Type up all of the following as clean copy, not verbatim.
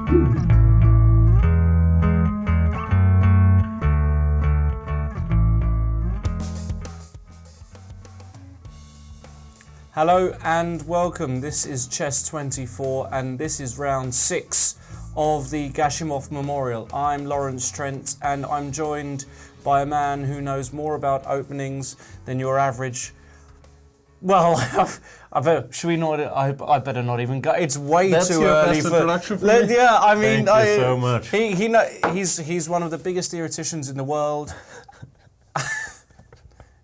Hello and welcome. This is Chess 24 and this is round 6 of the Gashimov Memorial. I'm Lawrence Trent and I'm joined by a man who knows more about openings than your average. Well, I bet, should we not? I better not even go. It's way That's too your early best for. introduction for me? Yeah, I mean, Thank you so much. He's one of the biggest theoreticians in the world.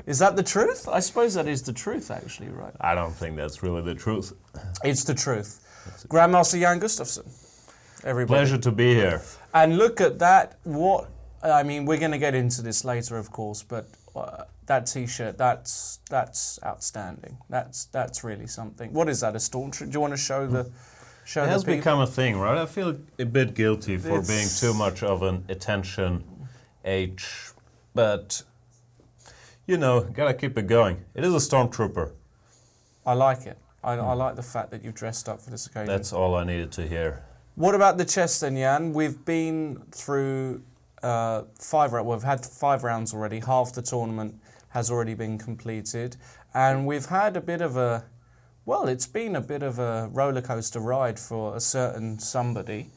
Is that the truth? I suppose that is the truth, actually, right? I don't think that's really the truth. It's the truth. Grandmaster Jan Gustafsson. Everybody. Pleasure to be here. And look at that. I mean, we're going to get into this later, of course, but that T-shirt, that's outstanding. That's really something. What is that? A storm tree? Do you want to show the? Show it has the people? become a thing, right? I feel a bit guilty for being too much of an attention age, but. You know, gotta keep it going. It is a stormtrooper. I like it. I like the fact that you've dressed up for this occasion. That's all I needed to hear. What about the chess then, Jan? We've been through 5 rounds. We've had 5 rounds already. Half the tournament has already been completed. And we've had a bit of a, well, it's been a bit of a roller coaster ride for a certain somebody,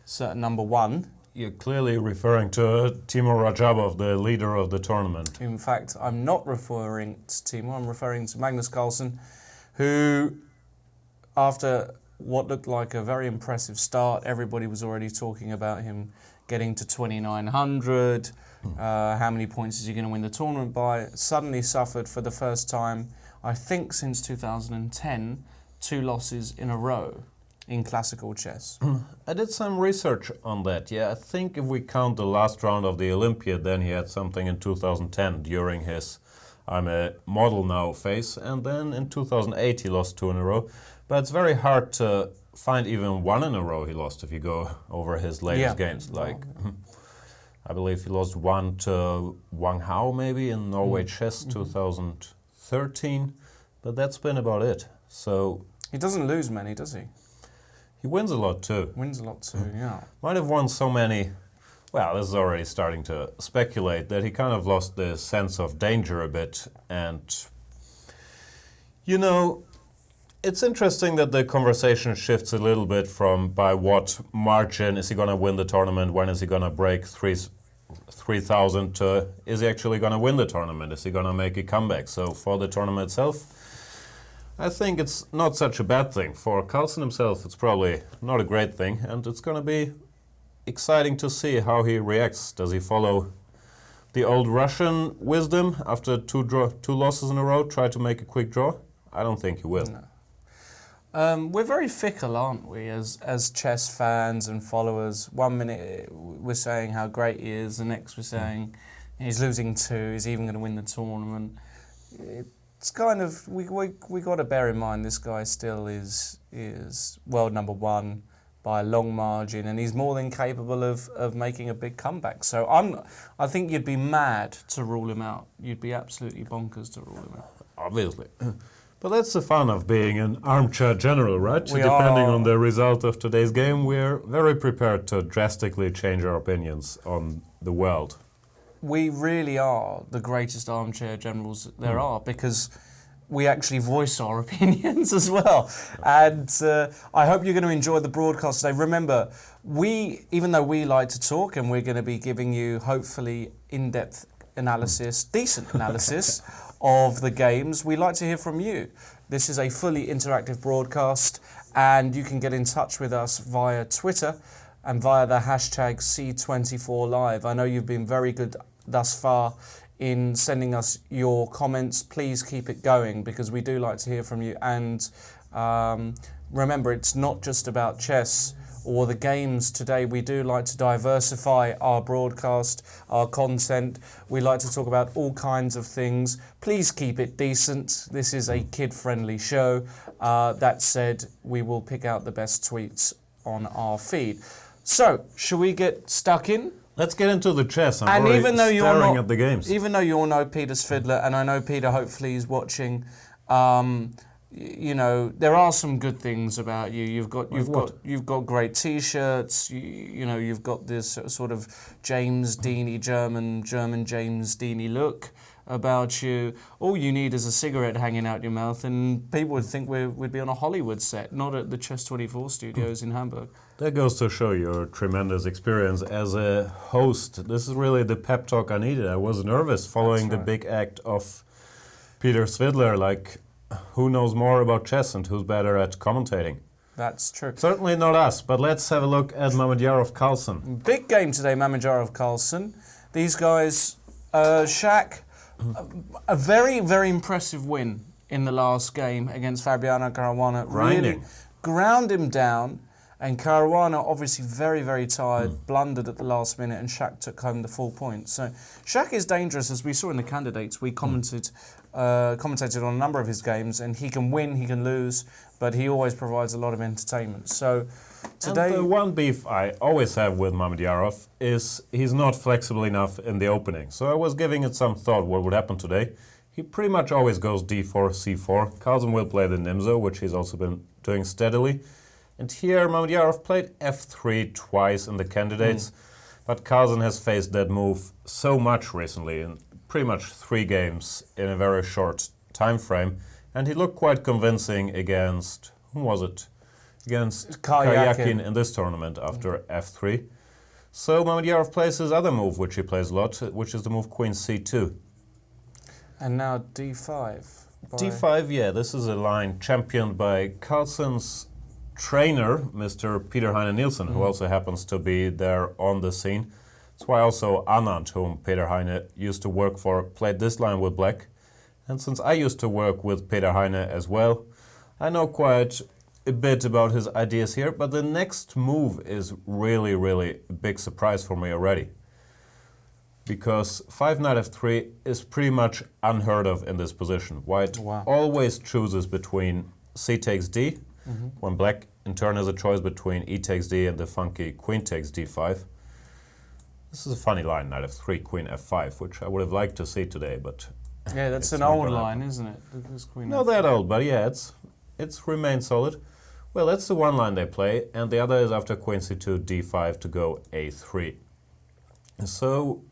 certain number 1. You're clearly referring to Timur Rajabov, the leader of the tournament. In fact, I'm not referring to Timur, I'm referring to Mamedyarov-Carlsen, who, after what looked like a very impressive start, everybody was already talking about him getting to 2,900, how many points is he going to win the tournament by, suddenly suffered for the first time, I think since 2010, 2 losses in a row in classical chess. I did some research on that, yeah. I think if we count the last round of the Olympiad, then he had something in 2010 during his I'm a model now phase, and then in 2008 he lost 2 in a row. But it's very hard to find even 1 in a row he lost if you go over his latest games. Like, I believe he lost 1 to Wang Hao maybe in Norway Chess 2013, but that's been about it. So he doesn't lose many, does he? He wins a lot too. Wins a lot too, yeah. Might have won so many, well, this is already starting to speculate, that he kind of lost the sense of danger a bit. And, you know, it's interesting that the conversation shifts a little bit from by what margin is he going to win the tournament, when is he going to break 3,000 to is he actually going to win the tournament, is he going to make a comeback? So for the tournament itself, I think it's not such a bad thing. For Carlsen himself, it's probably not a great thing, and it's going to be exciting to see how he reacts. Does he follow the old Russian wisdom after 2 losses in a row, try to make a quick draw? I don't think he will. No. We're very fickle, aren't we, as chess fans and followers? 1 minute we're saying how great he is, the next we're saying he's losing 2, is he even going to win the tournament? It's kind of, we got to bear in mind this guy still is world number 1 by a long margin, and he's more than capable of making a big comeback. So I think you'd be mad to rule him out. You'd be absolutely bonkers to rule him out. Obviously. But that's the fun of being an armchair general, right? Depending on the result of today's game, we're very prepared to drastically change our opinions on the world. We really are the greatest armchair generals there are, because we actually voice our opinions as well. And I hope you're going to enjoy the broadcast today. Remember, even though we like to talk, and we're going to be giving you hopefully in-depth analysis, decent analysis of the games, we like to hear from you. This is a fully interactive broadcast, and you can get in touch with us via Twitter and via the hashtag C24Live. I know you've been very good thus far in sending us your comments. Please keep it going, because we do like to hear from you. And remember, it's not just about chess or the games today. We do like to diversify our broadcast, our content. We like to talk about all kinds of things. Please keep it decent. This is a kid-friendly show. That said, we will pick out the best tweets on our feed. So, shall we get stuck in? Let's get into the chess. I'm already staring at the games. Even though you all know Peter's fiddler, and I know Peter hopefully is watching, you know, there are some good things about you. You've got great T-shirts. You know, you've got this sort of James Deany German James Deany look about you. All you need is a cigarette hanging out your mouth, and people would think we'd be on a Hollywood set, not at the Chess24 studios in Hamburg. That goes to show your tremendous experience as a host. This is really the pep talk I needed. I was nervous following the big act of Peter Svidler, like, who knows more about chess and who's better at commentating? That's true. Certainly not us, but let's have a look at Mamedyarov-Carlsen. Big game today, Mamedyarov-Carlsen. These guys, Shaq, a very, very impressive win in the last game against Fabiano Caruana. Really ground him down, and Caruana, obviously very, very tired, blundered at the last minute, and Shaq took home the full point. So Shaq is dangerous, as we saw in the candidates. We commentated on a number of his games, and he can win, he can lose, but he always provides a lot of entertainment. So today, and the one beef I always have with Mamedyarov is he's not flexible enough in the opening. So I was giving it some thought what would happen today. He pretty much always goes d4, c4. Carlsen will play the Nimzo, which he's also been doing steadily. And here Mamedyarov played f3 twice in the candidates, but Carlsen has faced that move so much recently, in pretty much 3 games in a very short time frame, and he looked quite convincing against, who was it? Against Karyakin in this tournament after f3. So Mamedyarov plays his other move, which he plays a lot, which is the move queen c2. And now d5. D5, yeah, this is a line championed by Carlsen's trainer, Mr. Peter Heine Nielsen, who also happens to be there on the scene. That's why also Anand, whom Peter Heine used to work for, played this line with black. And since I used to work with Peter Heine as well, I know quite a bit about his ideas here, but the next move is really, really a big surprise for me already. Because 5 knight f3 is pretty much unheard of in this position. White always chooses between c takes d, when black in turn has a choice between e takes d and the funky queen takes d5. This is a funny line, knight f3, queen f5, which I would have liked to see today, but yeah, that's an old line, isn't it? This queen not that old, but yeah, it's remained solid. Well, that's the one line they play, and the other is after queen c2, d5 to go a3. So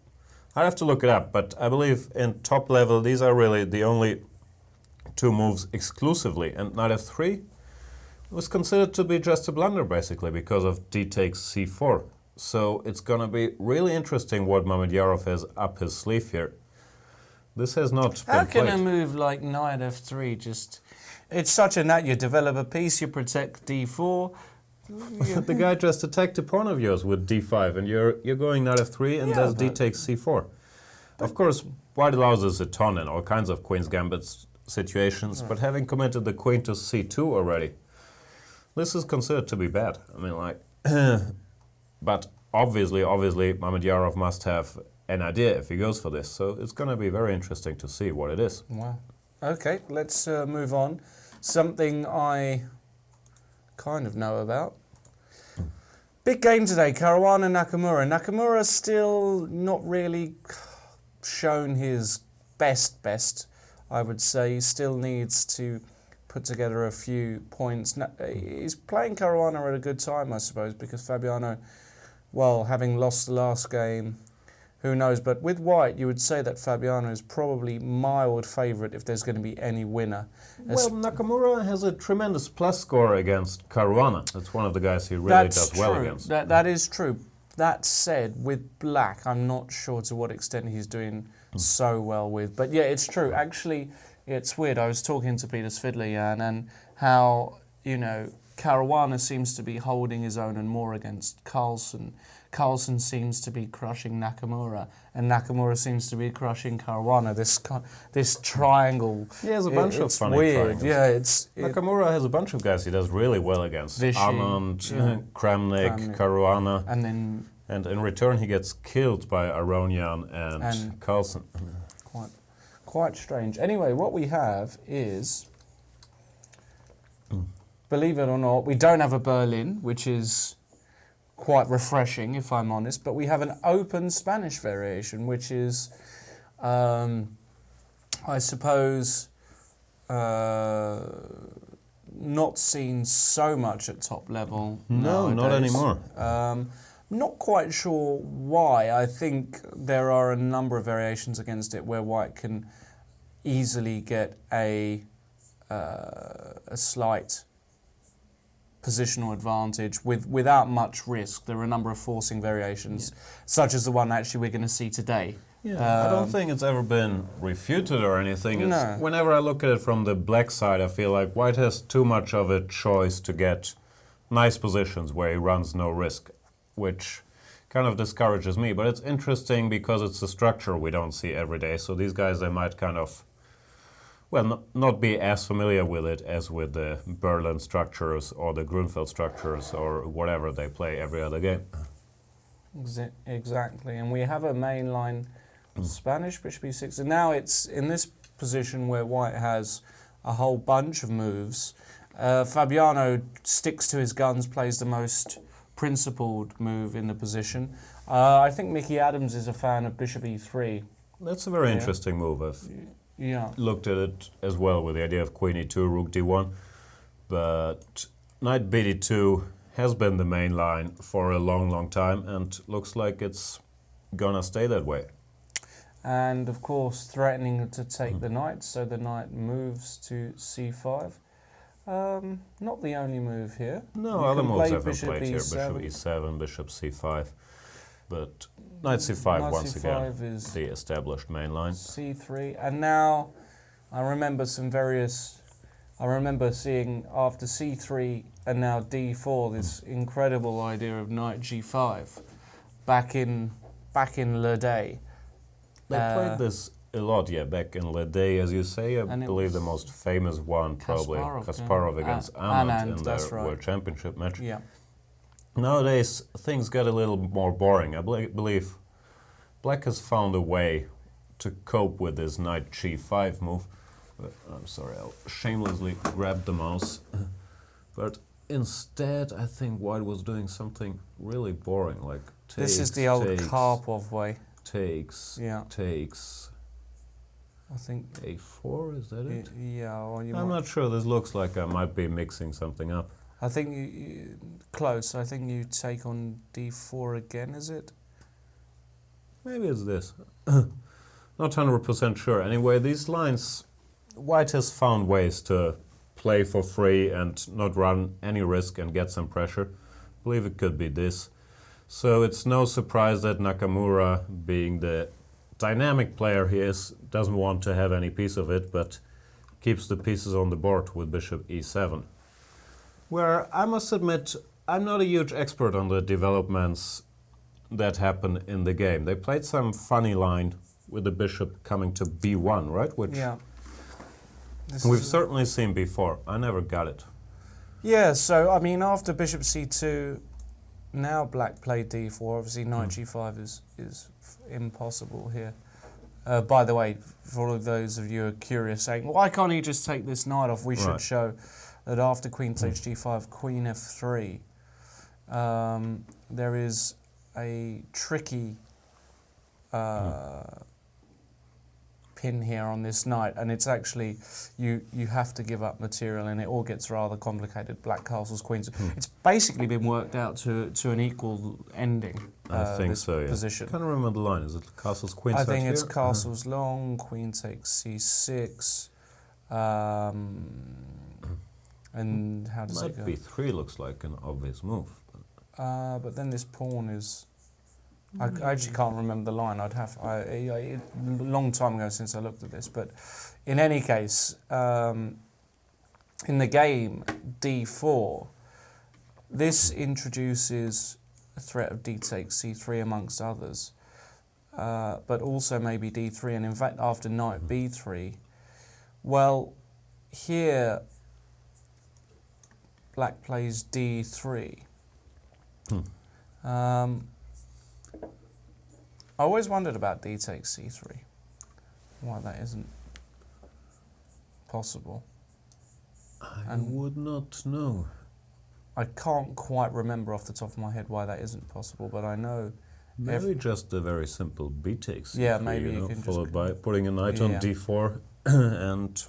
I have to look it up, but I believe in top level these are really the only 2 moves exclusively, and knight f3 was considered to be just a blunder basically because of d takes c4. So it's going to be really interesting what Mamedyarov has up his sleeve here. This has not been How can played. a move like knight f3 just... It's such a nut, you develop a piece, you protect d4. The guy just attacked a pawn of yours with d5 and you're going knight f3 and does d takes c4. Of course, white allows us a ton in all kinds of queen's gambits situations, but having committed the queen to c2 already, this is considered to be bad. I mean, like, but obviously, Mamedyarov must have an idea if he goes for this. So it's going to be very interesting to see what it is. Wow. Okay, let's move on. Something I kind of know about. Big game today, Caruana-Nakamura. Nakamura's still not really shown his best, I would say. He still needs to put together a few points. He's playing Caruana at a good time, I suppose, because Fabiano, well, having lost the last game, who knows? But with white, you would say that Fabiano is probably mild favourite if there's going to be any winner. Well, Nakamura has a tremendous plus score against Caruana. That's one of the guys he really does well against. That is true. That said, with black, I'm not sure to what extent he's doing so well with. But yeah, it's true. Actually, it's weird. I was talking to Peter Svidler, Jan, and how, you know, Caruana seems to be holding his own and more against Carlsen. Carlsen seems to be crushing Nakamura, and Nakamura seems to be crushing Caruana. This triangle. He has a bunch of funny weird. triangles. Yeah, Nakamura has a bunch of guys he does really well against. Vichy, Anand, Kramnik, Caruana. And in return he gets killed by Aronian and Carlsen. Quite strange. Anyway, what we have is, believe it or not, we don't have a Berlin, which is quite refreshing, if I'm honest, but we have an open Spanish variation, which is, I suppose, not seen so much at top level. No, not nowadays. anymore. Not quite sure why. I think there are a number of variations against it where white can easily get a slight positional advantage without much risk. There are a number of forcing variations, such as the one actually we're going to see today. Yeah, I don't think it's ever been refuted or anything. It's, No. Whenever I look at it from the black side, I feel like white has too much of a choice to get nice positions where he runs no risk, which kind of discourages me. But it's interesting because it's a structure we don't see every day. So these guys, they might kind of, well, not be as familiar with it as with the Berlin structures or the Grunfeld structures or whatever they play every other game. Exactly, and we have a mainline Spanish bishop e6, and now it's in this position where white has a whole bunch of moves. Fabiano sticks to his guns, plays the most principled move in the position. I think Mickey Adams is a fan of bishop e3. That's a very interesting move. I've looked at it as well with the idea of queen e2, rook d1, but knight bd2 has been the main line for a long, long time and looks like it's gonna stay that way. And of course threatening to take the knight, so the knight moves to c5. Not the only move here. No, other moves have been played here. Bishop e7, bishop c5. But knight c5 once again, is the established main line. c3, and now I remember seeing after c3 and now d4 this incredible idea of knight g5 back in Le Day. They played this a lot, back in Le Day, as you say. I believe the most famous one, probably Kasparov against Anand in their World Championship match. Yeah. Nowadays, things get a little more boring. I believe Black has found a way to cope with this knight g5 move. But, I'm sorry, I'll shamelessly grab the mouse. But instead, I think White was doing something really boring, like takes, this is the old Karpov way. Takes. I think a4, is that it? Yeah. Or I'm not sure. This looks like I might be mixing something up. I think close. I think you take on d4 again, is it? Maybe it's this. Not 100% sure. Anyway, these lines, White has found ways to play for free and not run any risk and get some pressure. I believe it could be this. So it's no surprise that Nakamura, being the dynamic player he is, doesn't want to have any piece of it, but keeps the pieces on the board with bishop e7. Where I must admit, I'm not a huge expert on the developments that happen in the game. They played some funny line with the bishop coming to b1, right? Which we've certainly seen before. I never got it. Yeah, so I mean, after bishop c2, now Black played d4. Obviously, knight g5 is impossible here. By the way, for all of those of you who are curious, saying, why can't he just take this knight off? We should show that after queen takes g5, queen f3, there is a tricky pin here on this knight, and it's actually, you have to give up material, and it all gets rather complicated. Black castles, queens. It's basically been worked out to an equal ending. I think this so, yeah. Position. I can't remember the line. Is it castles, queens? I think it's castles long, queen takes c6, and how does it go? Knight b3 looks like an obvious move. But then this pawn is... I actually can't remember the line. A long time ago since I looked at this. But in any case, in the game d4, this introduces a threat of d takes c3 amongst others, but also maybe d3. And in fact, after knight b3, well, here Black plays d3. I always wondered about d takes c3, why that isn't possible. I would not know. I can't quite remember off the top of my head why that isn't possible, but I know... Maybe just a very simple b takes c3, yeah, maybe you can followed just... by putting a knight on d4 and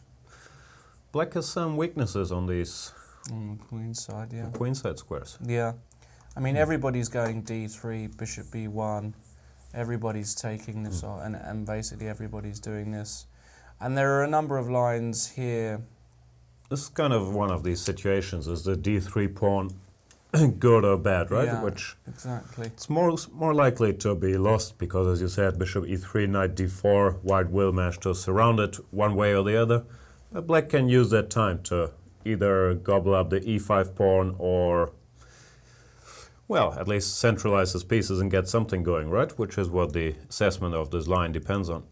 Black has some weaknesses on these On the queen side, yeah. queenside squares. Yeah. I mean, everybody's going d3, bishop b1. Everybody's taking this off, and basically everybody's doing this. And there are a number of lines here. This is kind of one of these situations. Is the d3 pawn good or bad, right? Yeah, Which exactly. it's more likely to be lost because, as you said, bishop e3, knight d4, white will manage to surround it one way or the other. But black can use that time to either gobble up the e5 pawn or, well, at least centralize his pieces and get something going, right? Which is what the assessment of this line depends on.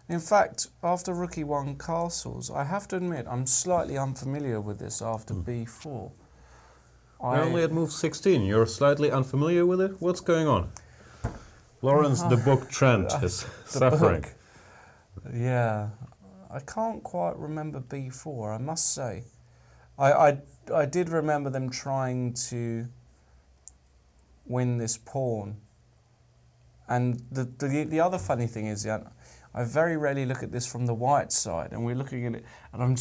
In fact, after rook e1 castles, I have to admit I'm slightly unfamiliar with this after b4. We're only at move 16. You're slightly unfamiliar with it? What's going on? Lawrence, the book Trent is suffering. Book. Yeah. I can't quite remember b4, I must say. I did remember them trying to win this pawn. And the other funny thing is, yeah, I very rarely look at this from the white side, and we're looking at it, and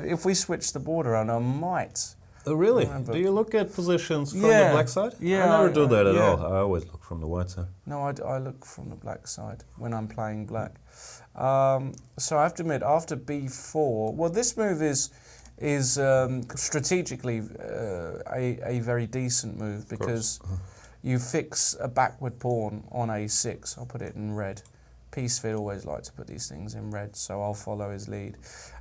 if we switch the board around, I might. Oh, really? Remember. Do you look at positions from the black side? Yeah. I never do that at yeah. all. I always look from the white side. No, I look from the black side when I'm playing black. So I have to admit, after b4, well, this move is strategically a very decent move because you fix a backward pawn on a6. I'll put it in red. Peacefit always like to put these things in red, so I'll follow his lead.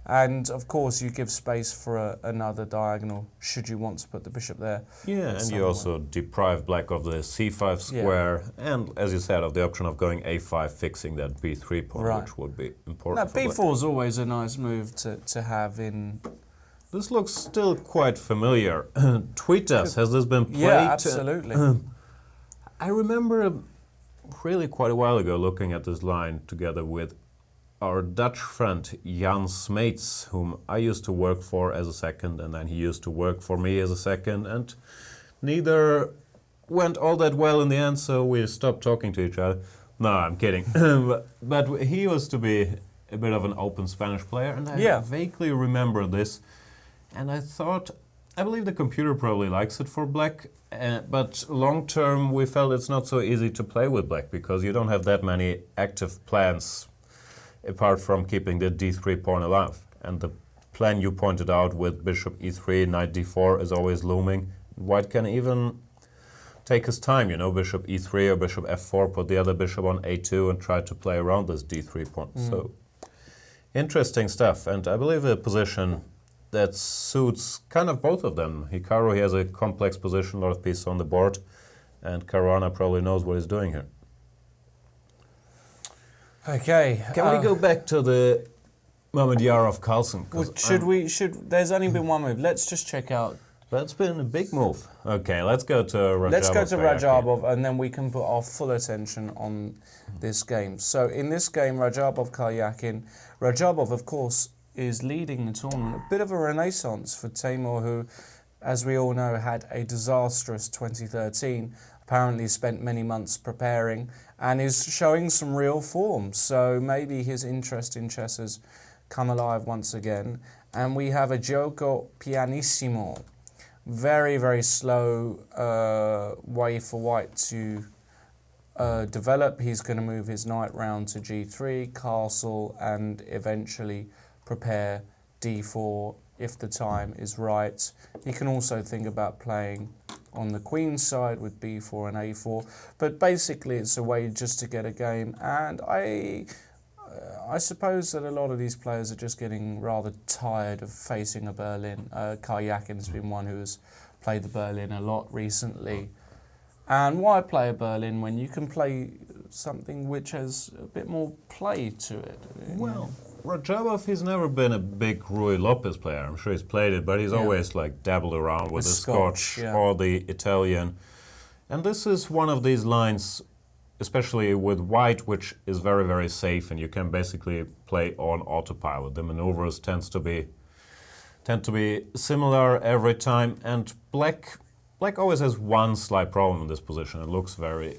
And of course, you give space for another diagonal should you want to put the bishop there. Yeah, and you also deprive black of the c5 square, and as you said, of the option of going a5, fixing that b3 pawn, Right. which would be important. No, b4 is always a nice move to have in. This looks still quite familiar. Tweet us, has this been played? Yeah, absolutely. I remember really quite a while ago looking at this line together with our Dutch friend Jan Smeets, whom I used to work for as a second, and then he used to work for me as a second, and neither went all that well in the end, so we stopped talking to each other. No, I'm kidding. but he used to be a bit of an open Spanish player, and I vaguely remember this, and I believe the computer probably likes it for black, but long term we felt it's not so easy to play with black because you don't have that many active plans apart from keeping the d3 pawn alive. And the plan you pointed out with bishop e3, knight d4 is always looming. White can even take his time, you know, bishop e3 or bishop f4, put the other bishop on a2 and try to play around this d3 pawn. So interesting stuff, and I believe a position that suits kind of both of them. Hikaru, he has a complex position, a lot of pieces on the board, and Caruana probably knows what he's doing here. Okay. Can we go back to the Mamedyarov-Carlsen? There's only been one move. Let's just check out. That's been a big move. Okay, let's go to Rajabov. Let's go to Rajabov, and then we can put our full attention on this game. So in this game, Rajabov-Karyakin, Rajabov, of course, is leading the tournament. A bit of a renaissance for Timur, who, as we all know, had a disastrous 2013, apparently spent many months preparing, and is showing some real form. So maybe his interest in chess has come alive once again. And we have a gioco pianissimo. Very, very slow way for white to develop. He's going to move his knight round to g3, castle, and eventually prepare d4 if the time is right. He can also think about playing on the queen side with b4 and a4, but basically it's a way just to get a game, and I suppose that a lot of these players are just getting rather tired of facing a Berlin. Karyakin's been one who has played the Berlin a lot recently. And why play a Berlin when you can play something which has a bit more play to it? Well, Rajabov, he's never been a big Rui Lopez player. I'm sure he's played it, but he's always like dabbled around with the Scotch or the Italian. And this is one of these lines, especially with white, which is very, very safe, and you can basically play on autopilot. The maneuvers tend to be similar every time, and black always has one slight problem in this position. It looks very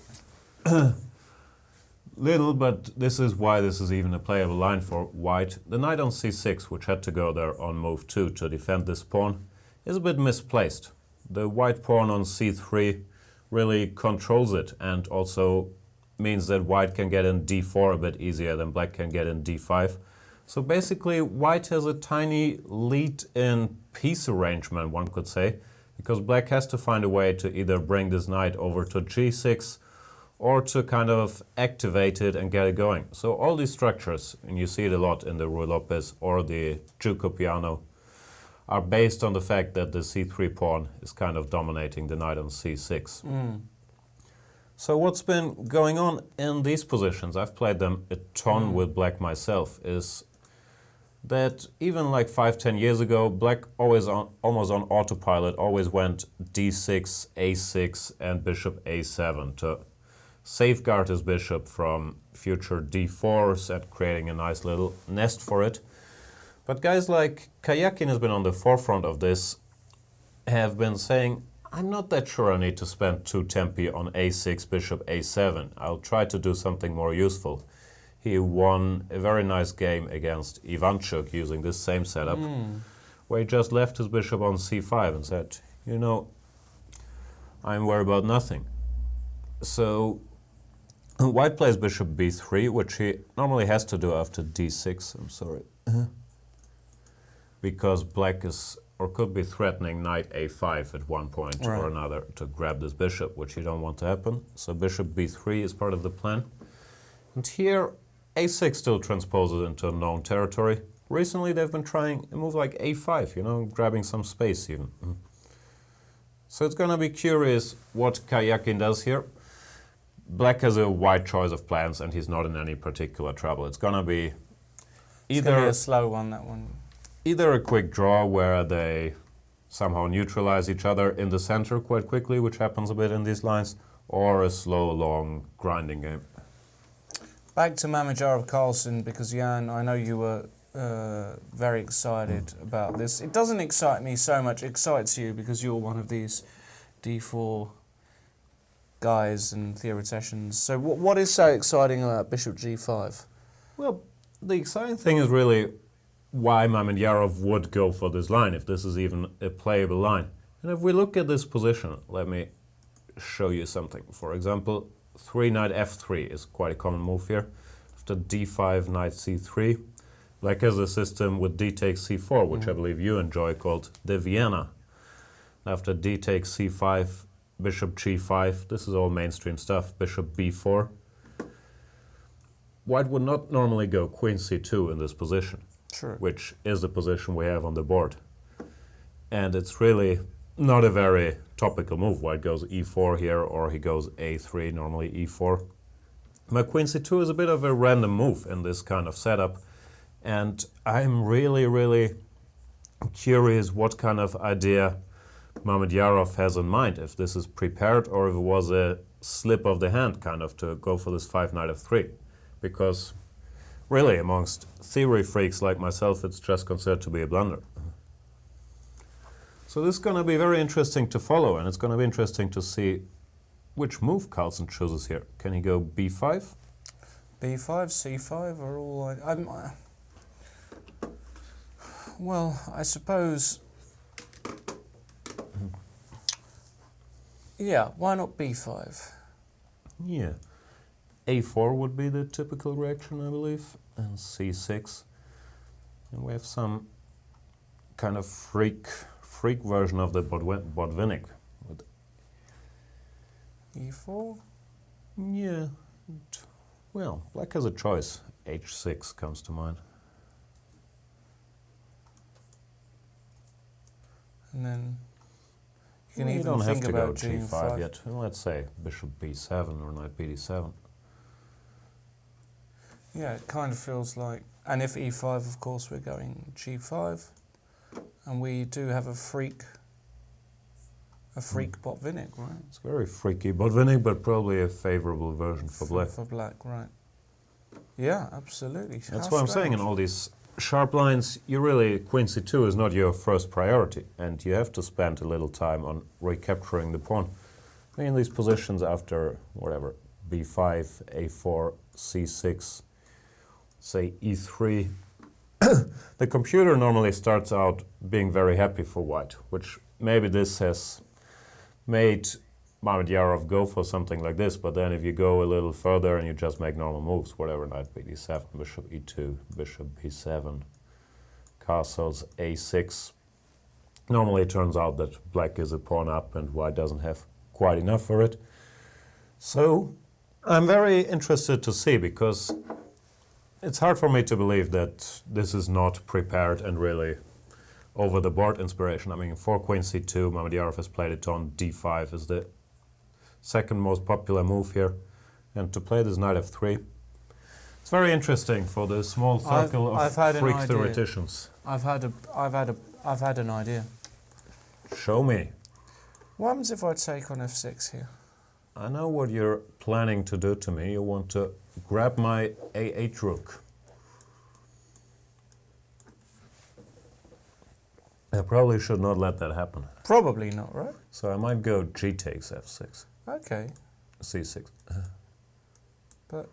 little, but this is why this is even a playable line for white. The knight on c6, which had to go there on move 2 to defend this pawn, is a bit misplaced. The white pawn on c3 really controls it and also means that white can get in d4 a bit easier than black can get in d5. So basically white has a tiny lead in piece arrangement, one could say, because black has to find a way to either bring this knight over to g6 or to kind of activate it and get it going. So all these structures, and you see it a lot in the Ruy Lopez or the Juco piano, are based on the fact that the c3 pawn is kind of dominating the knight on c6. So what's been going on in these positions, I've played them a ton with black myself, is that even like 5-10 years ago, black almost on autopilot, always went d6, a6 and bishop a7 to safeguard his bishop from future d4s and creating a nice little nest for it. But guys like Karjakin has been on the forefront of this, have been saying, I'm not that sure I need to spend 2 tempi on a6, bishop a7. I'll try to do something more useful. He won a very nice game against Ivanchuk using this same setup, where he just left his bishop on c5 and said, you know, I'm worried about nothing. So white plays bishop b3, which he normally has to do after d6, I'm sorry. Because black is, or could be threatening knight a5 at one point or another to grab this bishop, which you don't want to happen. So bishop b3 is part of the plan. And here a6 still transposes into known territory. Recently they've been trying a move like a5, you know, grabbing some space even. So it's going to be curious what Karjakin does here. Black has a wide choice of plans and he's not in any particular trouble. It's going to be either a slow one, that one. Either a quick draw where they somehow neutralize each other in the center quite quickly, which happens a bit in these lines, or a slow, long, grinding game. Back to Mamedyarov-Carlsen, because Jan, I know you were very excited about this. It doesn't excite me so much. It excites you because you're one of these d4 guys and theoreticians. So what is so exciting about bishop g5? Well, the exciting thing is really why Mamedyarov would go for this line, if this is even a playable line. And if we look at this position, let me show you something. For example, 3 knight f3 is quite a common move here. After d5, knight c3. Black has a system with d takes c4, which I believe you enjoy, called the Vienna. After d takes c5, bishop g5, this is all mainstream stuff, bishop b4. White would not normally go queen c2 in this position, which is the position we have on the board. And it's really not a very topical move. White goes e4 here, or he goes a3, normally e4. But queen c2 is a bit of a random move in this kind of setup. And I'm really, really curious what kind of idea Mamedyarov has in mind, if this is prepared or if it was a slip of the hand kind of to go for this 5 knight f3. Because really, amongst theory freaks like myself, it's just considered to be a blunder. So this is going to be very interesting to follow, and it's going to be interesting to see which move Carlsen chooses here. Can he go b5? b5, c5 are all... well, I suppose... yeah, why not b5? Yeah. a4 would be the typical reaction, I believe, and c6. And we have some kind of freak version of the Botvinnik. e4? Yeah. Well, black has a choice. h6 comes to mind. And then you can You even don't have think to go about g5 yet. Let's say bishop b7 or knight bd7. Yeah, it kind of feels like... And if e5, of course, we're going g5. And we do have a freak Botvinnik, right? It's very freaky Botvinnik, but probably a favorable version for black. For black, right. Yeah, absolutely. That's what I'm saying. In all these sharp lines, you really, queen c2 is not your first priority, and you have to spend a little time on recapturing the pawn. In these positions after, whatever, b5, a4, c6, say e3. The computer normally starts out being very happy for white, which maybe this has made Mamedyarov go for something like this, but then if you go a little further and you just make normal moves, whatever, knight b7, bishop e2, bishop b7, castles a6, normally it turns out that black is a pawn up and white doesn't have quite enough for it. So I'm very interested to see, because it's hard for me to believe that this is not prepared and really over-the-board inspiration. I mean, for queen c2, Mamedyarov has played it on d5 is the second most popular move here. And to play this knight f3, it's very interesting for the small circle of freak theoreticians. I've had an idea. Show me. What happens if I take on f6 here? I know what you're planning to do to me. You want to grab my a8 rook. I probably should not let that happen. Probably not, right? So I might go g takes f6. Okay. c6. But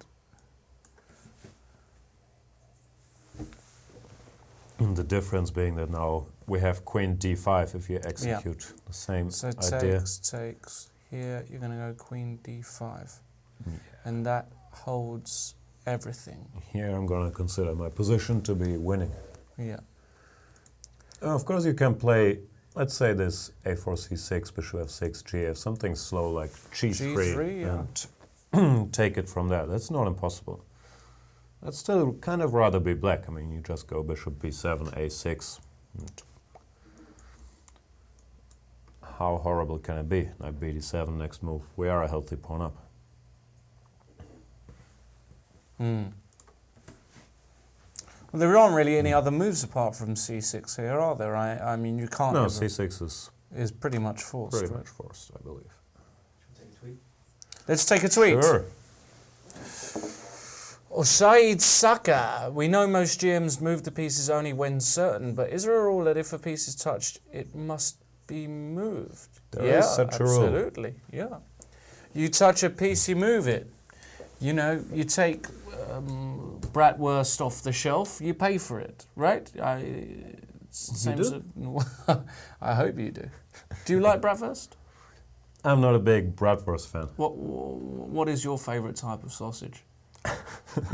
the difference being that now we have queen d5 if you execute the same idea. So takes. Here you're going to go queen d5. Yeah. And that holds everything. Here I'm going to consider my position to be winning. Yeah. Of course you can play, let's say this a4, c6, bishop f6, gf, something slow like g3, yeah. And take it from there. That's not impossible. I'd still kind of rather be black. I mean, you just go bishop b7, a6. How horrible can it be? Knight b7, next move. We are a healthy pawn up. Well, there aren't really any other moves apart from c6 here, are there? I mean, you can't... No, c6 is pretty much forced. Pretty much forced, I believe. Should we take a tweet? Let's take a tweet. Sure. Osaid Saka. We know most GMs move the pieces only when certain, but is there a rule that if a piece is touched, it must be moved? There is such a rule. Absolutely, yeah. You touch a piece, you move it. You know, you take bratwurst off the shelf, you pay for it, right? You do? I hope you do. Do you like bratwurst? I'm not a big bratwurst fan. What is your favourite type of sausage?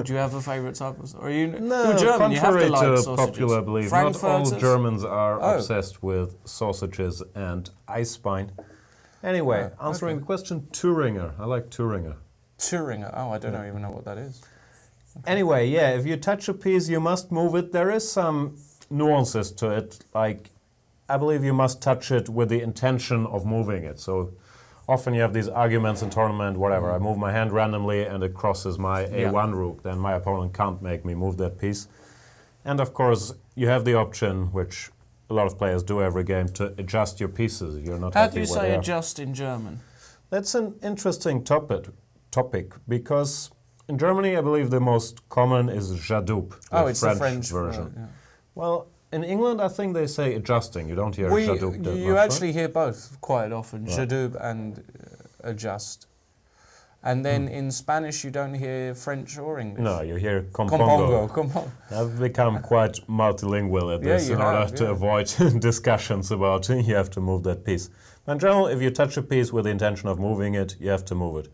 Do you have a favourite type of sausage? Are you, no, you're German, you have to like to sausages. Popular belief, not all Germans are obsessed with sausages and Eisbein. Anyway, answering the question, Thüringer. I like Thüringer. Thüringer? Oh, I don't even know what that is. Okay. Anyway, yeah, if you touch a piece, you must move it. There is some nuances to it. Like, I believe you must touch it with the intention of moving it. So often you have these arguments in tournament, whatever. I move my hand randomly and it crosses my a1 rook. Then my opponent can't make me move that piece. And of course, you have the option, which a lot of players do every game, to adjust your pieces if you're not happy. How do you say adjust in German? That's an interesting topic because in Germany, I believe the most common is j'adoube, the French version. Yeah. Well, in England, I think they say adjusting. You don't hear j'adoube that You much, actually hear both quite often, j'adoube and adjust. And then in Spanish, you don't hear French or English. No, you hear compongo. Compongo. I've become quite multilingual at this in order to avoid discussions about you have to move that piece. In general, if you touch a piece with the intention of moving it, you have to move it.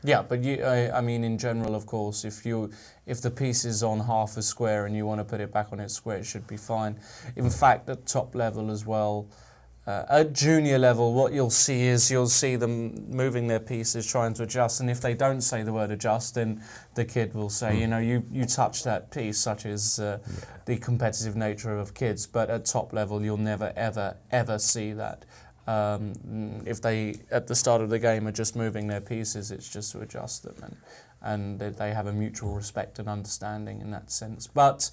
Yeah, but I mean, in general, of course, if the piece is on half a square and you want to put it back on its square, it should be fine. In fact, at top level as well, at junior level, what you'll see them moving their pieces, trying to adjust, and if they don't say the word adjust, then the kid will say, you know, you touch that piece, such as the competitive nature of kids. But at top level, you'll never, ever, ever see that. If they, at the start of the game, are just moving their pieces, it's just to adjust them, and they have a mutual respect and understanding in that sense. But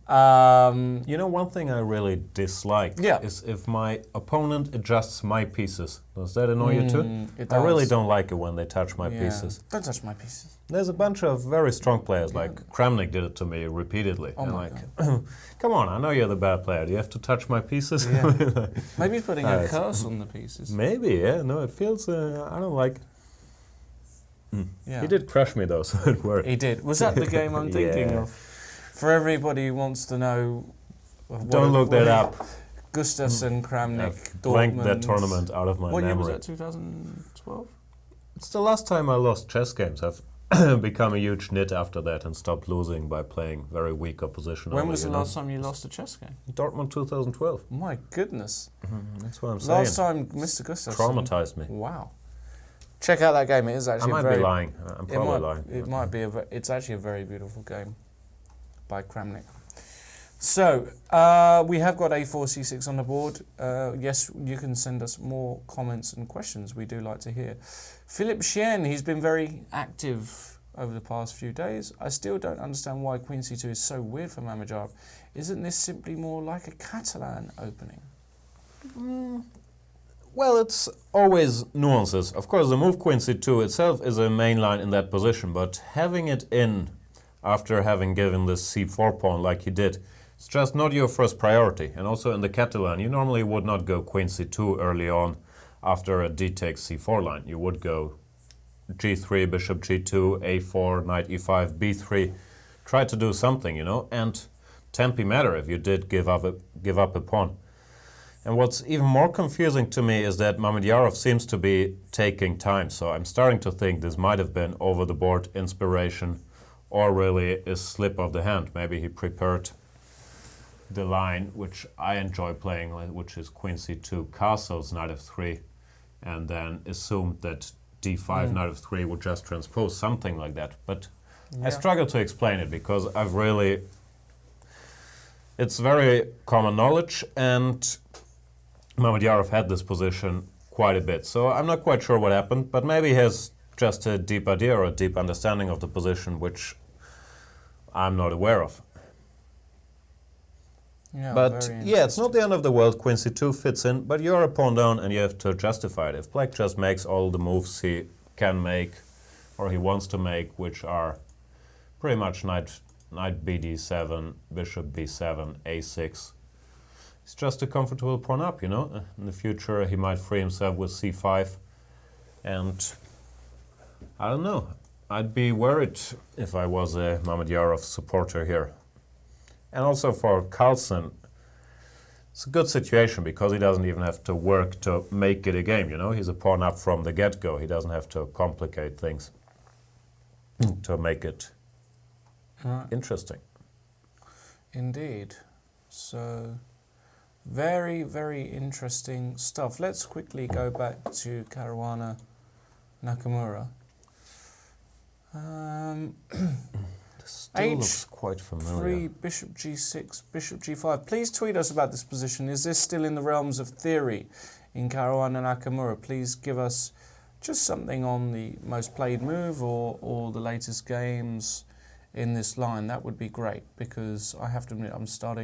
you know, one thing I really dislike is if my opponent adjusts my pieces. Does that annoy you too? It does. I really don't like it when they touch my pieces. Don't touch my pieces. There's a bunch of very strong players, like Kramnik did it to me repeatedly. Oh, and my God. Come on, I know you're the bad player. Do you have to touch my pieces? Yeah. Maybe he's putting a curse on the pieces. Maybe, yeah. No, it feels, I don't like Yeah. He did crush me though, so it worked. He did. Was that the game I'm thinking Yeah. of? For everybody who wants to know... Don't look that up. Gustafsson, Kramnik, I've blanked that Dortmund. tournament out of my What year was memory. that, 2012? It's the last time I lost chess games. I've become a huge nit after that and stopped losing by playing very weak opposition. When was the last time you lost a chess game? Dortmund 2012. My goodness. That's what I'm saying. Last time Mr. Gustafsson... Traumatized me. Wow. Check out that game. It is I actually might be lying. I'm probably lying. It might be. It's actually a very beautiful game by Kramnik. So we have got A4C6 on the board. Yes, you can send us more comments and questions. We do like to hear. Philip Chien, he's been very active over the past few days. I still don't understand why Queen C2 is so weird for Mamedyarov. Isn't this simply more like a Catalan opening? Well, it's always nuances. Of course, the move Queen C2 itself is a main line in that position, but having it in after having given this C4 pawn like he did, it's just not your first priority. And also in the Catalan, you normally would not go Queen C2 early on after a D takes C4 line. You would go G3, Bishop G2, A4, Knight E5, B3. Try to do something, you know, and tempi matter if you did give up a pawn. And what's even more confusing to me is that Mamedyarov seems to be taking time. So I'm starting to think this might have been over-the-board inspiration or really a slip of the hand. Maybe he prepared the line which I enjoy playing, which is Queen C2, castles, Knight F3, and then assumed that D5, Knight F3 would just transpose, something like that. But I struggle to explain it because it's very common knowledge, and Mamedyarov had this position quite a bit. So I'm not quite sure what happened, but maybe he has just a deep idea or a deep understanding of the position, which I'm not aware of. Yeah, but yeah, it's not the end of the world. Queen C2 fits in, but you're a pawn down and you have to justify it. If Black just makes all the moves he can make or he wants to make, which are pretty much knight BD7, bishop B7, A6, it's just a comfortable pawn up, you know. In the future he might free himself with C5, and I don't know. I'd be worried if I was a Mamedyarov supporter here. And also for Carlsen, it's a good situation because he doesn't even have to work to make it a game, you know. He's a pawn up from the get-go. He doesn't have to complicate things to make it interesting. Indeed. So, very, very interesting stuff. Let's quickly go back to Caruana-Nakamura. Still looks quite familiar. H3, Bishop G6, Bishop G5. Please tweet us about this position. Is this still in the realms of theory in Caruana-Nakamura? Please give us just something on the most played move or the latest games in this line. That would be great, because I have to admit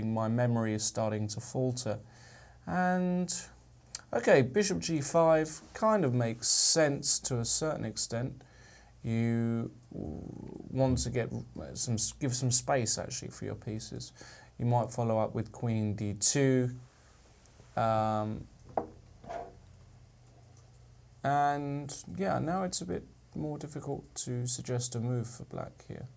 my memory is starting to falter. And okay, Bishop G5 kind of makes sense to a certain extent. You want to give some space actually for your pieces. You might follow up with Queen D2, and yeah, now it's a bit more difficult to suggest a move for Black here.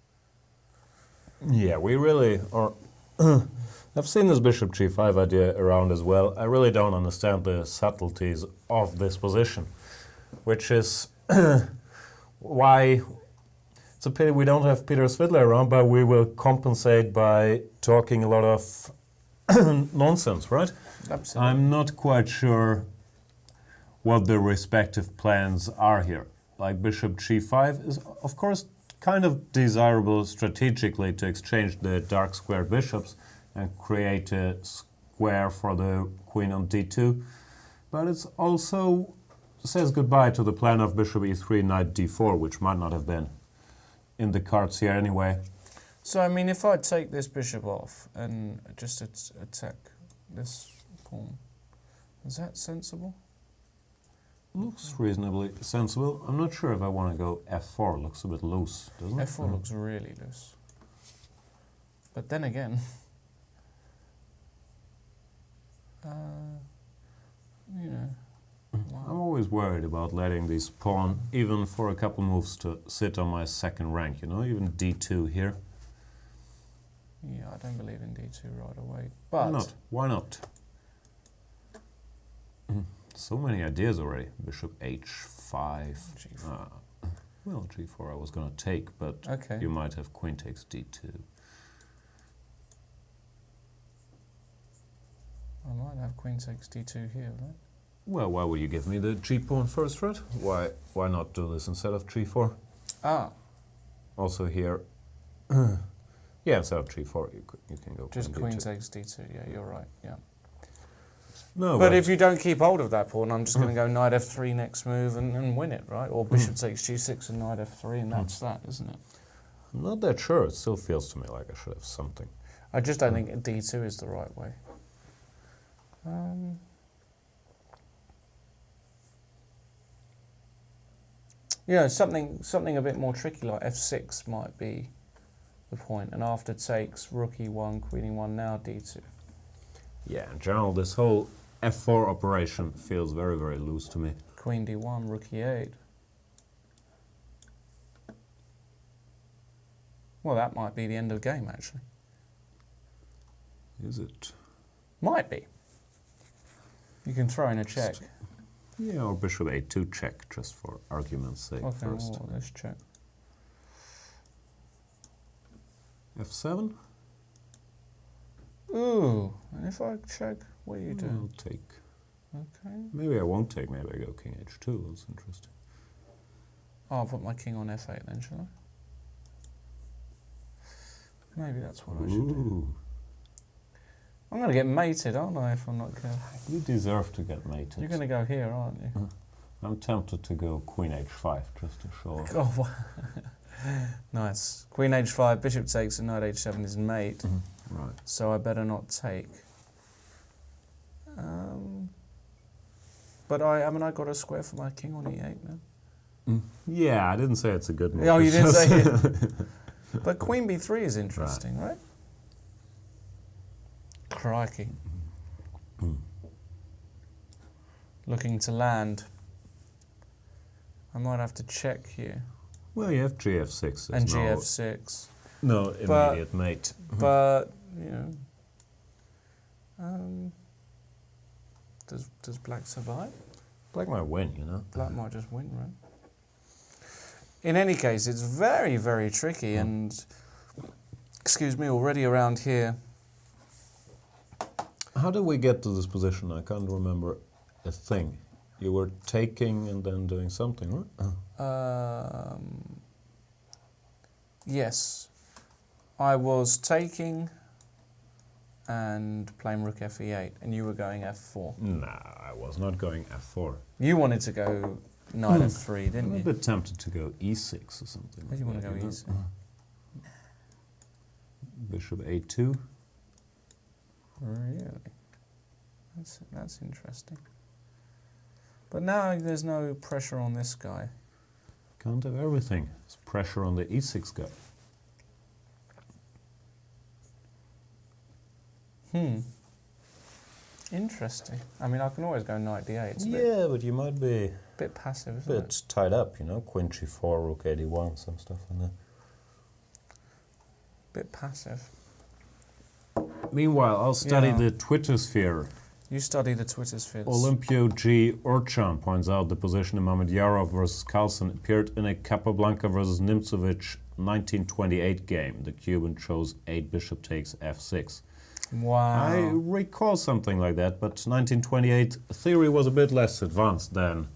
Yeah, we really are. I've seen this Bishop G5 idea around as well. I really don't understand the subtleties of this position, which is why it's a pity we don't have Peter Svidler around, but we will compensate by talking a lot of nonsense, right? Absolutely. I'm not quite sure what the respective plans are here. Like Bishop G5 is, of course, kind of desirable strategically to exchange the dark square bishops and create a square for the queen on D2, but it's also says goodbye to the plan of Bishop E3, Knight D4, which might not have been in the cards here anyway. So, I mean, if I take this bishop off and just attack this pawn, is that sensible? Looks reasonably sensible. I'm not sure if I want to go F4. Looks a bit loose, doesn't it? F4 looks really loose. But then again, you know, I'm always worried about letting this pawn, even for a couple moves, to sit on my second rank, you know, even d2 here. Yeah, I don't believe in d2 right away. Why But not? Why not? So many ideas already. Bishop h5. G4. Well, g4 I was going to take, but Okay. you might have queen takes d2. I might have queen takes d2 here, right? Well, why would you give me the g pawn first, right? Why not do this instead of g4? Ah, Also here, yeah, instead of g4 you can go just queen queen d2. takes d2. Yeah, you're right. Yeah. No, But if you don't keep hold of that pawn, I'm just going to go knight f3 next move and win it, right? Or bishop takes g6 and knight f3, and that's that, isn't it? I'm not that sure. It still feels to me like I should have something. I just don't think d2 is the right way. Yeah, something a bit more tricky like f6 might be the point, and after takes rook e1, queen e1, now d2. Yeah, in general, this whole f4 operation feels very, very loose to me. Queen d1, rook e8. Well, that might be the end of the game, actually. Is it? Might be. You can throw in a check. Yeah, or bishop a2 check, just for argument's sake Okay, first. well, let's check. f7? Ooh, and if I check, what do you do? I'll take. Okay. Maybe I won't take, maybe I go king h2, that's interesting. Oh, I'll put my king on f8 then, shall I? Maybe that's what I should do. Ooh, I'm going to get mated, aren't I, if I'm not careful? you deserve to get mated. You're going to go here, aren't you? I'm tempted to go queen h5, just to show off. Oh, wow. Nice. Queen h5, bishop takes, and knight h7 is mate. Right. So I better not take. But I mean, I got a square for my king on e8 now. Yeah, I didn't say it's a good move. Oh, you didn't It's say just- it. But queen b3 is interesting, right? Crikey. Looking to land. I might have to check here. Well, you have gf6. And there's gf6. no But- immediate mate. But, you know, does black survive? Black might win, you know. Black might just win, right? In any case, it's very, very tricky, and, excuse me, already around here. How did we get to this position? I can't remember a thing. You were taking and then doing something, right? Yes, I was taking and playing rook f8, and you were going f4. Nah, I was not going f4. You wanted to go knight f3, I'm didn't a you? bit tempted to go e6 or something. Where do you want to go you know? e6? Bishop a2. Really? That's interesting. But now there's no pressure on this guy. Can't have everything. There's pressure on the e6 guy. Interesting. I mean, I can always go knight d8. It's a Yeah, but you might be bit passive, a isn't it? bit tied up, you know? Queen g4, rook a1, some stuff like that. Bit passive. Meanwhile, I'll study Yeah. the Twitter sphere. You study the Twitter spheres. Olympio G. Urchan points out the position of Mamedyarov versus Carlsen appeared in a Capablanca versus Nimzovich 1928 game. The Cuban chose 8 bishop takes f6. Wow. I recall something like that, but 1928 theory was a bit less advanced than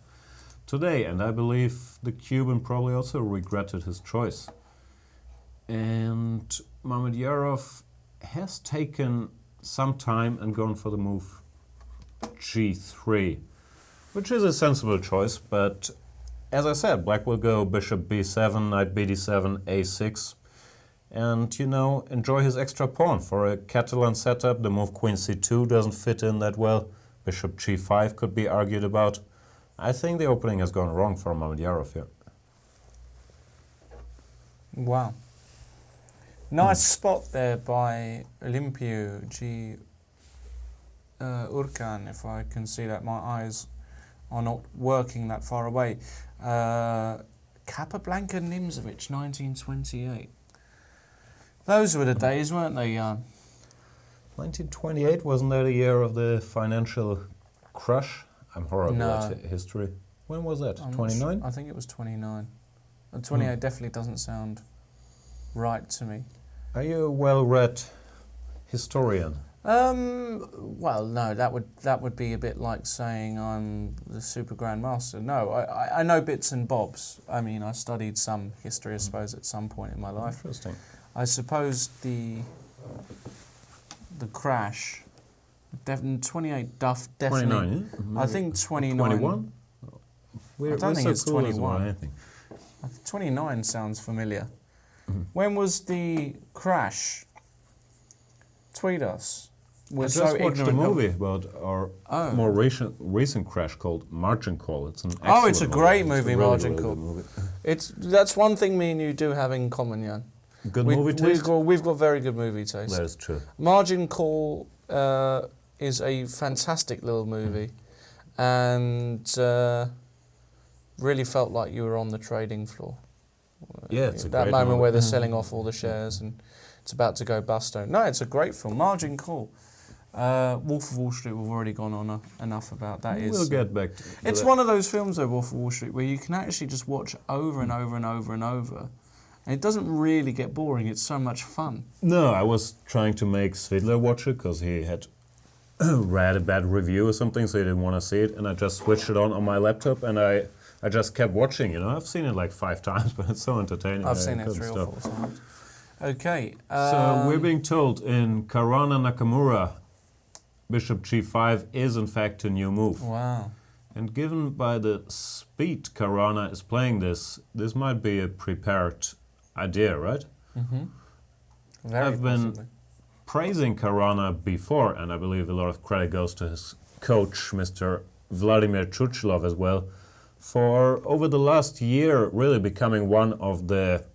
today, and I believe the Cuban probably also regretted his choice. And Mamedyarov has taken some time and gone for the move g3, which is a sensible choice, but as I said, black will go bishop b7, knight bd7, a6, and, you know, enjoy his extra pawn. For a Catalan setup, the move queen c2 doesn't fit in that well. Bishop g5 could be argued about. I think the opening has gone wrong for Mamedyarov here. Wow. Nice spot there by Olympio G. Urkan, if I can see that. My eyes are not working that far away. Capablanca Nimzovich, 1928. Those were the days, weren't they, Jan? 1928, wasn't that a year of the financial crush? I'm horrible at history. When was that? 29? I think it was 29. 28 definitely doesn't sound right to me. Are you a well-read historian? Well, no, that would be a bit like saying I'm the super grandmaster. No, I know bits and bobs. I mean, I studied some history, I suppose, at some point in my life. Interesting. I suppose the crash, 28 definitely. 29, yeah? I think 29. 21? I don't think it's 21. 21. 29 sounds familiar. When was the crash? Tweet us. We're I just watched a ignorant of- movie about our more recent crash called Margin Call. It's an Oh, it's a excellent great movie. It's a movie, really, Margin really Call. good movie. That's one thing me and you do have in common, Jan. Good movie taste? We've got very good movie taste. That is true. Margin Call is a fantastic little movie, and really felt like you were on the trading floor. Yeah, it's a that great moment movie. where they're selling off all the shares and it's about to go bust. No, it's a great film. Margin Call. Wolf of Wall Street, we've already gone on enough about that. We'll get back to It's that. one of those films, though, Wolf of Wall Street, where you can actually just watch over and over and over and over. And it doesn't really get boring. It's so much fun. No, I was trying to make Svidler watch it because he had read a bad review or something, so he didn't want to see it. And I just switched it on my laptop, and I just kept watching. You know, I've seen it like 5 times, but it's so entertaining. I've I seen it couldn't 3 or stop. 4 times. Okay. So we're being told in Caruana-Nakamura, Bishop G5 is in fact a new move. Wow. And given by the speed Caruana is playing this might be a prepared idea, right? Very I've been possibly. praising Caruana before, and I believe a lot of credit goes to his coach, Mr. Vladimir Chuchilov as well, for over the last year really becoming one of the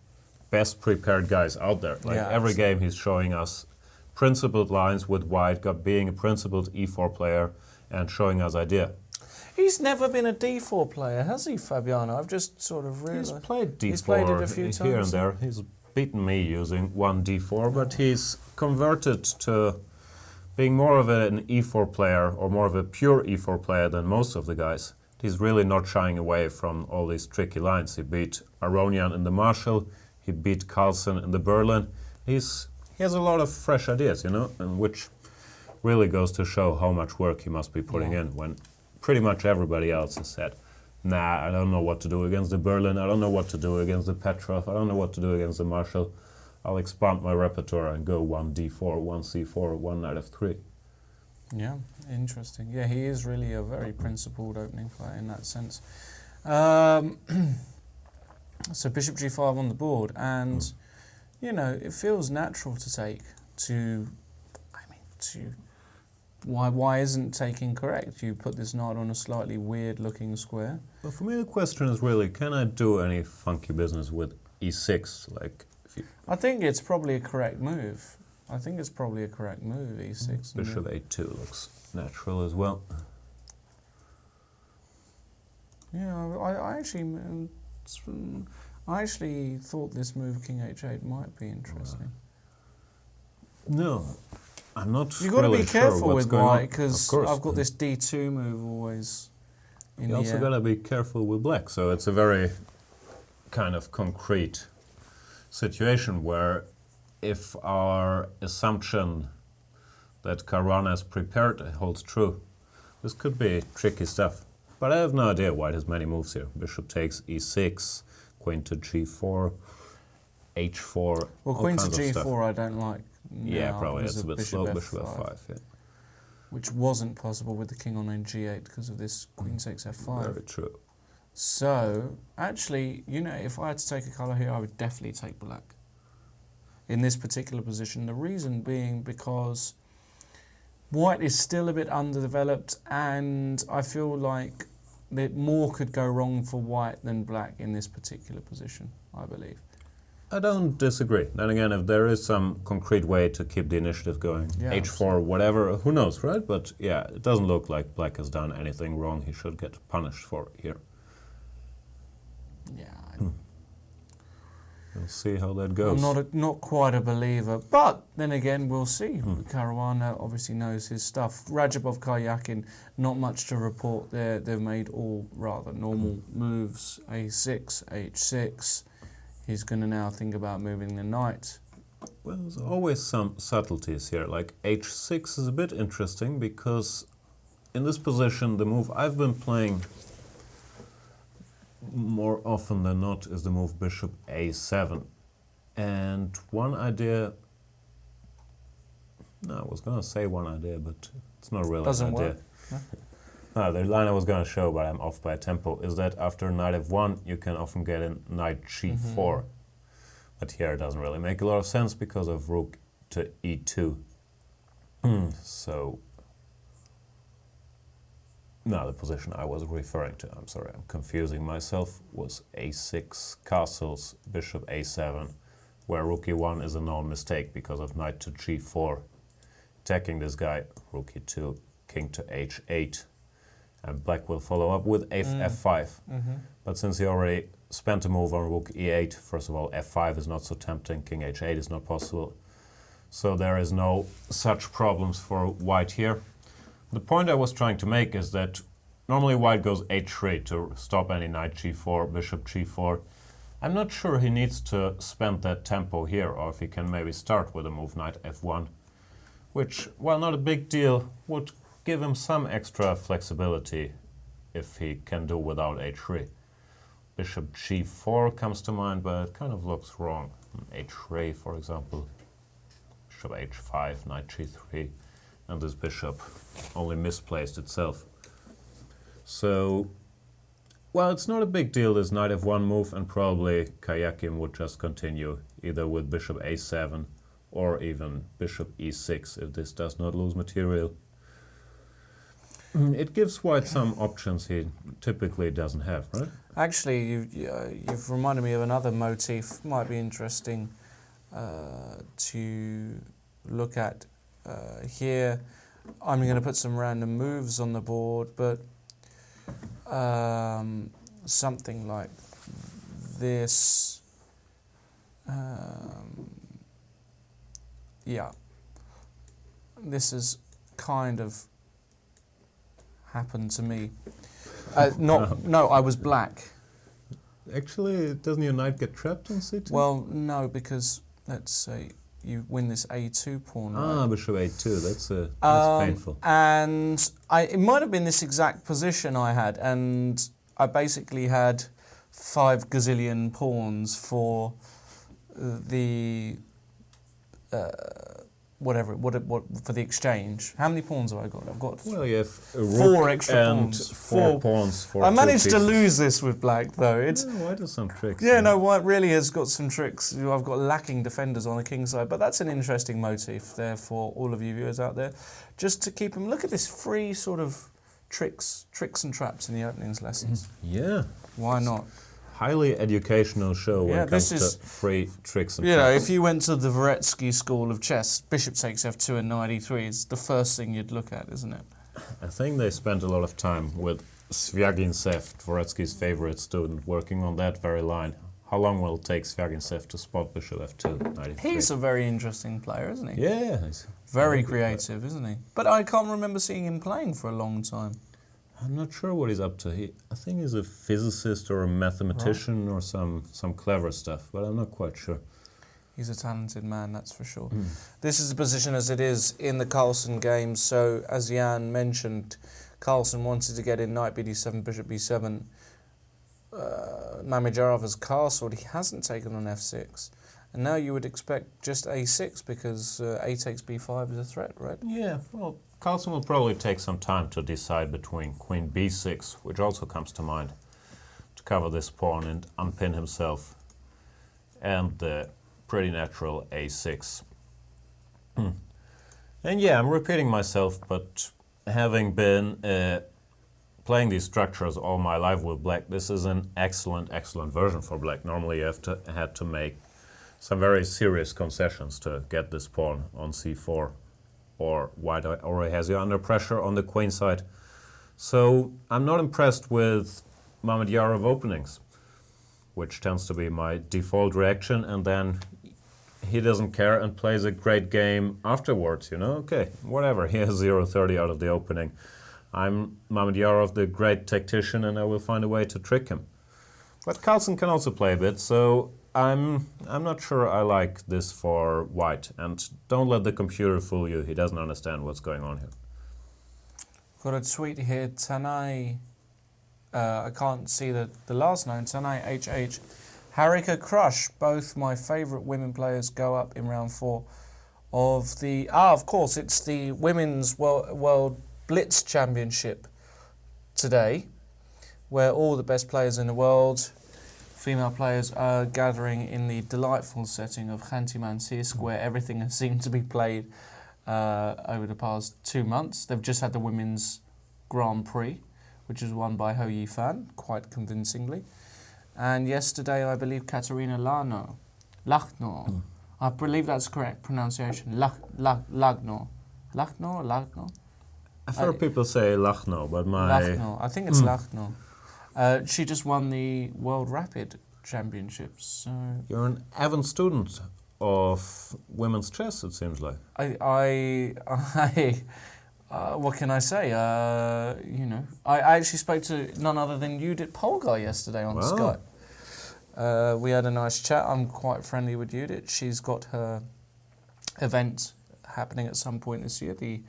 best prepared guys out there. Like every game he's showing us principled lines with white, being a principled e4 player and showing us idea. He's never been a d4 player, has he, Fabiano? I've just sort of realised. He's played d4 He's played it a few here times. and there. He's beaten me using one d4, but he's converted to being more of an e4 player, or more of a pure e4 player than most of the guys. He's really not shying away from all these tricky lines. He beat Aronian in the Marshall, he beat Carlsen in the Berlin. He has a lot of fresh ideas, you know, and which really goes to show how much work he must be putting in when pretty much everybody else has said, nah, I don't know what to do against the Berlin, I don't know what to do against the Petrov, I don't know what to do against the Marshall. I'll expand my repertoire and go 1 d4, 1 c4, 1 knight f3. Yeah, interesting. Yeah, he is really a very principled opening player in that sense. So Bishop g5 on the board, and you know, it feels natural to take why isn't taking correct? You put this knight on a slightly weird looking square. Well, for me the question is really, can I do any funky business with e6? Like, if you I think it's probably a correct move. E6. Bishop a2 looks natural as well. Yeah, I actually thought this move King h8 might be interesting. No, I'm not You've got to really be careful sure what's with going white, on. because Of course. I've got this d2 move always in You the also air. got to be careful with black, so it's a very kind of concrete situation where if our assumption that Caruana is prepared holds true, this could be tricky stuff. But I have no idea white has many moves here. Bishop takes e6, queen to g4, h4, Well, all queen to kinds of g4 stuff. I don't like. Yeah, now probably because it's a of bit slow. F5, Bishop f5, yeah. which wasn't possible with the king on g8 because of this queen takes f5. Very true. So, actually, you know, if I had to take a colour here, I would definitely take black in this particular position. The reason being because white is still a bit underdeveloped, and I feel like that more could go wrong for white than black in this particular position, I believe. I don't disagree. Then again, if there is some concrete way to keep the initiative going, Yeah, h4, whatever, who knows, right? But yeah, it doesn't look like Black has done anything wrong he should get punished for here. Yeah. We'll see how that goes. I'm not quite a believer, but then again, we'll see. Caruana obviously knows his stuff. Rajabov-Carlsen, not much to report there. They've made all rather normal moves. A6, H6. He's going to now think about moving the knight. Well, there's always some subtleties here. Like H6 is a bit interesting because in this position, the move I've been playing more often than not is the move Bishop A7. And one idea, no, I was going to say one idea, but it's not really Doesn't an idea. work. No? No, the line I was going to show, but I'm off by a tempo, is that after knight F1, you can often get in knight G4. But here it doesn't really make a lot of sense because of rook to E2. So, no, the position I was referring to, I'm sorry, I'm confusing myself, was A6, castles, bishop A7, where rook E1 is a known mistake because of knight to G4. Attacking this guy, rook E2, king to H8. And Black will follow up with F5. But since he already spent a move on rook E8, first of all, F5 is not so tempting, king H8 is not possible. So there is no such problems for white here. The point I was trying to make is that normally white goes H3 to stop any knight G4, bishop G4. I'm not sure he needs to spend that tempo here, or if he can maybe start with a move knight F1, which, while not a big deal, would give him some extra flexibility if he can do without H3. Bishop G4 comes to mind, but it kind of looks wrong. H3, for example. Bishop H5, knight G3, and this bishop only misplaced itself. So, well, it's not a big deal, this knight F1 move, and probably Carlsen would just continue either with bishop A7 or even bishop E6 if this does not lose material. It gives white some options he typically doesn't have, right? Actually, you've reminded me of another motif. Might be interesting to look at here. I'm going to put some random moves on the board, but something like this. Yeah, this is kind of happened to me. No, I was black. Actually, doesn't your knight get trapped on C2? Well, no, because let's say you win this A2 pawn. Ah, right? bishop A2, that's painful. And it might have been this exact position I had, and I basically had 5 gazillion pawns for the what for the exchange. How many pawns have I got? I've got Well, you have a rook 4 extra and pawns. 4 pawns for I 2 managed to pieces. lose this with black, though. It's Yeah, white has some tricks. yeah, no, white really has got some tricks. I've got lacking defenders on the king side, but that's an interesting motif there for all of you viewers out there. Just to keep them. Look at this free sort of tricks and traps in the openings lessons. Yeah. Why not? Highly educational show when Yeah, it comes this to free tricks and You know, traps. if you went to the Dvoretsky school of chess, bishop takes f2 and knight e3 is the first thing you'd look at, isn't it? I think they spent a lot of time with Svyagintsev, Dvoretsky's favorite student, working on that very line. How long will it take Svyagintsev to spot bishop f2, knight e3? He's a very interesting player, isn't he? Yeah. He's Very creative, isn't he? But I can't remember seeing him playing for a long time. I'm not sure what he's up to. I think he's a physicist or a mathematician or some clever stuff, but I'm not quite sure. He's a talented man, that's for sure. This is the position as it is in the Carlsen game. So, as Jan mentioned, Carlsen wanted to get in knight bd7, bishop b7. Mamedyarov has castled. He hasn't taken on f6. And now you would expect just a6 because a takes b5 is a threat, right? Yeah, well, Carlsen will probably take some time to decide between queen b6, which also comes to mind, to cover this pawn and unpin himself, and the pretty natural a6. And yeah, I'm repeating myself, but having been playing these structures all my life with black, this is an excellent version for black. Normally you had to make some very serious concessions to get this pawn on c4, or white already has you under pressure on the queen side. So I'm not impressed with Mamedyarov openings, which tends to be my default reaction, and then he doesn't care and plays a great game afterwards, you know? Okay, whatever, he has 0-30 out of the opening. I'm Mamedyarov, the great tactician, and I will find a way to trick him. But Carlsen can also play a bit, so I'm not sure I like this for white. And don't let the computer fool you, he doesn't understand what's going on here. Got a tweet here, Tanai, I can't see the last name, Tanai HH. Harika Crush, both my favourite women players go up in round 4 of the... of course, it's the Women's World Blitz Championship today, where all the best players in the world, female players, are gathering in the delightful setting of Khanty-Mansiysk, where everything has seemed to be played over the past 2 months. They've just had the Women's Grand Prix, which was won by Ho Yifan, quite convincingly. And yesterday, I believe, Katerina Lagno. I believe that's correct pronunciation. Lagno. Lagno? I've heard people say Lachno, but Lagno. I think it's Lagno. She just won the World Rapid Championships. So You're an avid student of women's chess, it seems like. What can I say? You know, I actually spoke to none other than Judith Polgar yesterday on Skype. We had a nice chat. I'm quite friendly with Judith. She's got her event happening at some point this year, the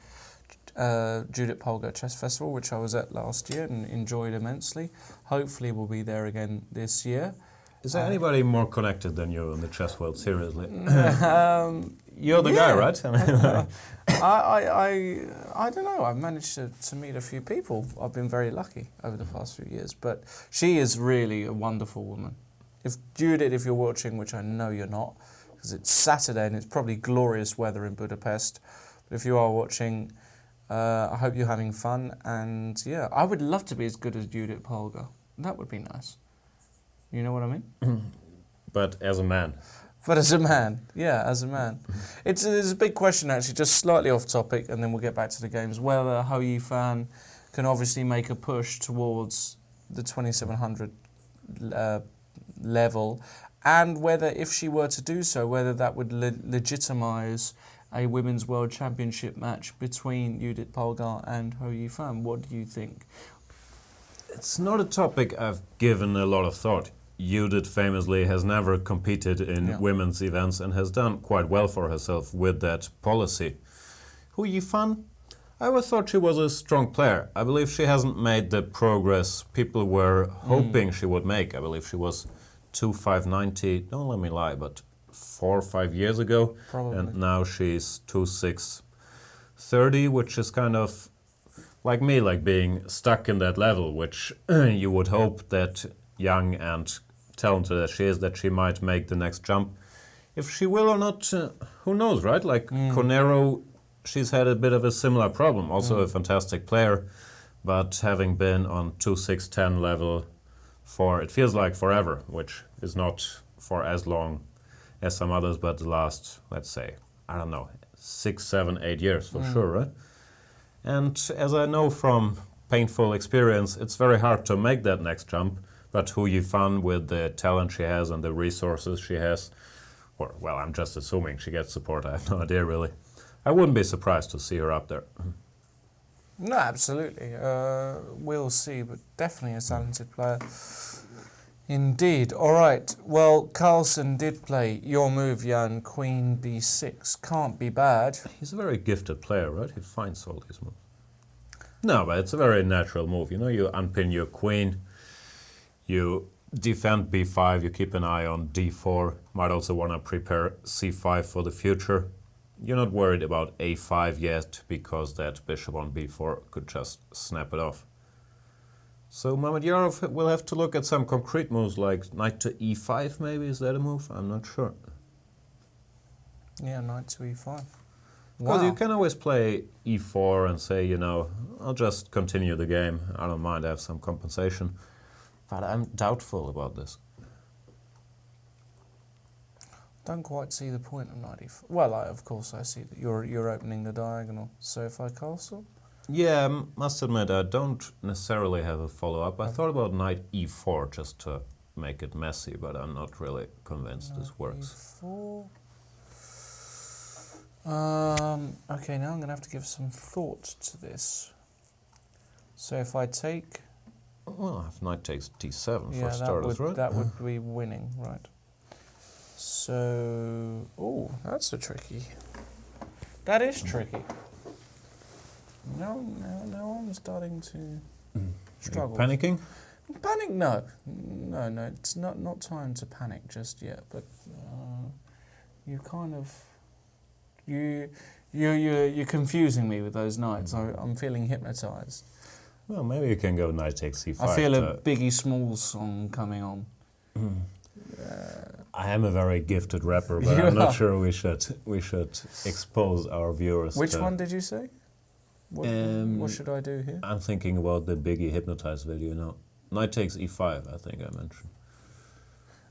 Judith Polgar Chess Festival, which I was at last year and enjoyed immensely. Hopefully we'll be there again this year. Is there anybody more connected than you in the chess world, seriously? You're the guy, right? I don't know. I've managed to meet a few people. I've been very lucky over the past few years. But she is really a wonderful woman. If Judith, if you're watching, which I know you're not, because it's Saturday and it's probably glorious weather in Budapest. But if you are watching, I hope you're having fun. And yeah, I would love to be as good as Judith Polgar. That would be nice. You know what I mean? But as a man. But as a man, yeah, as a man. It's a big question, actually, just slightly off topic, and then we'll get back to the games. Whether Ho Yifan can obviously make a push towards the 2700 level, and whether, if she were to do so, whether that would legitimise a Women's World Championship match between Judith Polgar and Ho Yifan. What do you think? It's not a topic I've given a lot of thought. Judith famously has never competed in women's events and has done quite well for herself with that policy. Ho Yifan? I always thought she was a strong player. I believe she hasn't made the progress people were hoping she would make. I believe she was 2,590, don't let me lie, but 4 or 5 years ago. Probably. And now she's 2,630, which is kind of like me, like being stuck in that level, which you would hope that young and talented as she is, that she might make the next jump. If she will or not, who knows, right? Like Conero, she's had a bit of a similar problem. Also a fantastic player, but having been on 2,610 level for, it feels like forever, which is not for as long as some others, but the last, let's say, I don't know, 6, 7, 8 years for sure, right? And as I know from painful experience, it's very hard to make that next jump. But Ho Yifan, with the talent she has and the resources she has, or, well, I'm just assuming she gets support, I have no idea really. I wouldn't be surprised to see her up there. No, absolutely. We'll see, but definitely a talented player. Indeed. All right. Well, Carlsen did play your move, Jan, Queen B6. Can't be bad. He's a very gifted player, right? He finds all these moves. No, but it's a very natural move. You know, you unpin your queen, you defend b5, you keep an eye on d4. Might also want to prepare c5 for the future. You're not worried about a5 yet, because that bishop on b4 could just snap it off. So Mamedyarov will have to look at some concrete moves, like knight to e5 maybe. Is that a move? I'm not sure. Yeah, knight to e5. Because you can always play e4 and say, you know, I'll just continue the game. I don't mind, I have some compensation. But I'm doubtful about this. don't quite see the point of knight e4. Well, of course I see that you're opening the diagonal. So if I castle? Yeah, must admit, I don't necessarily have a follow-up. I thought about knight e4 just to make it messy, but I'm not really convinced this works. E4. Okay, now I'm going to have to give some thought to this. So if I take... Well, if knight takes d7 yeah, for starters, right? that would be winning, right. So... Oh, that's a tricky... That is tricky. Now I'm starting to struggle. Panicking? Panic? No. No, it's not time to panic just yet, but you kind of... You're confusing me with those knights. I'm feeling hypnotised. Well, maybe you can go knight takes c5. I feel a Biggie Smalls song coming on. I am a very gifted rapper, but I'm not sure we should expose our viewers. Which one did you say? What should I do here? I'm thinking about the Biggie Hypnotize video now. Knight takes e5, I think I mentioned.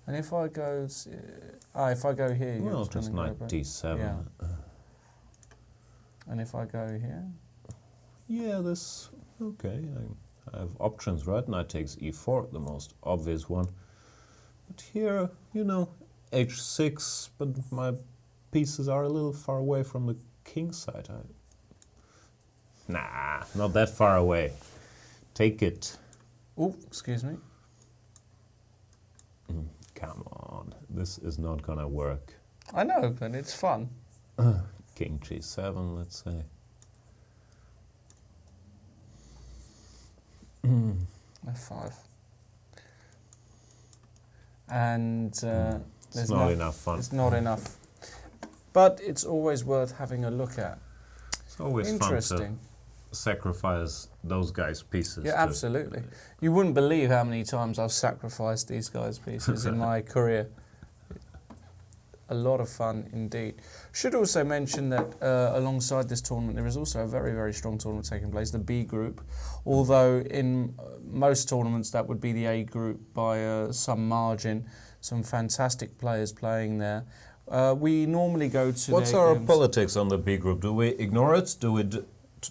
And if I go... if I go here... Well, just knight d7. Yeah. And if I go here? Yeah, this... Okay, I have options, right? Knight takes e4, the most obvious one. But here, you know, h6, but my pieces are a little far away from the king side. Nah, not that far away. Take it. Oh, excuse me. Come on, this is not gonna work. I know, but it's fun. King g7, let's say. F5. And it's not enough fun. It's not enough. But it's always worth having a look at. It's always fun to sacrifice those guys' pieces. Yeah, absolutely. You wouldn't believe how many times I've sacrificed these guys' pieces in my career. A lot of fun indeed. Should also mention that alongside this tournament there is also a very, very strong tournament taking place, the B group. Although in most tournaments that would be the A group by some margin. Some fantastic players playing there. We normally go to... What's our politics on the B group? Do we ignore it? Do we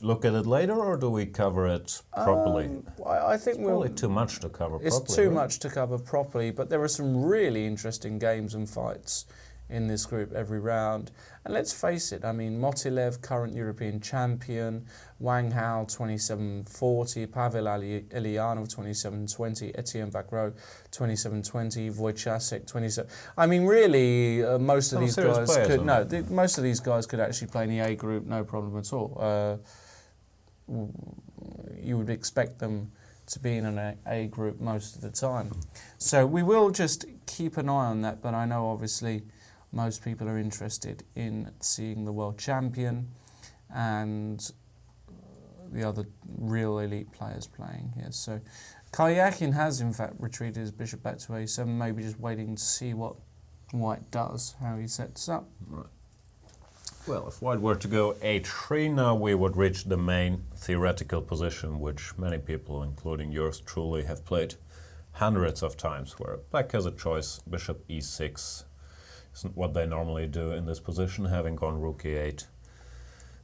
look at it later, or do we cover it properly? I think it's probably too much to cover properly. It's too much to cover properly, but there are some really interesting games and fights in this group every round. And let's face it, I mean, Motilev, current European champion, Wang Hao, 2740, Pavel Ilyanov, 2720, Etienne Bacrot, 2720, Wojciech, 27... I mean, really, most of these guys could... No, most of these guys could actually play in the A group, no problem at all. You would expect them to be in an A group most of the time. So we will just keep an eye on that, but I know, obviously, most people are interested in seeing the world champion and the other real elite players playing here. So Karyakin has in fact retreated his bishop back to a7, maybe just waiting to see what white does, how he sets up. Right. Well, if white were to go h3 now, we would reach the main theoretical position, which many people, including yours truly, have played hundreds of times, where black has a choice, bishop e6. Isn't what they normally do in this position, having gone rook e8.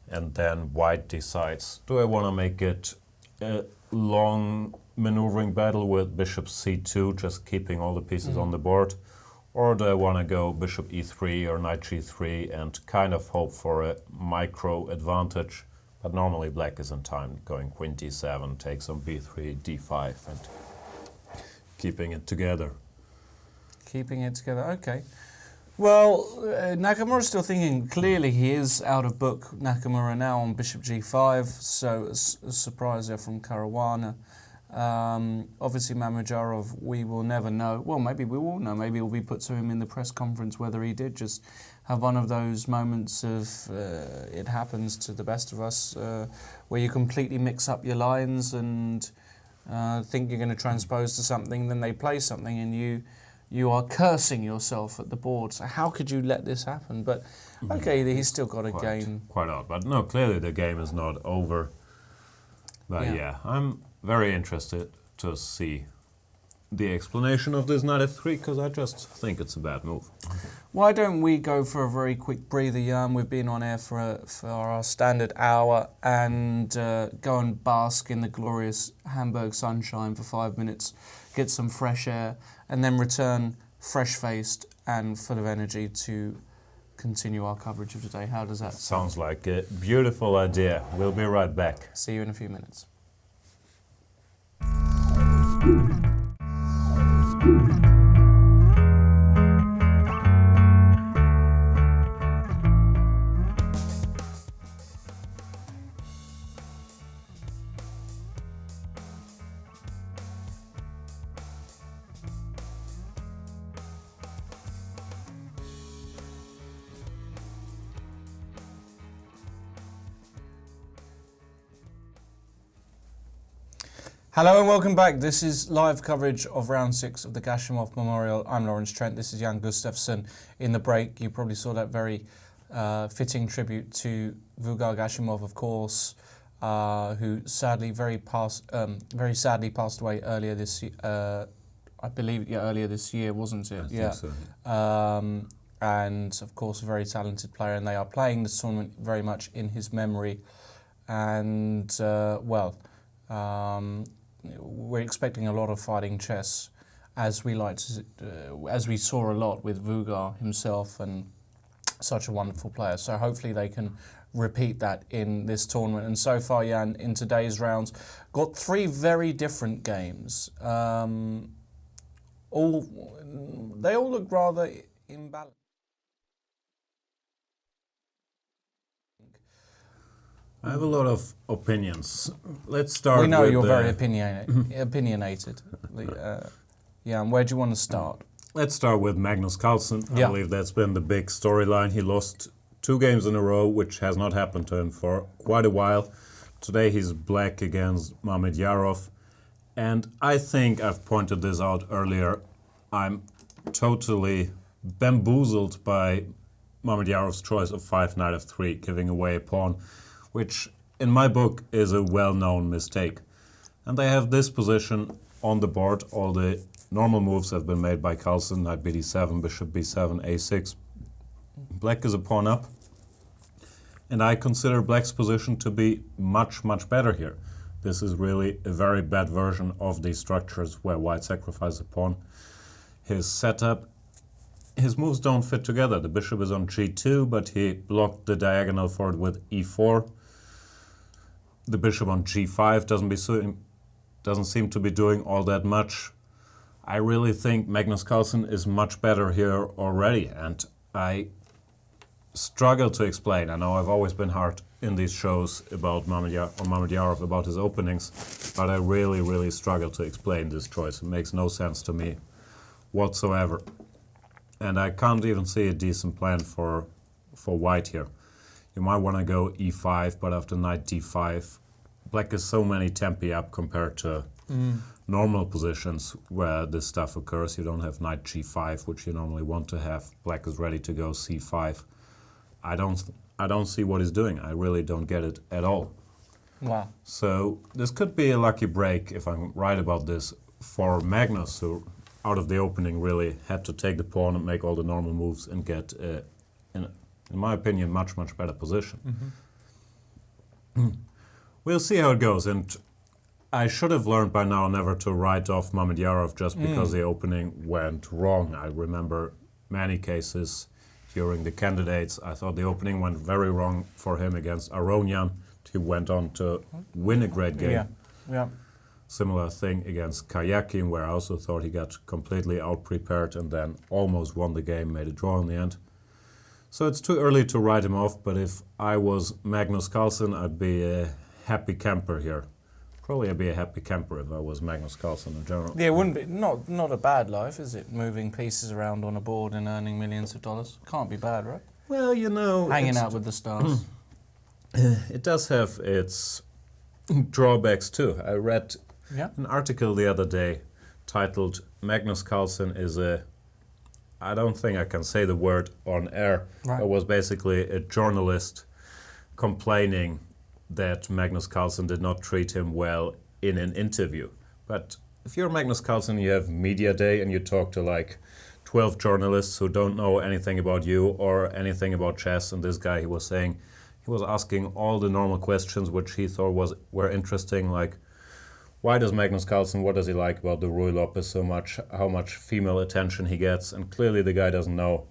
And then white decides, do I want to make it a long maneuvering battle with bishop c2, just keeping all the pieces on the board? Or do I want to go bishop e3 or knight g3 and kind of hope for a micro advantage? But normally black is in time, going queen d7, takes on b3, d5, and keeping it together. Keeping it together, okay. Well, Nakamura's still thinking. Clearly he is out of book, Nakamura, now on bishop g5, so a surprise there from Caruana. Obviously Mamedyarov, we will never know. Well, maybe we will know. Maybe it will be put to him in the press conference whether he did just have one of those moments of it happens to the best of us, where you completely mix up your lines and think you're going to transpose to something, then they play something and you are cursing yourself at the board. So how could you let this happen? But okay, he's still got a game. Quite odd, but no, clearly the game is not over. But yeah, I'm very interested to see the explanation of this knight f3, because I just think it's a bad move. Why don't we go for a very quick breather, Jan? We've been on air for our standard hour, and go and bask in the glorious Hamburg sunshine for 5 minutes, get some fresh air, and then return fresh-faced and full of energy to continue our coverage of today. How does that sound? Sounds like a beautiful idea. We'll be right back. See you in a few minutes. Hello and welcome back. This is live coverage of round 6 of the Gashimov Memorial. I'm Lawrence Trent. This is Jan Gustafsson. In the break, you probably saw that very fitting tribute to Vugar Gashimov, of course, who sadly very sadly passed away earlier this year. I believe earlier this year, wasn't it? I think so. And of course, a very talented player, and they are playing this tournament very much in his memory. And we're expecting a lot of fighting chess, as we saw a lot with Vugar himself, and such a wonderful player. So hopefully they can repeat that in this tournament. And so far, Jan, in today's rounds, got 3 very different games. They all look rather imbalanced. I have a lot of opinions. Let's start with... We know you're very opinionated. Jan, where do you want to start? Let's start with Magnus Carlsen. I Yeah. believe that's been the big storyline. He lost 2 games in a row, which has not happened to him for quite a while. Today he's black against Mamedyarov. And I think I've pointed this out earlier. I'm totally bamboozled by Mamedyarov's choice of 5 knight f3, giving away a pawn, which in my book is a well-known mistake. And they have this position on the board. All the normal moves have been made by Carlsen: knight bd7, bishop b7, a6. Black is a pawn up. And I consider black's position to be much, much better here. This is really a very bad version of these structures where white sacrifices a pawn. His setup, his moves don't fit together. The bishop is on g2, but he blocked the diagonal for it with e4. The bishop on g5 doesn't seem to be doing all that much. I really think Magnus Carlsen is much better here already, and I struggle to explain. I know I've always been hard in these shows about Mamedyarov, about his openings, but I really, really struggle to explain this choice. It makes no sense to me whatsoever. And I can't even see a decent plan for white here. You might want to go e5, but after knight d5, black is so many tempi up compared to normal positions where this stuff occurs. You don't have knight g5, which you normally want to have. Black is ready to go c5. I don't see what he's doing. I really don't get it at all. Wow. So this could be a lucky break, if I'm right about this, for Magnus, who out of the opening really had to take the pawn and make all the normal moves and get, in my opinion, much, much better position. We'll see how it goes, and I should have learned by now never to write off Mamedyarov just because the opening went wrong. I remember many cases during the candidates. I thought the opening went very wrong for him against Aronian. He went on to win a great game. Yeah. Similar thing against Karyakin, where I also thought he got completely out-prepared and then almost won the game, made a draw in the end. So it's too early to write him off, but if I was Magnus Carlsen, I'd be a happy camper here. Probably I'd be a happy camper if I was Magnus Carlsen in general. Yeah, it wouldn't be not a bad life, is it? Moving pieces around on a board and earning millions of dollars. Can't be bad, right? Well, you know... Hanging out with the stars. It does have its drawbacks too. I read an article the other day titled "Magnus Carlsen is a..." I don't think I can say the word on air. Right. It was basically a journalist complaining that Magnus Carlsen did not treat him well in an interview. But if you're Magnus Carlsen, you have media day and you talk to like 12 journalists who don't know anything about you or anything about chess, and this guy, he was saying, he was asking all the normal questions which he thought were interesting, like, why does Magnus Carlsen, what does he like about the Rui Lopez so much, how much female attention he gets, and clearly the guy doesn't know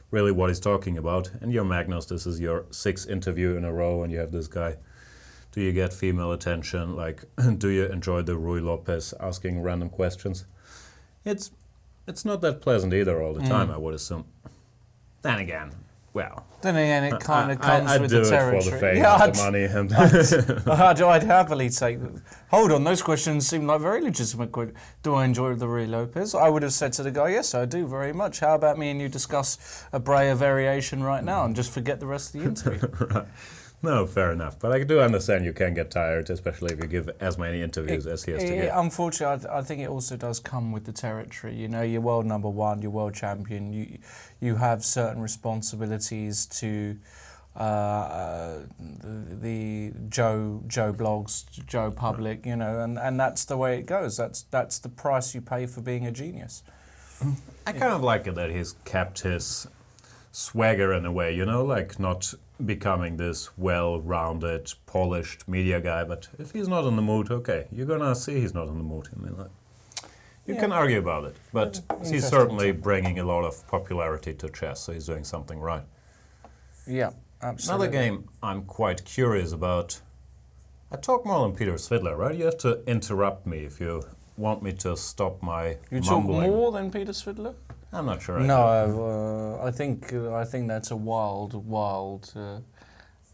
really what he's talking about. And you're Magnus, this is your 6th interview in a row, and you have this guy. Do you get female attention? Like, do you enjoy the Rui Lopez asking random questions? It's not that pleasant either all the time, I would assume. Then again, well, it kind of comes with the territory. I'd do it for the fame and the money. And I'd happily take them. Hold on, those questions seem like very legitimate. Do I enjoy the Rui Lopez? I would have said to the guy, yes, I do very much. How about me and you discuss a Breyer variation right now and just forget the rest of the interview? Right. No, fair enough. But I do understand you can get tired, especially if you give as many interviews as he has to give. Unfortunately, I think it also does come with the territory. You know, you're world number one, you're world champion. You have certain responsibilities to the Joe blogs, Joe public. You know, and that's the way it goes. That's the price you pay for being a genius. I kind of like it that he's kept his swagger in a way. You know, like not becoming this well-rounded, polished media guy, but if he's not in the mood, okay, you're gonna see he's not in the mood. I mean, like, you can argue about it, but he's certainly bringing a lot of popularity to chess, so he's doing something right. Yeah, absolutely. Another game I'm quite curious about. I talk more than Peter Svidler, right? You have to interrupt me if you want me to stop my You mumbling. talk more than Peter Svidler? I'm not sure. I think that's a wild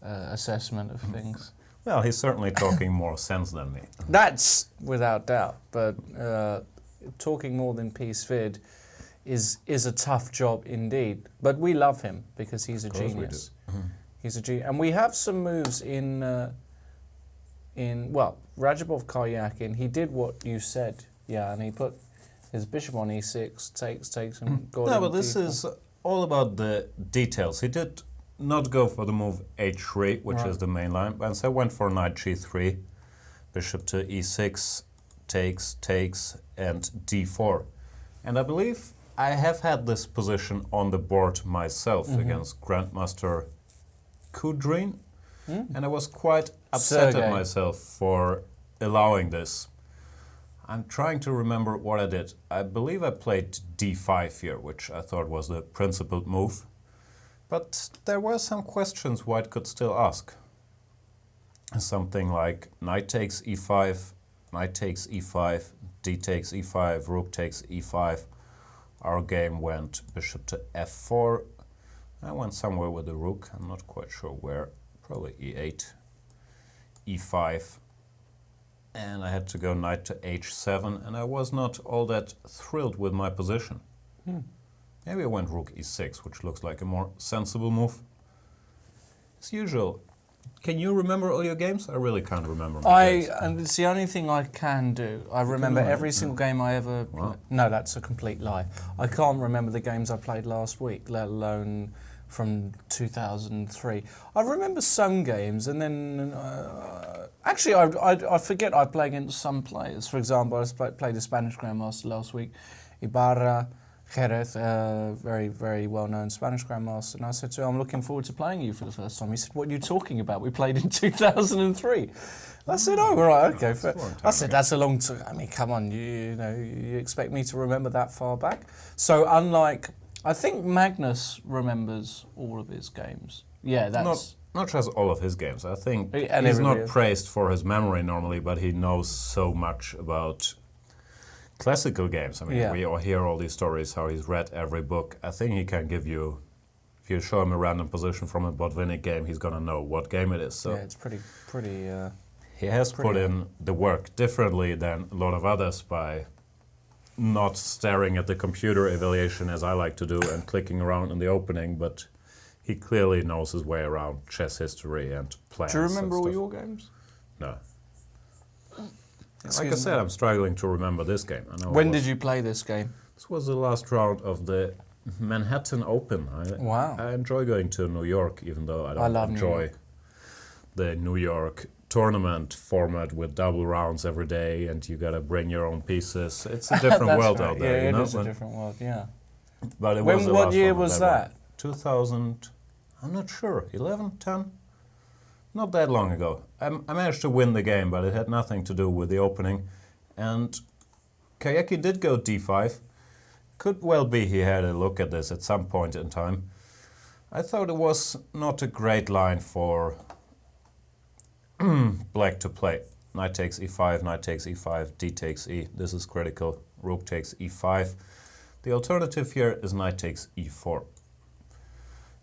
assessment of things. Well, he's certainly talking more sense than me. That's without doubt. But talking more than P. Svid is a tough job indeed. But we love him because he's a genius. He's a genius, and we have some moves in Rajabov-Carlsen. He did what you said, and he put his bishop on e6, takes, and got No, him but this d4. is all about the details. He did not go for the move h3, which is the main line, but instead went for knight g3, bishop to e6, takes, and d4. And I believe I have had this position on the board myself against Grandmaster Kudrin, and I was quite upset at myself for allowing this. I'm trying to remember what I did. I believe I played d5 here, which I thought was the principled move. But there were some questions White could still ask. Something like knight takes e5, knight takes e5, d takes e5, rook takes e5. Our game went bishop to f4. I went somewhere with the rook, I'm not quite sure where. Probably e8, e5. And I had to go knight to h7, and I was not all that thrilled with my position. Maybe I went rook e6, which looks like a more sensible move. As usual, can you remember all your games? I really can't remember my games. And it's the only thing I can do. I remember every single game I ever played. No, that's a complete lie. I can't remember the games I played last week, let alone from 2003. I remember some games, and then actually I forget I play against some players. For example, I played a Spanish Grandmaster last week, Ibarra Jerez, very, very well-known Spanish Grandmaster, and I said to him, I'm looking forward to playing you for the first time. He said, what are you talking about? We played in 2003. I said, oh, right, okay. I said, that's a long time. I mean, come on, you expect me to remember that far back? So unlike, I think Magnus remembers all of his games. Yeah, that's... Not just all of his games. I think he's not praised for his memory normally, but he knows so much about classical games. I mean, we all hear all these stories, how he's read every book. I think he can give you, if you show him a random position from a Botvinnik game, he's going to know what game it is. So yeah, it's pretty he has put in the work differently than a lot of others by not staring at the computer evaluation as I like to do and clicking around in the opening, but he clearly knows his way around chess history and plans. Do you remember all your games? No. Like I said, I'm struggling to remember this game. I know when did you play this game? This was the last round of the Manhattan Open. Wow. I enjoy going to New York, even though I don't enjoy the New York tournament format with double rounds every day and you gotta bring your own pieces. It's a different world out there. Yeah, you know? It is a different world, yeah. But it was the What last year one on was one. that? 2000, I'm not sure, 11, 10? Not that long ago. I managed to win the game, but it had nothing to do with the opening. And Kayeki did go d5. Could well be he had a look at this at some point in time. I thought it was not a great line for black to play. Knight takes e5, knight takes e5, d takes e. This is critical. Rook takes e5. The alternative here is knight takes e4.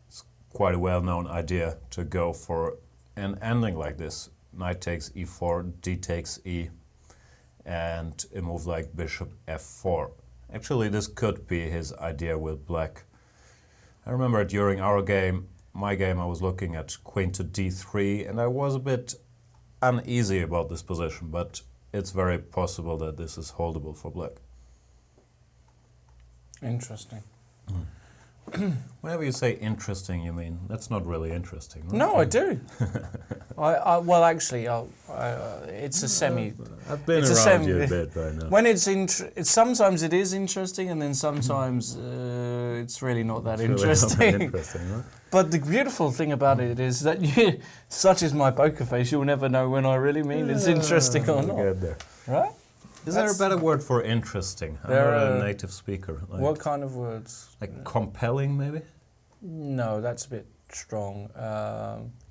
It's quite a well-known idea to go for an ending like this. Knight takes e4, d takes e, and a move like bishop f4. Actually, this could be his idea with black. I remember during our game, my game, I was looking at queen to d3, and I was a bit uneasy about this position, but it's very possible that this is holdable for black. Interesting. Whenever you say interesting, you mean that's not really interesting, right? No, I do. Well, actually, it's a semi. I've been it's a around semi- you a bit by now. When it's sometimes it is interesting, and then sometimes it's really not that It's really not that interesting. interesting, right? But the beautiful thing about it is that such is my poker face, you'll never know when I really mean it's interesting or We'll not. get there. Right? Is there a better word for interesting? I'm There not a are- native speaker. Like, What kind of words? like compelling, maybe? No, that's a bit strong.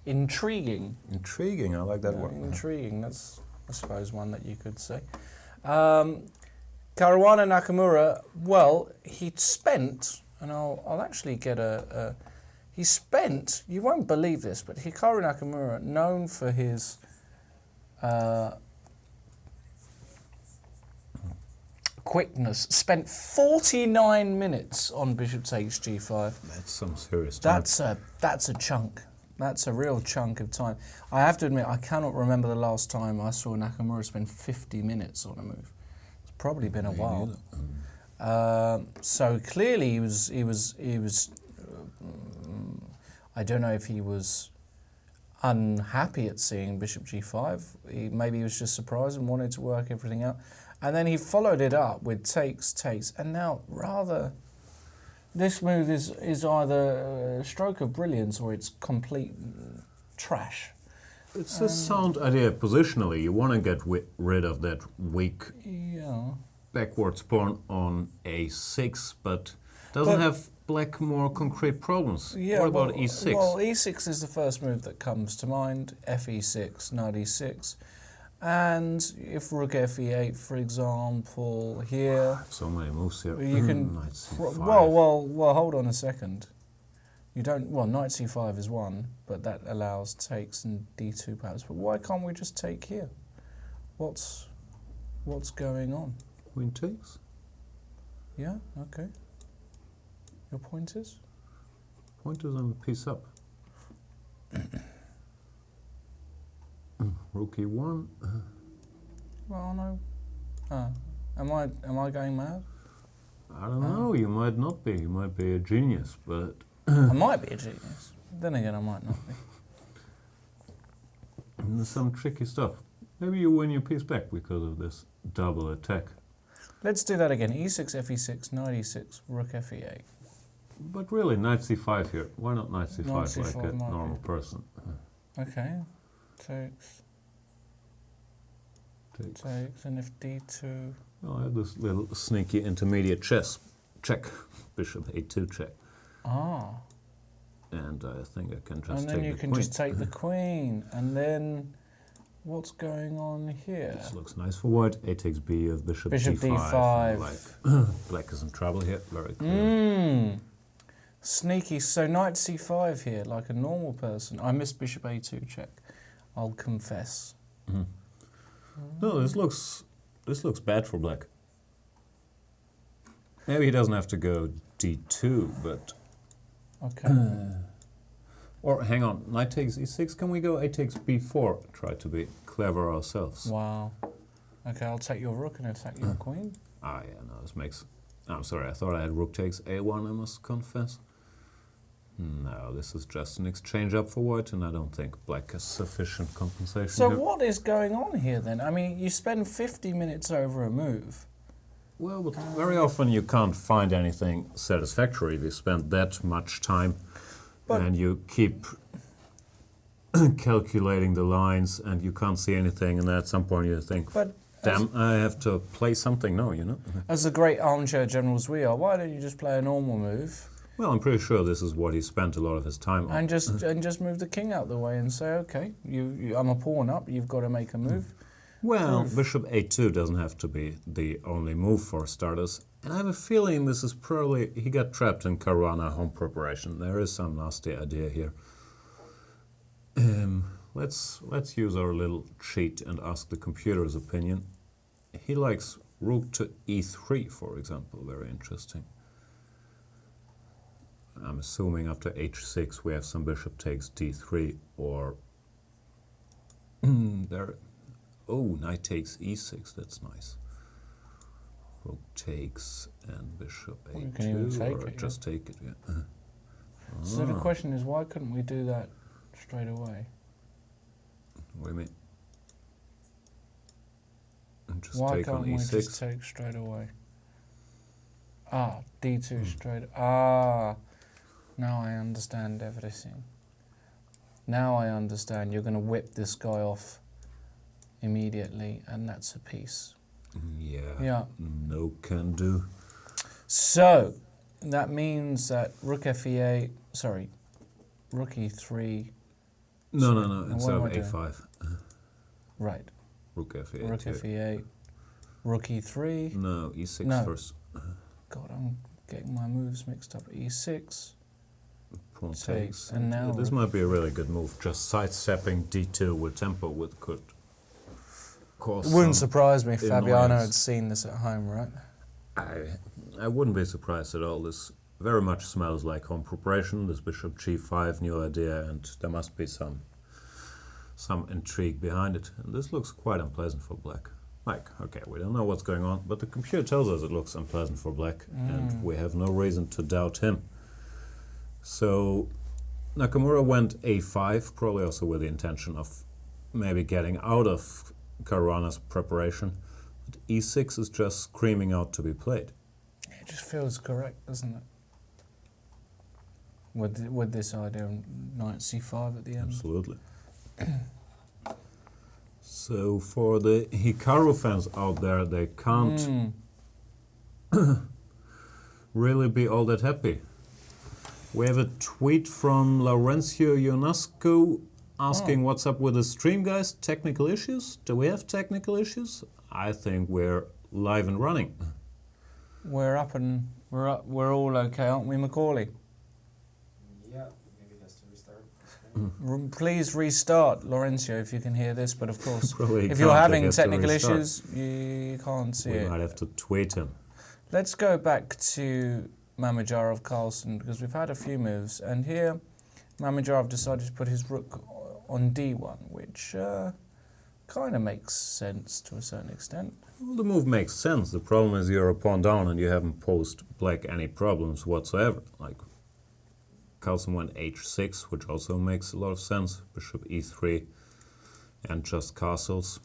Intriguing. Intriguing, I like that Yeah, word. intriguing, that's, I suppose, one that you could say. Caruana-Nakamura, well, he'd spent, and I'll actually get he spent, you won't believe this, but Caruana-Nakamura, known for his quickness, spent 49 minutes on bishop takes g5. That's some serious time. That's a chunk. That's a real chunk of time. I have to admit, I cannot remember the last time I saw Nakamura spend 50 minutes on a move. It's probably been a while. So clearly he was. I don't know if he was unhappy at seeing bishop g5. Maybe he was just surprised and wanted to work everything out. And then he followed it up with takes, and now this move is either a stroke of brilliance or it's complete trash. It's a sound idea positionally. You want to get rid of that weak backwards pawn on a6, but doesn't have black more concrete problems. Yeah, what about e6? Well, e6 is the first move that comes to mind. Fe6, knight e6. And if rook fe8, for example, here... So many moves here. You can... Knight c5. Well, hold on a second. You don't... Well, knight c5 is one, but that allows takes and d2 perhaps. But why can't we just take here? What's going on? Queen takes. Yeah, okay. Your pointers? Pointers on piece up. Rook e1. Well, no. Am I going mad? I don't know. You might not be. You might be a genius, but I might be a genius. Then again, I might not be. there's some tricky stuff. Maybe you win your piece back because of this double attack. Let's do that again. e6, fe6, knight e6, rook fe8. But really, knight c5 here. Why not knight c5 Knight c5 like a might normal be. person? Okay. Takes, and if d2... Well, I have this little sneaky intermediate chess check. Bishop a2 check. Ah. And I think I can just And take then you the can queen. just take the queen. And then, what's going on here? This looks nice for white. A takes b of bishop Bishop d5. d5. Like, black is in trouble here, very clear. Sneaky. So knight c5 here, like a normal person. I missed bishop a2 check. I'll confess. No, this looks bad for black. Maybe he doesn't have to go d2, but... Okay. Or, hang on, knight takes e6, can we go a takes b4? Try to be clever ourselves. Wow. Okay, I'll take your rook and attack your queen. Ah, yeah, no, this makes... I'm sorry, I thought I had rook takes a1, I must confess. No, this is just an exchange up for white, and I don't think black has sufficient compensation So here. what is going on here then? I mean, you spend 50 minutes over a move, Well, but very often you can't find anything satisfactory if you spend that much time and you keep calculating the lines and you can't see anything, and then at some point you think, damn, I have to play something now, you know? As the great armchair generals we are, why don't you just play a normal move? Well, I'm pretty sure this is what he spent a lot of his time on. And just move the king out the way and say, okay, I'm a pawn up, you've got to make a move. Well, bishop a2 doesn't have to be the only move for starters. And I have a feeling this is probably, he got trapped in Caruana home preparation. There is some nasty idea here. Let's use our little cheat and ask the computer's opinion. He likes rook to e3, for example. Very interesting. I'm assuming after h6 we have some bishop takes d3 or there. Oh, knight takes e6. That's nice. Rook takes and bishop a2. You can even take or it, just take it. Yeah. So the question is, why couldn't we do that straight away? What do you mean? And just Why take can't on we e6? just take straight away? Ah, d2 straight. Ah, now I understand everything. Now I understand. You're going to whip this guy off immediately, and that's a piece. Yeah. No can do. So that means that rook fe8. Sorry, rook e3. No. Instead of what am I a5. Right. Rook fe8. Rook fe8. Rook e3. No, e6 No. first. God, I'm getting my moves mixed up. E6. Pawn Takes, takes. and now this might be a really good move. Just sidestepping d2 with tempo could cause. It wouldn't some surprise me if Fabiano annoyance. had seen this at home, right? I wouldn't be surprised at all. This very much smells like home preparation. This bishop g5, new idea, and there must be some intrigue behind it. And this looks quite unpleasant for black. Like, okay, we don't know what's going on, but the computer tells us it looks unpleasant for black, and we have no reason to doubt him. So Nakamura went a5, probably also with the intention of maybe getting out of Caruana's preparation. But e6 is just screaming out to be played. It just feels correct, doesn't it? With this idea of knight c5 at the end. Absolutely. So for the Hikaru fans out there, they can't really be all that happy. We have a tweet from Laurencio Ionasco asking what's up with the stream, guys. Technical issues? Do we have technical issues? I think we're live and running. We're up and we're all okay, aren't we, Macaulay? Yeah, maybe it has to restart. Please restart, Laurencio, if you can hear this. But of course, Probably if you're can't, having I guess, to technical restart. issues, you can't see We it. might have to tweet him. Let's go back to Mamedyarov-Carlsen, because we've had a few moves, and here Mamedyarov decided to put his rook on d1, which kind of makes sense to a certain extent. Well, the move makes sense. The problem is you're a pawn down and you haven't posed black any problems whatsoever. Like, Carlsen went h6, which also makes a lot of sense. Bishop e3 and just castles.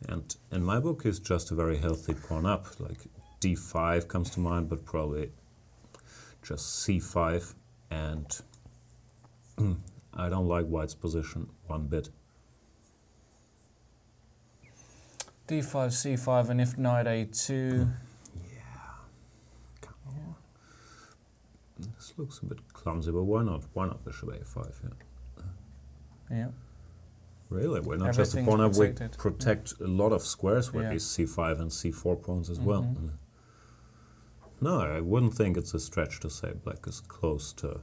And in my book, it's just a very healthy pawn up. Like, d5 comes to mind, but probably just c5. And I don't like white's position one bit. d5, c5, and if knight a2... Come on. This looks a bit clumsy, but why not? Why not bishop a5? Yeah. Really? We're not just a Everything's pawn up, we protected. protect a lot of squares with Yeah. these c5 and c4 pawns as well. No, I wouldn't think it's a stretch to say black is close to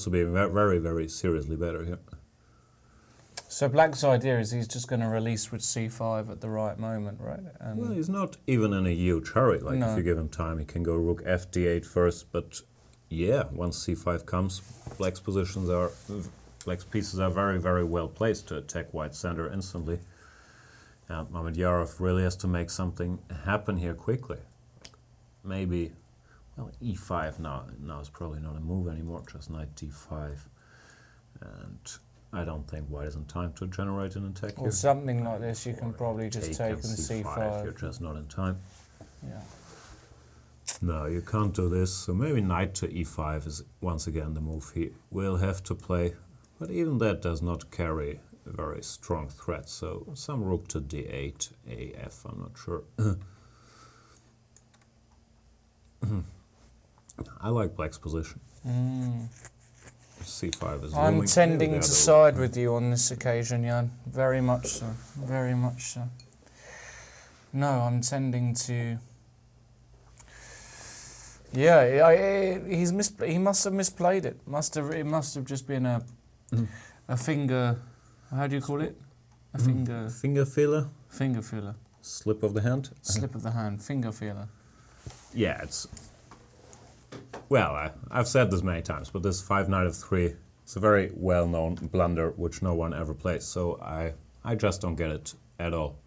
being very, very seriously better here. So black's idea is he's just going to release with c5 at the right moment, right? And Well, he's not even in a huge hurry. Like, No. if you give him time, he can go rook f d8 first, but yeah, once c5 comes, black's pieces are very, very well placed to attack white's center instantly. And Mamedyarov really has to make something happen here quickly. Maybe, well, e5 now is probably not a move anymore, just knight d5. And I don't think white is in time to generate an attack or here. something like this, you can probably just take and c5, c5. you're just not in time. Yeah. No, you can't do this. So maybe knight to e5 is once again the move he will have to play. But even that does not carry a very strong threat. So some rook to d8, af, I'm not sure. I like black's position. c5 is I'm looming. tending Maybe to the side with you on this occasion, Jan. Very much so. Very much so. No, I'm tending to... Yeah, he must have misplayed it. It must have just been a finger... How do you call it? A finger... Finger feeler? Finger feeler. Slip of the hand? Slip of the hand. Finger feeler. Yeah, it's... Well, I've said this many times, but this 5 knight of 3 is a very well-known blunder which no one ever plays, so I just don't get it at all.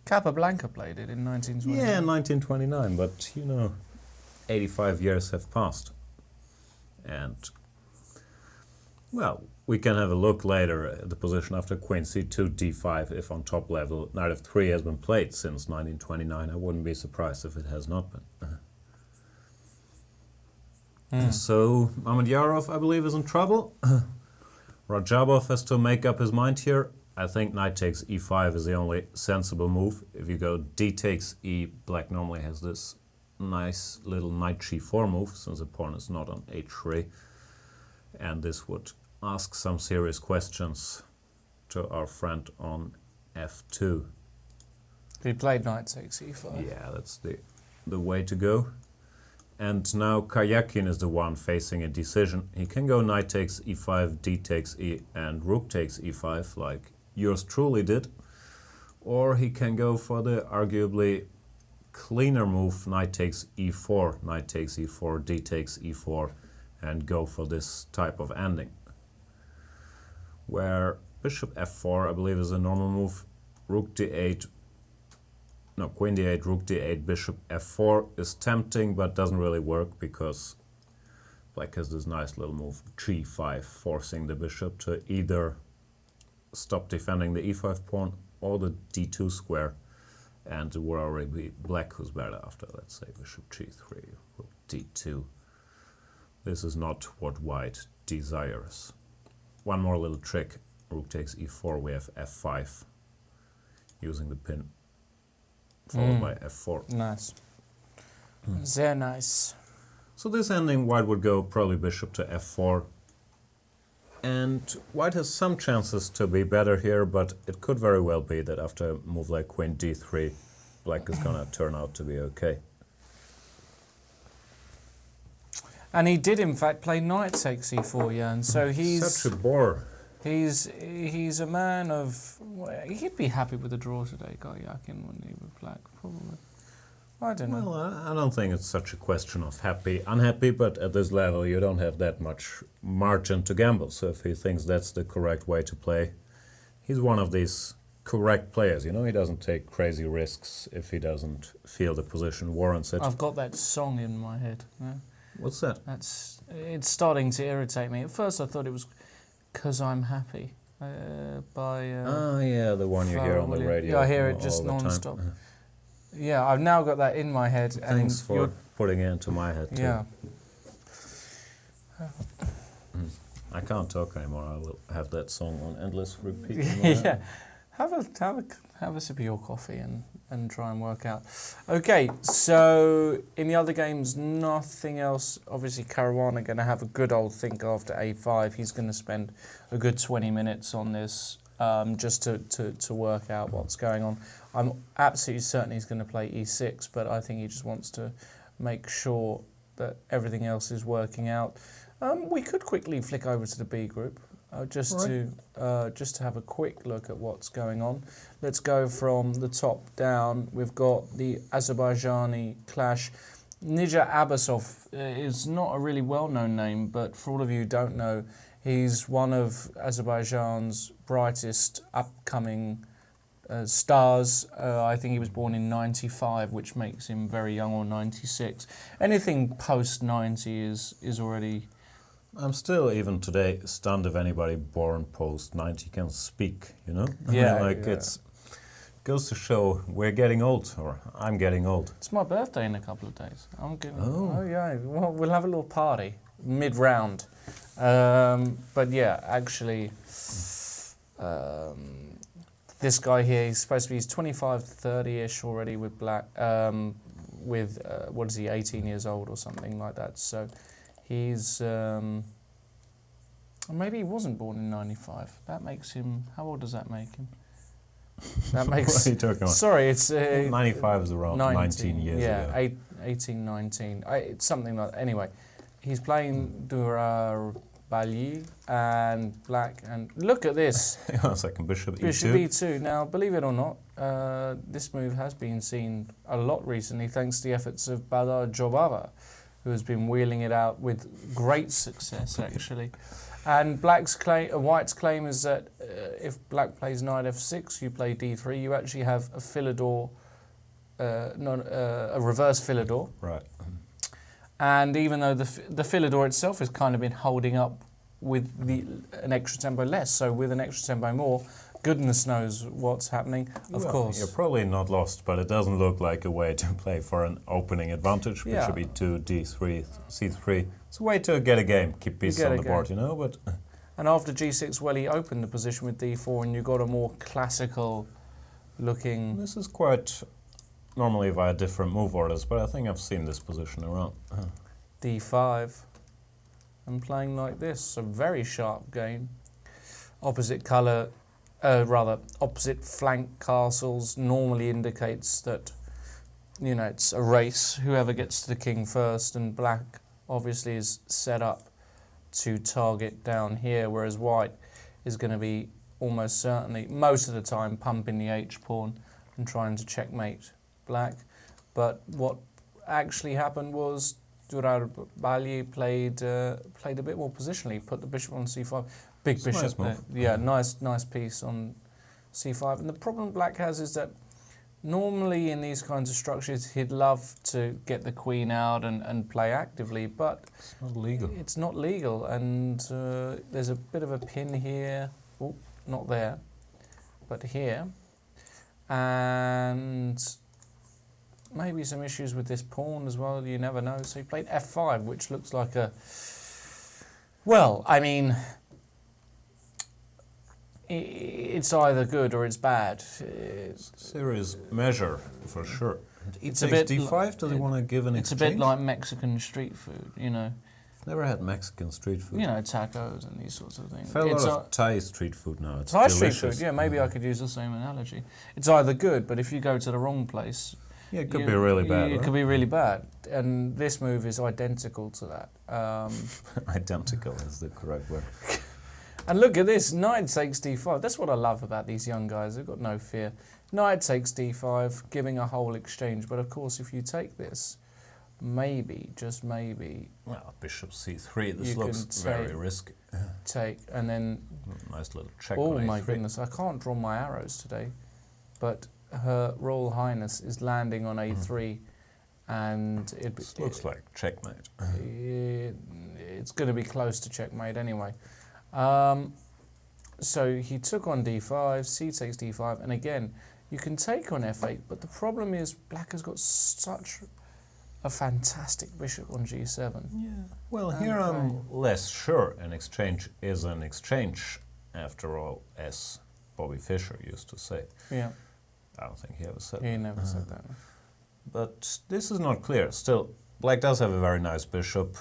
Capablanca played it in 1929. Yeah, 1929, but, you know, 85 years have passed. And, well, we can have a look later at the position after queen c2, d5, if on top level knight of 3 has been played since 1929. I wouldn't be surprised if it has not been. So, Mamedyarov, I believe, is in trouble. Rajabov has to make up his mind here. I think knight takes e5 is the only sensible move. If you go d takes e, black normally has this nice little knight g4 move, since the pawn is not on h3. And this would ask some serious questions to our friend on f2. He played knight takes e5. Yeah, that's the way to go. And now Karyakin is the one facing a decision. He can go knight takes e5, d takes e, and rook takes e5, like yours truly did. Or he can go for the arguably cleaner move, knight takes e4, knight takes e4, d takes e4, and go for this type of ending. Where bishop f4, I believe, is a normal move. Rook d8, no, queen d8, rook d8, bishop f4 is tempting, but doesn't really work because black has this nice little move, g5, forcing the bishop to either stop defending the e5 pawn or the d2 square, and it would already be black who's better after, let's say, bishop g3, rook d2. This is not what white desires. One more little trick, rook takes e4, we have f5, using the pin, followed by f4. Nice. Very nice. So this ending, white would go probably bishop to f4. And white has some chances to be better here, but it could very well be that after a move like queen d3, black is going to turn out to be okay. And he did, in fact, play knight takes e4, Jan. So he's... Such a bore. He's a man of... Well, he'd be happy with a draw today, Karyakin, wouldn't he, with black, probably. I don't know. Well, I don't think it's such a question of happy, unhappy, but at this level you don't have that much margin to gamble. So if he thinks that's the correct way to play, he's one of these correct players, you know? He doesn't take crazy risks if he doesn't feel the position warrants it. I've got that song in my head. Yeah? What's that? It's starting to irritate me. At first I thought it was "'Cause I'm Happy" by... Oh yeah, the one you hear on the radio. Yeah, I hear it all just the time. non-stop. Yeah, I've now got that in my head. Thanks and for putting it into my head too. Yeah. I can't talk anymore. I will have that song on endless repeat. Yeah. Have a sip of your coffee and try and work out. Okay, so in the other games, nothing else. Obviously, Caruana going to have a good old think after a5. He's going to spend a good 20 minutes on this just to work out what's going on. I'm absolutely certain he's going to play e6, but I think he just wants to make sure that everything else is working out. We could quickly flick over to the B group. Just to have a quick look at what's going on. Let's go from the top down. We've got the Azerbaijani clash. Nija Abbasov is not a really well-known name, but for all of you who don't know, he's one of Azerbaijan's brightest upcoming stars. I think he was born in 95, which makes him very young, or 96. Anything post-90 is already... I'm still, even today, stunned if anybody born post-90 can speak, you know? Yeah. Like, it's goes to show we're getting old, or I'm getting old. It's my birthday in a couple of days. I'm getting. Oh. Oh yeah. Well, we'll have a little party mid-round. But yeah, actually, this guy here, he's supposed to be, he's 25, 30-ish already with black. What is he, 18 years old or something like that. So he's. Maybe he wasn't born in 95. That makes him. How old does that make him? That makes. What are you talking about? Sorry, it's 95 is around 19 years yeah, ago. 18, 19. It's something like that. Anyway, he's playing Durabali and black. And look at this. Second bishop E2. Bishop E2. Now, believe it or not, this move has been seen a lot recently thanks to the efforts of Badar Jobava, who has been wheeling it out with great success, actually. And White's claim is that if black plays knight f6, you play d3, you actually have a Philidor, a reverse Philidor. Right. And even though the Philidor itself has kind of been holding up with an extra tempo less, so with an extra tempo more, goodness knows what's happening, of course. You're probably not lost, but it doesn't look like a way to play for an opening advantage. Yeah. Bishop e2, d3, c3. It's a way to get a game, keep pieces on the board, you know, but... And after g6, well, he opened the position with d4, and you got a more classical looking... This is quite normally via different move orders, but I think I've seen this position around. d5, and playing like this, so very sharp game. Opposite colour, opposite flank castles normally indicates that, you know, it's a race, whoever gets to the king first, and black obviously is set up to target down here, whereas white is going to be almost certainly, most of the time, pumping the h-pawn and trying to checkmate black. But what actually happened was Durabali played a bit more positionally, put the bishop on c5. Big It's bishop nice there. move. Yeah, nice piece on c5. And the problem black has is that normally in these kinds of structures, he'd love to get the queen out and play actively, but It's not legal. it's not legal. And there's a bit of a pin here. Oh, not there, but here. And maybe some issues with this pawn as well, you never know. So he played f5, which looks like a... Well, I mean... It's either good or it's bad. Serious measure, for sure. He It's takes a bit d5, does he want to give an It's a exchange? bit like Mexican street food, you know. Never had Mexican street food. You know, tacos and these sorts of things. Felt a It's lot of Thai street food now. It's Thai delicious. street food, yeah, maybe I could use the same analogy. It's either good, but if you go to the wrong place... Yeah, it could be really bad. It right? could be really bad. And this move is identical to that. Identical is the correct word. And look at this, knight takes d5. That's what I love about these young guys. They've got no fear. Knight takes d5, giving a whole exchange. But of course, if you take this, maybe, just maybe, Well, bishop c3, this You looks can very take- risky. take, and then... Nice little check Oh on my a3. goodness, I can't draw my arrows today. But Her Royal Highness is landing on a3, and This looks like checkmate. it's going to be close to checkmate anyway. So he took on d5, c takes d5, and again, you can take on f8, but the problem is black has got such a fantastic bishop on g7. Yeah. Well, here I'm less sure an exchange is an exchange, after all, as Bobby Fischer used to say. Yeah, I don't think he ever said he that. never said that. But this is not clear. Still, black does have a very nice bishop,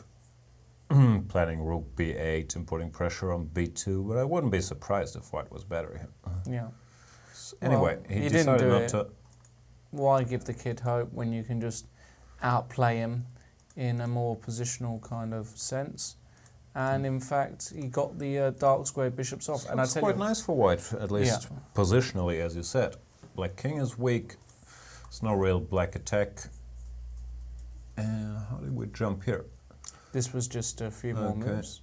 planning rook b8 and putting pressure on b2, but I wouldn't be surprised if white was better here. Yeah. Anyway, Well, he he didn't decided do not it. to... Why give the kid hope when you can just outplay him in a more positional kind of sense? And in fact, he got the dark square bishops off. And I It's tell quite you, nice for white, at least positionally, as you said. Black king is weak. There's no real black attack. How did we jump here? this was just a few more Okay. moves.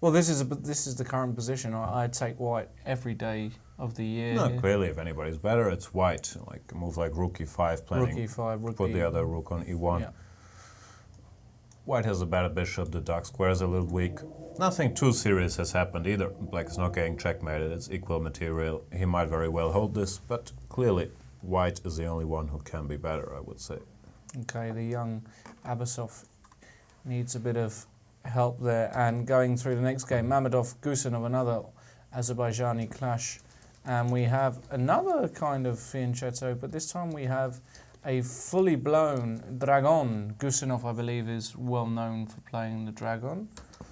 Well, this is the current position. I take white every day of the year. No, clearly, if anybody's better, it's white. Like a move like rook e5, planning Rook e5, rook put e... the other rook on e1. Yeah. White has a better bishop, the dark square is a little weak. Nothing too serious has happened either. Black is not getting checkmated, it's equal material. He might very well hold this, but clearly white is the only one who can be better, I would say. Okay, the young Abasov needs a bit of help there. And going through the next game, Mamedyarov-Gustafsson, another Azerbaijani clash. And we have another kind of fianchetto, but this time we have a fully blown Dragon. Gustafsson, I believe, is well known for playing the Dragon.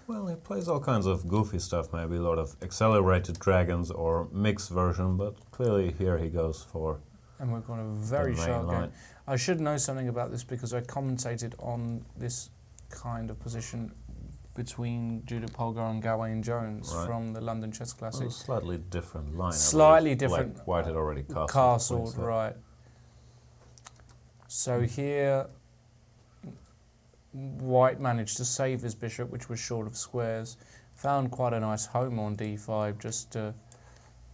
Well, he plays all kinds of goofy stuff, maybe a lot of accelerated dragons or mixed version, but clearly here he goes for. And we've got a very main sharp line. game. I should know something about this because I commentated on this kind of position between Judith Polgar and Gawain Jones Right. from the London Chess Well, Classic. a slightly different line. I Slightly believe. different. Like white had already castled. Castled, so- right. So here, White managed to save his bishop, which was short of squares. Found quite a nice home on d5, just to,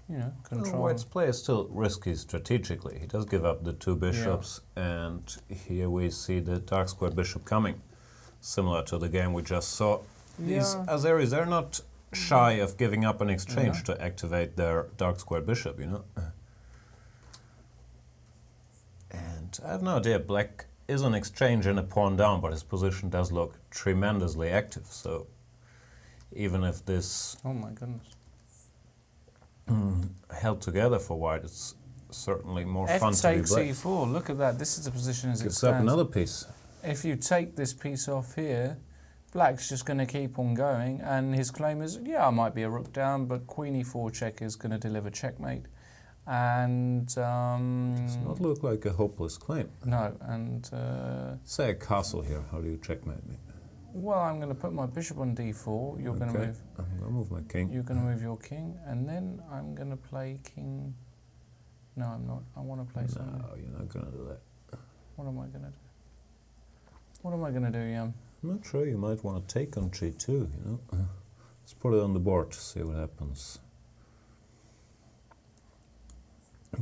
Well, control. White's play is still risky strategically. He does give up the two bishops, and here we see the dark square bishop coming, similar to the game we just saw. These Yeah. Azeris, they're not shy of giving up an exchange to activate their dark square bishop, And I have no idea, black is an exchange and a pawn down, but his position does look tremendously active, so even if this Oh my goodness. held together for white, it's certainly more F fun to be takes black. e4. Look at that. This is the position as it Gives up stands. another piece. If you take this piece off here, black's just going to keep on going, and his claim is, yeah, I might be a rook down, but queen e4 check is going to deliver checkmate. And Does not look like a hopeless claim. no, and Say a castle here. How do you checkmate me? well, I'm going to put my bishop on d4. You're going to move. I'm going to move my king. You're going to move your king, and then I'm going to play king. No, I'm not. I want to play something. No, you're not going to do that. What am I going to do? What am I going to do, Jan? I'm not sure. You might want to take on g2, Let's put it on the board to see what happens.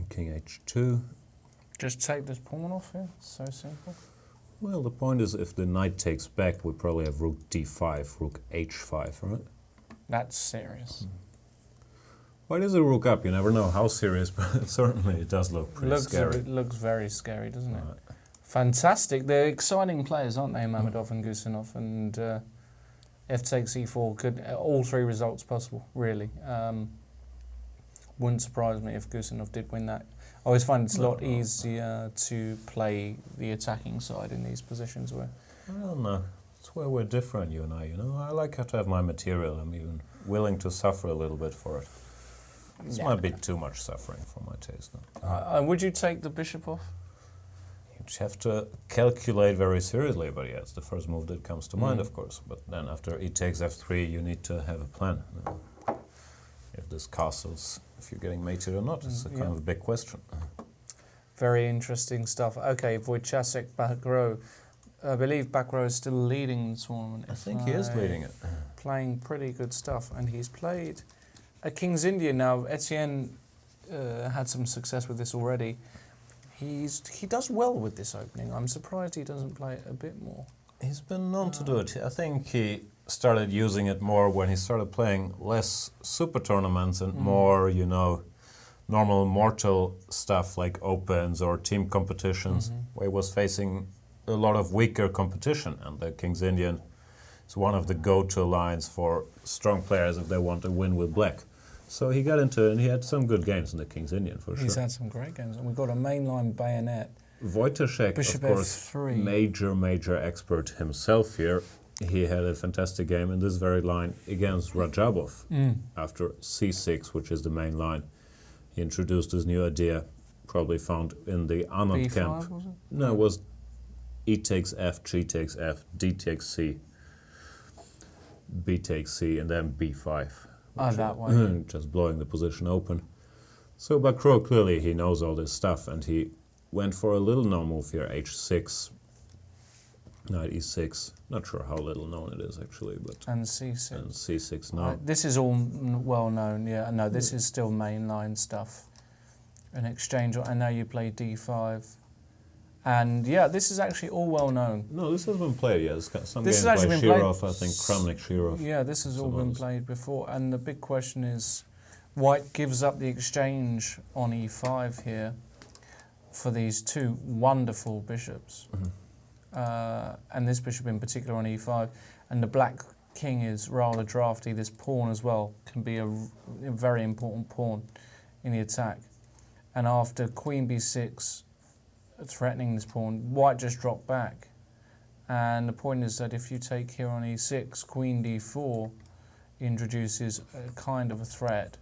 King h2. Just take this pawn off here. It's so simple. Well, the point is, if the knight takes back, we probably have rook d5, rook h5, right? That's serious. Why is a rook up? You never know how serious, but certainly it does look pretty scary. Looks very scary, doesn't it? Right. Fantastic. They're exciting players, aren't they, Mamedyarov and Gustafsson? And f takes e4 could all three results possible, really. Wouldn't surprise me if Gustafsson did win that. I always find it's a lot easier to play the attacking side in these positions where. I don't know. It's where we're different, you and I. I like how to have my material. I'm even willing to suffer a little bit for it. This might be too much suffering for my taste. No? Would you take the bishop off? You just have to calculate very seriously, but yeah, it's the first move that comes to mind, of course. But then after e takes f3, you need to have a plan. If this castles, if you're getting mated or not, it's a kind of a big question. Very interesting stuff. Okay, Wojciech back row. I believe back row is still leading the tournament. I think he is leading it. Playing pretty good stuff, and he's played a King's Indian now. Etienne had some success with this already. He does well with this opening. I'm surprised he doesn't play it a bit more. He's been known to do it. I think he started using it more when he started playing less super tournaments and more, normal mortal stuff like opens or team competitions, where he was facing a lot of weaker competition. And the King's Indian is one of the go-to lines for strong players if they want to win with black. So he got into it, and he had some good games in the King's Indian, for sure. He's had some great games, and we've got a mainline bayonet. Wojciech, Bishop of course, F3. major expert himself here. He had a fantastic game in this very line against Rajabov after c6, which is the main line. He introduced this new idea, probably found in the Anand B5, camp. was it? No, it was e takes f, g takes f, d takes c, b takes c, and then b5. Oh, that way. Just blowing the position open. So Bakro, clearly he knows all this stuff, and he went for a little known move here, h6, knight e6. Not sure how little known it is actually, but And c6. and c6 now. This is all well known, yeah. No, this is still mainline stuff. An exchange, and now you play d5. And yeah, this is actually all well known. No, this has been played. Yeah, there's some This games has actually by been played. Shirov, I think Kramnik Shirov. Yeah, this has all Some been others. played before. And the big question is, White gives up the exchange on e5 here. for these two wonderful bishops. And this bishop in particular on e5. And the black king is rather drafty. This pawn as well can be a very important pawn in the attack. And after queen b6, threatening this pawn, white just dropped back. And the point is that if you take here on e6, queen d4 introduces a kind of a threat.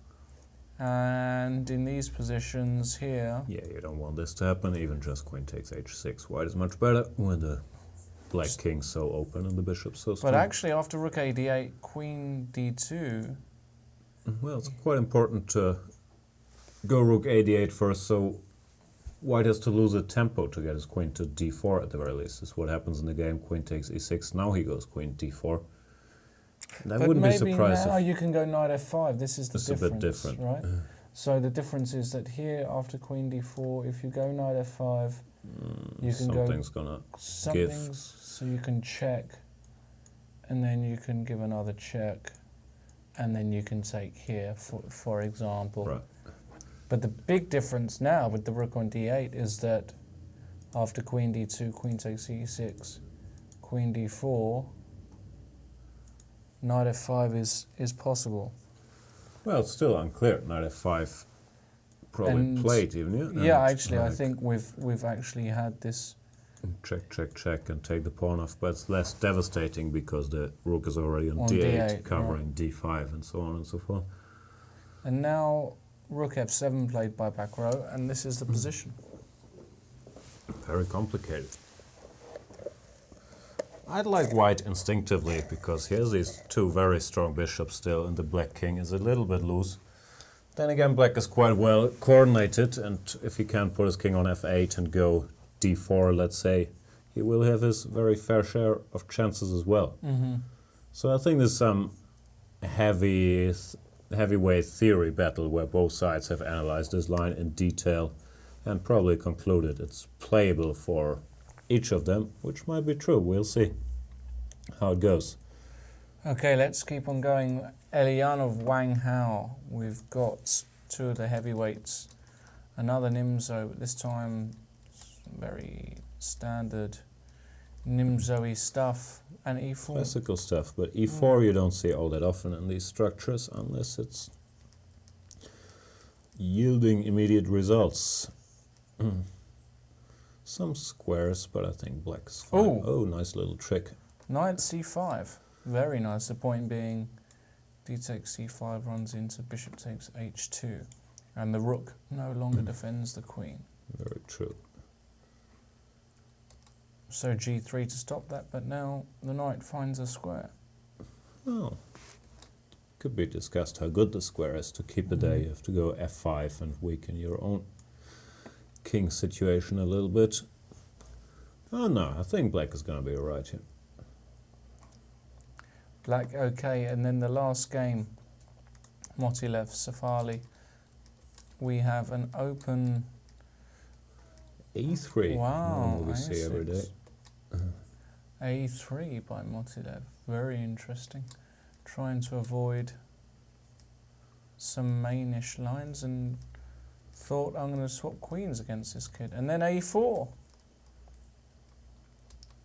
And in these positions here... Yeah, you don't want this to happen, even just queen takes h6. White is much better when the black king's so open and the bishop's so strong. But actually, after rook a d8, queen d2... Well, it's quite important to go rook a d8 first, so white has to lose a tempo to get his queen to d4 at the very least. This is what happens in the game. Queen takes e6, now he goes queen d4. And I wouldn't be surprised now if you can go knight f5. This is the it's difference, a bit different, right? So the difference is that here, after queen d4, if you go knight f5, you can something's go... gonna Something's give. So you can check, and then you can give another check, and then you can take here, for example. Right. But the big difference now with the rook on d8 is that after queen d2, queen takes e6, queen d4, knight f5 is possible. Well, it's still unclear. Knight f5 probably And played even, yeah? Yeah, And actually, I like think we've actually had this. check, check, check, and take the pawn off, but it's less devastating because the rook is already on, On d8, d8, covering d5, and so on and so forth. And now rook f7 played by back row, and this is the position. Very complicated. I'd like white instinctively because he has these two very strong bishops still, and the black king is a little bit loose. Then again, black is quite well coordinated, and if he can put his king on f8 and go d4, let's say, he will have his very fair share of chances as well. So I think there's some heavyweight theory battle where both sides have analyzed this line in detail and probably concluded it's playable for each of them, which might be true. We'll see how it goes. Okay, let's keep on going. Elianov Wang Hao. We've got two of the heavyweights. Another Nimzo, but this time very standard Nimzo-y stuff. And e4. Classical stuff, but e4 you don't see all that often in these structures unless it's yielding immediate results. Some squares, but I think black is fine. Ooh. Oh, nice little trick. Knight c5. Very nice. The point being d takes c5 runs into bishop takes h2. And the rook no longer defends the queen. Very true. So g3 to stop that, but now the knight finds a square. Well, could be discussed how good the square is. To keep it there, you have to go f5 and weaken your own king situation a little bit. Oh no, I think black is going to be alright here. Black, okay, and then the last game, Motilev, Safali. We have an open... e3. Wow, One we see every day. A3 by Motilev, very interesting. Trying to avoid some mainish lines and thought I'm going to swap queens against this kid. And then A4.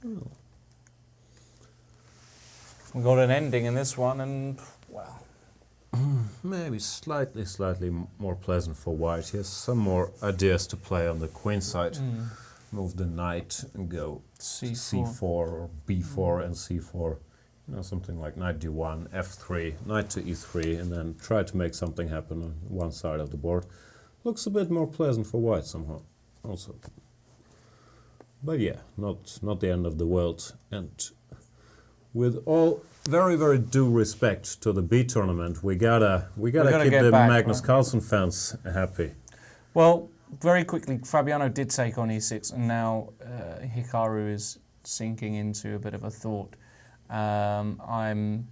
Oh. We got an ending in this one, and well, Maybe slightly more pleasant for white. He has some more ideas to play on the queen side. Move the knight and go C4 or B4 and C4. You know, something like knight D1, F3, knight to E3, and then try to make something happen on one side of the board. Looks a bit more pleasant for white somehow, also. But yeah, not the end of the world. And with all very due respect to the B tournament, we gotta keep the back, Magnus right? Carlsen fans happy. Well, very quickly, Fabiano did take on E6, and now Hikaru is sinking into a bit of a thought. I'm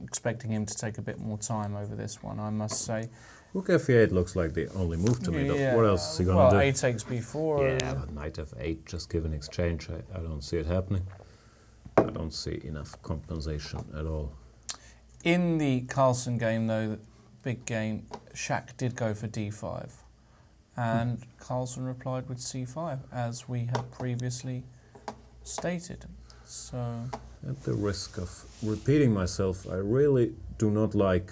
expecting him to take a bit more time over this one, I must say. Rook F8 looks like the only move to me. Yeah, What else is he gonna do? A takes B4. Yeah, but knight F8, just give an exchange. I don't see it happening. I don't see enough compensation at all. In the Carlsen game, though, the big game, Shaq did go for D5. And Carlsen replied with c5, as we had previously stated. So, at the risk of repeating myself, I really do not like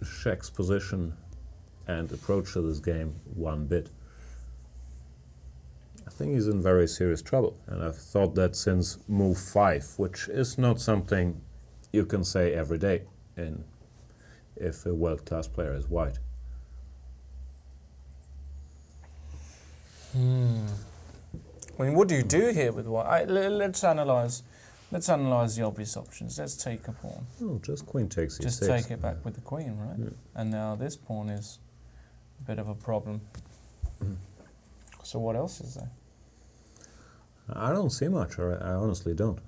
Czech's position and approach to this game one bit. I think he's in very serious trouble, and I've thought that since move 5, which is not something you can say every day if a world-class player is white. I mean, what do you do here with white? Let's analyse the obvious options. Let's take a pawn. Oh, just queen takes e6. Just take it back with the queen, right? Yeah. And now this pawn is a bit of a problem. So what else is there? I don't see much, or I honestly don't.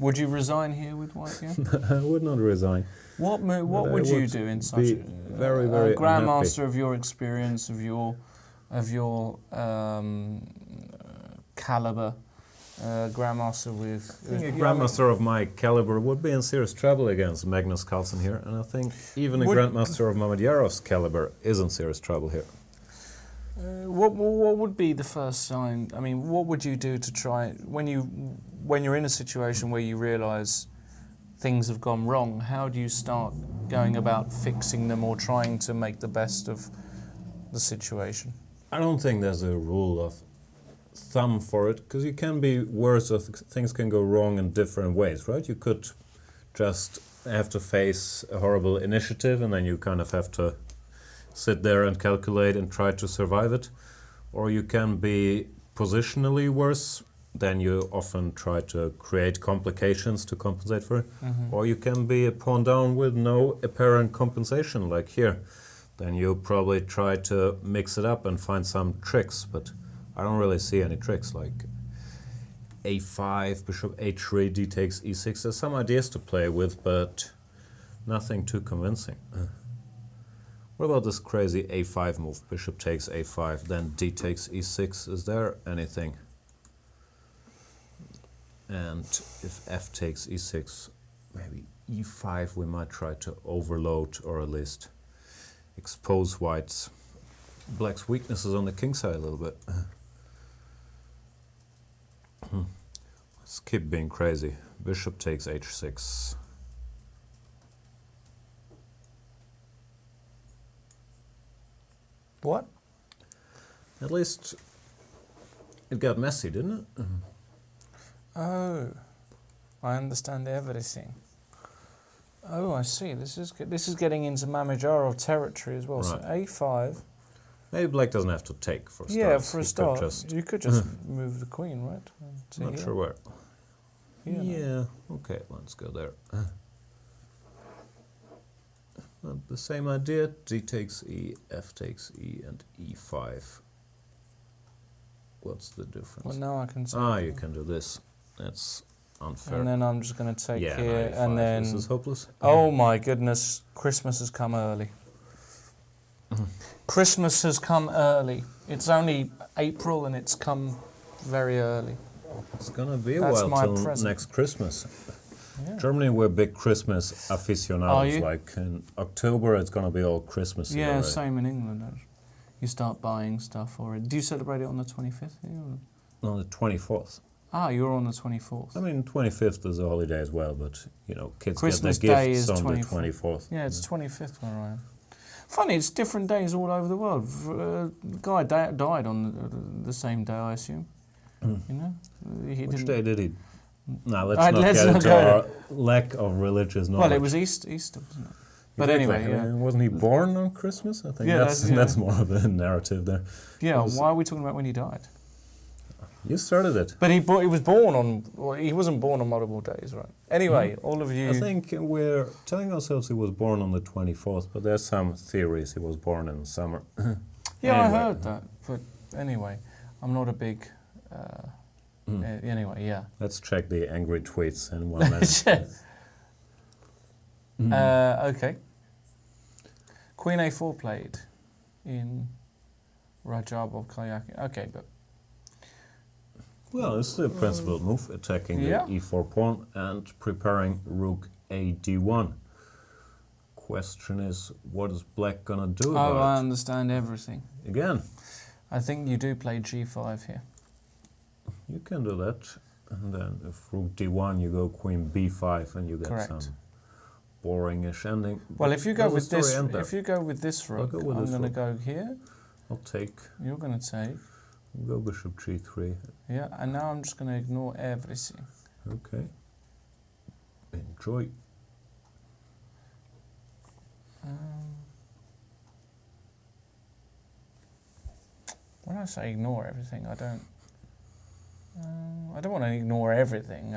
Would you resign here with white here? I would not resign. What would you do in such a very, very grandmaster of your experience, of your caliber, grandmaster with? I think a grandmaster of my caliber would be in serious trouble against Magnus Carlsen here, and I think even a grandmaster of Mamedyarov's caliber is in serious trouble here. What would be the first sign? I mean, what would you do to try when you're in a situation where you realise things have gone wrong? How do you start going about fixing them or trying to make the best of the situation? I don't think there's a rule of thumb for it, because you can be worse, or things can go wrong in different ways, right? You could just have to face a horrible initiative, and then you kind of have to sit there and calculate and try to survive it. Or you can be positionally worse, then you often try to create complications to compensate for it. Or you can be a pawn down with no apparent compensation, like here. Then you probably try to mix it up and find some tricks, but I don't really see any tricks, like a5, bishop h3, d takes e6. There's some ideas to play with, but nothing too convincing. What about this crazy a5 move? Bishop takes a5, then d takes e6. Is there anything? And if f takes e6, maybe e5, we might try to overload, or at least expose black's weaknesses on the king side a little bit. Let's keep being crazy. Bishop takes h6. What? At least it got messy, didn't it? Oh, I understand everything. Oh, I see. This is getting into Mamedyarov territory as well. Right. So a5. Maybe black doesn't have to take for a start. Yeah, for a He start, you could just move the queen, right? To Not here. sure where. Here, no? Yeah, okay, let's go there. Not the same idea. D takes E, F takes E, and E5. What's the difference? Well, now I can say. You can do this. That's unfair. And then I'm just going to take yeah, here, no, and E5. then. This is hopeless. Oh my goodness! Christmas has come early. Christmas has come early. It's only April, and it's come very early. It's gonna be a That's while my till present. next Christmas. Yeah. Germany, we're big Christmas Are aficionados. you? Like in October, it's gonna be all Christmas. Yeah, already. same in England. You start buying stuff already. Do you celebrate it on the 25th? On the 24th. Ah, you're on the 24th. I mean, 25th is a holiday as well, but you know, kids Christmas get their Day gifts is on the 24th. 24th. Yeah, it's 25th where I am. Funny, it's different days all over the world. The guy died on the same day, I assume. You know, he Which didn't. day did he? No, let's Alright, not let's get not into go our lack of religious knowledge. Well, it was Easter, wasn't it? But Exactly. anyway, yeah. Wasn't he born on Christmas? I think Yeah, that's yeah. that's more of a narrative there. Yeah, was- why are we talking about when he died? You started it. But he was born on. Well, he wasn't born on multiple days, right? Anyway, all of you. I think we're telling ourselves he was born on the 24th, but there's some theories he was born in the summer. Yeah, I Anyway. heard that. But anyway, I'm not a big. Anyway, yeah. Let's check the angry tweets in 1 minute. Okay. Queen A4 played in Rajabov-Carlsen. Okay, but Well, it's the principal move, attacking Yeah. the e4 pawn and preparing rook a d1. question is, what is black gonna do Oh, I about it? understand everything. Again, I think you do play g5 here. you can do that. And then if rook d1, you go queen b5 and you get Correct. some boring-ish ending. Well, if you go Does the with this, story end there? if you go with this rook, go with I'm this going to rook. go here. I'll take, You're going to take. go bishop g3. Yeah, and now I'm just going to ignore everything. Okay. Enjoy. When I say ignore everything, I don't want to ignore everything.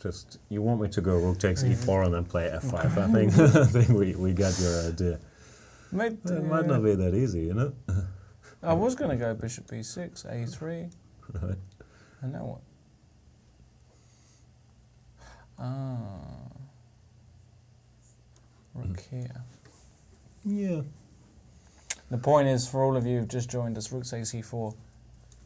Just, you want me to go rook takes e4 and then play f5. I think I think we got your idea. It might not be that easy, you know? I was going to go bishop b6, a3, Right. and now what? Rook here. Yeah. The point is, for all of you who've just joined us, rook takes e4,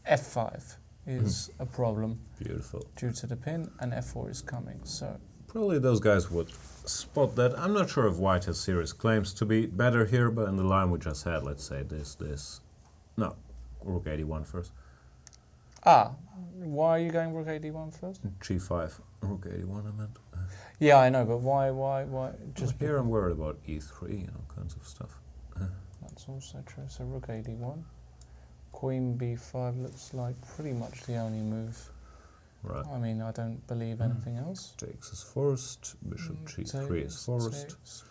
f5 is a problem Beautiful. due to the pin, and f4 is coming. So Probably those guys would spot that. I'm not sure if white has serious claims to be better here, but in the line we just had, let's say this. No, rook 81 first. why are you going rook a1 first? G5, rook 81 I meant. Yeah, I know, but why? Just here I'm worried about e3 and all kinds of stuff. That's also true. So rook a1, queen b5 looks like pretty much the only move. Right. I mean, I don't believe anything else. Takes is forced, bishop g3 is forced. Takes,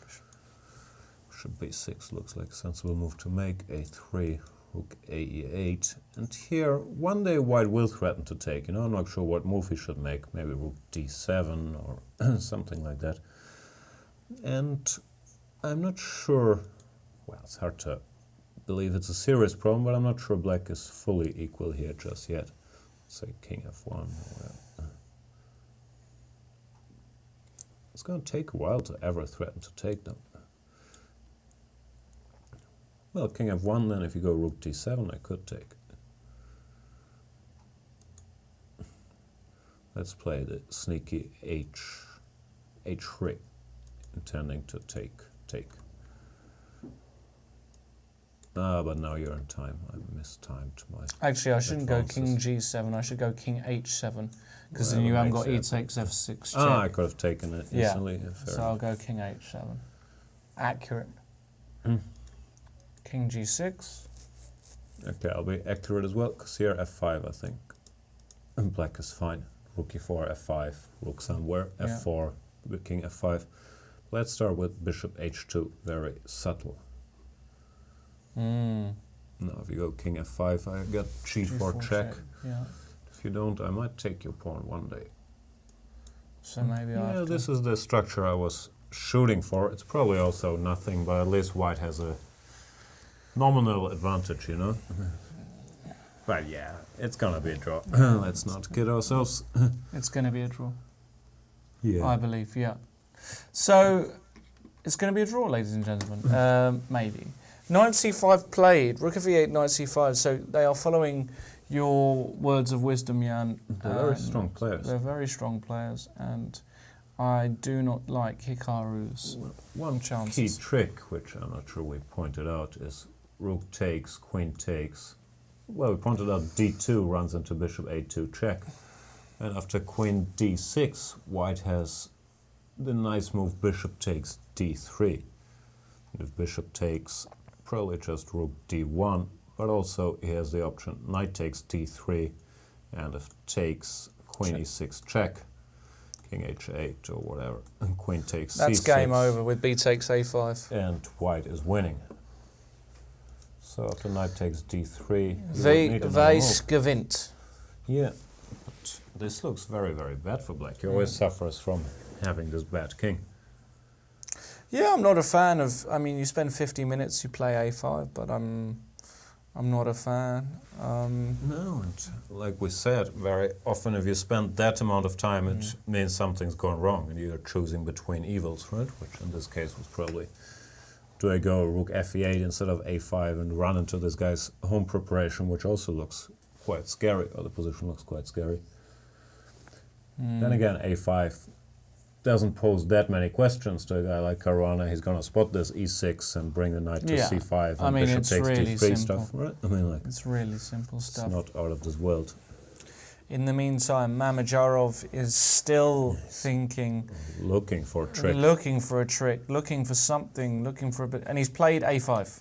Bishop b6 looks like a sensible move to make. a3, rook ae8. And here, one day white will threaten to take. You know, I'm not sure what move he should make. Maybe rook d7 or something like that. And I'm not sure, well, it's hard to believe it's a serious problem, but I'm not sure black is fully equal here just yet. Say king f1 or whatever. It's going to take a while to ever threaten to take them. Well, king f1, then if you go rook d7, I could take. Let's play the sneaky h3, intending to take. But now you're in time. I mistimed my... Actually, I shouldn't go king advances. g7. I should go king h7, because Well, then you that haven't got e makes takes f6 check. I could have taken it Yeah. instantly. Yeah, fair So I'll enough. go king h7. Accurate. King g6. Okay, I'll be accurate as well, because here f5, I think. And black is fine. Rook e4, f5, rook somewhere, Yeah. f4, the king f5. Let's start with bishop h2, very subtle. Now if you go king f5, I got g4 check. Yeah. If you don't, I might take your pawn one day. So maybe I Yeah, have to. this is the structure I was shooting for. It's probably also nothing, but at least white has a nominal advantage, you know? But yeah, it's gonna be a draw. Let's not kid ourselves. It's going to be a draw. Yeah. I believe, yeah. So, it's going to be a draw, ladies and gentlemen. Maybe. Knight c5 played, rook f8, knight c5. So they are following your words of wisdom, Jan. They're very strong players. They're very strong players, and I do not like Hikaru's One chances. key trick, which I'm not sure we pointed out, is rook takes, queen takes. Well, we pointed out d2 runs into bishop a2 check. And after queen d6, white has the nice move bishop takes d3. And if bishop takes, probably just rook d1, but also he has the option knight takes d3, and if takes, queen e6 check, king h8 or whatever, and queen takes That's c6. game over with b takes a5. And white is winning. So after knight takes d3, you don't They need another move. gewinnt. Yeah, but this looks very, very bad for black. He always suffers from having this bad king. Yeah, I'm not a fan of. I mean, you spend 50 minutes, you play a5, but I'm not a fan. No, and like we said, very often if you spend that amount of time, it means something's gone wrong, and you're choosing between evils, right? Which in this case was probably, do I go rook fe8 instead of a5 and run into this guy's home preparation, which also looks quite scary, or the position looks quite scary. Then again, a5 doesn't pose that many questions to a guy like Caruana. He's going to spot this e6 and bring the knight to Yeah. c5 I and mean, bishop it's takes really d3 simple. stuff, right? I mean, like, It's really simple it's stuff. not out of this world. In the meantime, Mamedyarov is still thinking, Looking for a trick. looking for a trick, looking for something, looking for a bit, and he's played a5.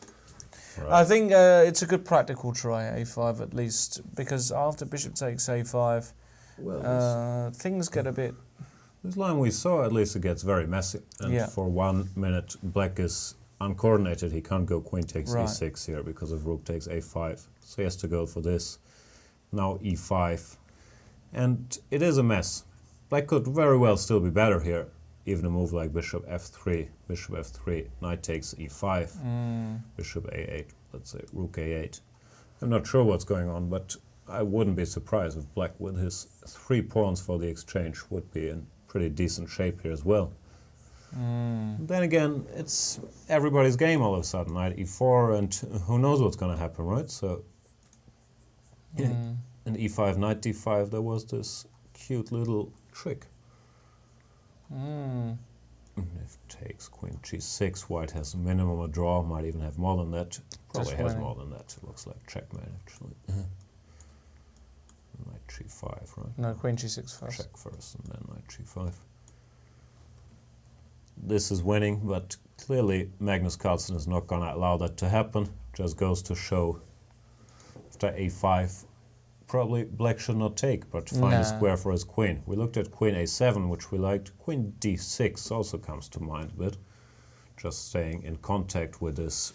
Right. I think it's a good practical try, a5 at least, because after bishop takes a5, Well, things get a bit... this line we saw, at least it gets very messy. And Yeah. for 1 minute, black is uncoordinated. He can't go queen takes Right. e6 here because of rook takes a5. So he has to go for this. Now e5. And it is a mess. Black could very well still be better here. Even a move like bishop f3, knight takes e5, bishop a8, let's say rook a8. I'm not sure what's going on, but I wouldn't be surprised if black with his 3 pawns for the exchange would be in pretty decent shape here as well. Then again, it's everybody's game all of a sudden, knight e4, and who knows what's going to happen, right? So, in e5, knight d5, there was this cute little trick. If takes queen g6, white has a minimum a draw, might even have more than that. Probably has winning. more than that. It looks like checkmate, actually. Knight g5, right? No, queen g6 first. Check first, and then knight g5. This is winning, but clearly Magnus Carlsen is not going to allow that to happen. Just goes to show after a5, probably black should not take, but find a square for his queen. We looked at queen a7, which we liked. Queen d6 also comes to mind a bit. Just staying in contact with this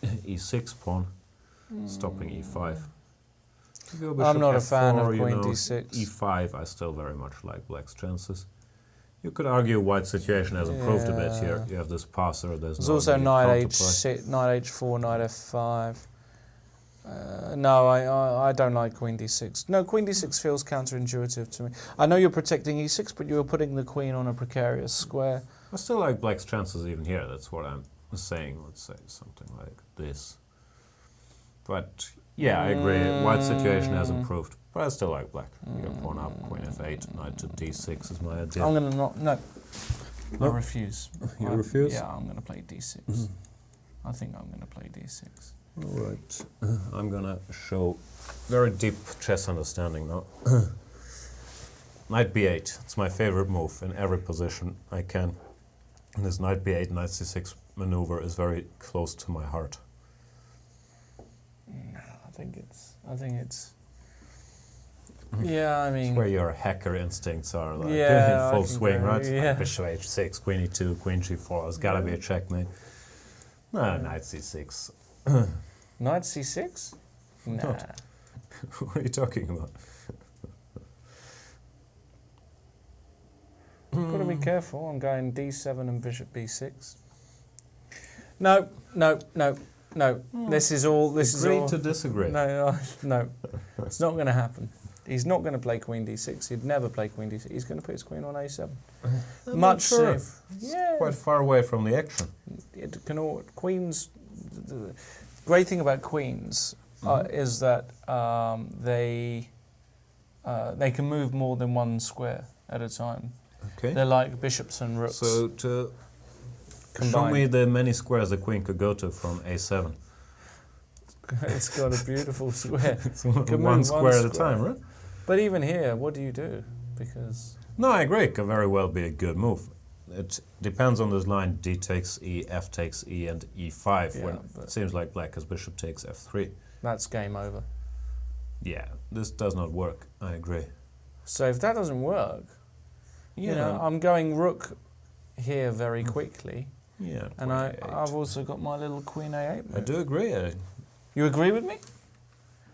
e6 pawn, stopping e5. I'm not a fan of F4, queen d6. e5, I still very much like black's chances. You could argue white's situation has improved a bit here. You have this passer, there's There's no also immediate knight counterplay. h6, knight h4, knight f5. No, I don't like queen d6. No, queen d6 feels counterintuitive to me. I know you're protecting e6, but you're putting the queen on a precarious square. I still like black's chances even here, that's what I'm saying. Let's say something like this. But yeah, I agree, white's situation has improved. But I still like black. You go pawn up, queen f8, knight to d6 is my idea. I'm going to not... No. I No? refuse. You refuse? Yeah, I'm going to play d6. I think I'm going to play d6. All right, I'm gonna show very deep chess understanding now. Knight b8, it's my favorite move in every position I can. And this knight b8, knight c6 maneuver is very close to my heart. I think it's... Yeah, I mean... It's where your hacker instincts are like Yeah, in I full can swing, go, right? yeah. Bishop h6, queen e2, queen g4, it's gotta be a checkmate. No, knight c6. Knight c6? Nah. Not. What are you talking about? Got to be careful. I'm going d7 and bishop b6. No. This is all. This Agree is all. to disagree. No. It's not going to happen. He's not going to play queen d6. He'd never play queen d6. He's going to put his queen on a7. I'm Much not sure. safe. Yeah. Quite far away from the action. It can all, queens. The great thing about queens is that they can move more than one square at a time. Okay. They're like bishops and rooks. So to show combined. me the many squares the queen could go to from a7. It's got a beautiful square. Can one move square at a time, right? But even here, what do you do? Because No, I agree. It can very well be a good move. It depends on this line. D takes E, F takes E, and E5. Yeah, when but- it seems like black as bishop takes F3. that's game over. Yeah, this does not work. I agree. So if that doesn't work, you know, I'm going rook here very quickly, Yeah. and queen A8. I've also got my little queen a8 I move. do agree. You agree with me?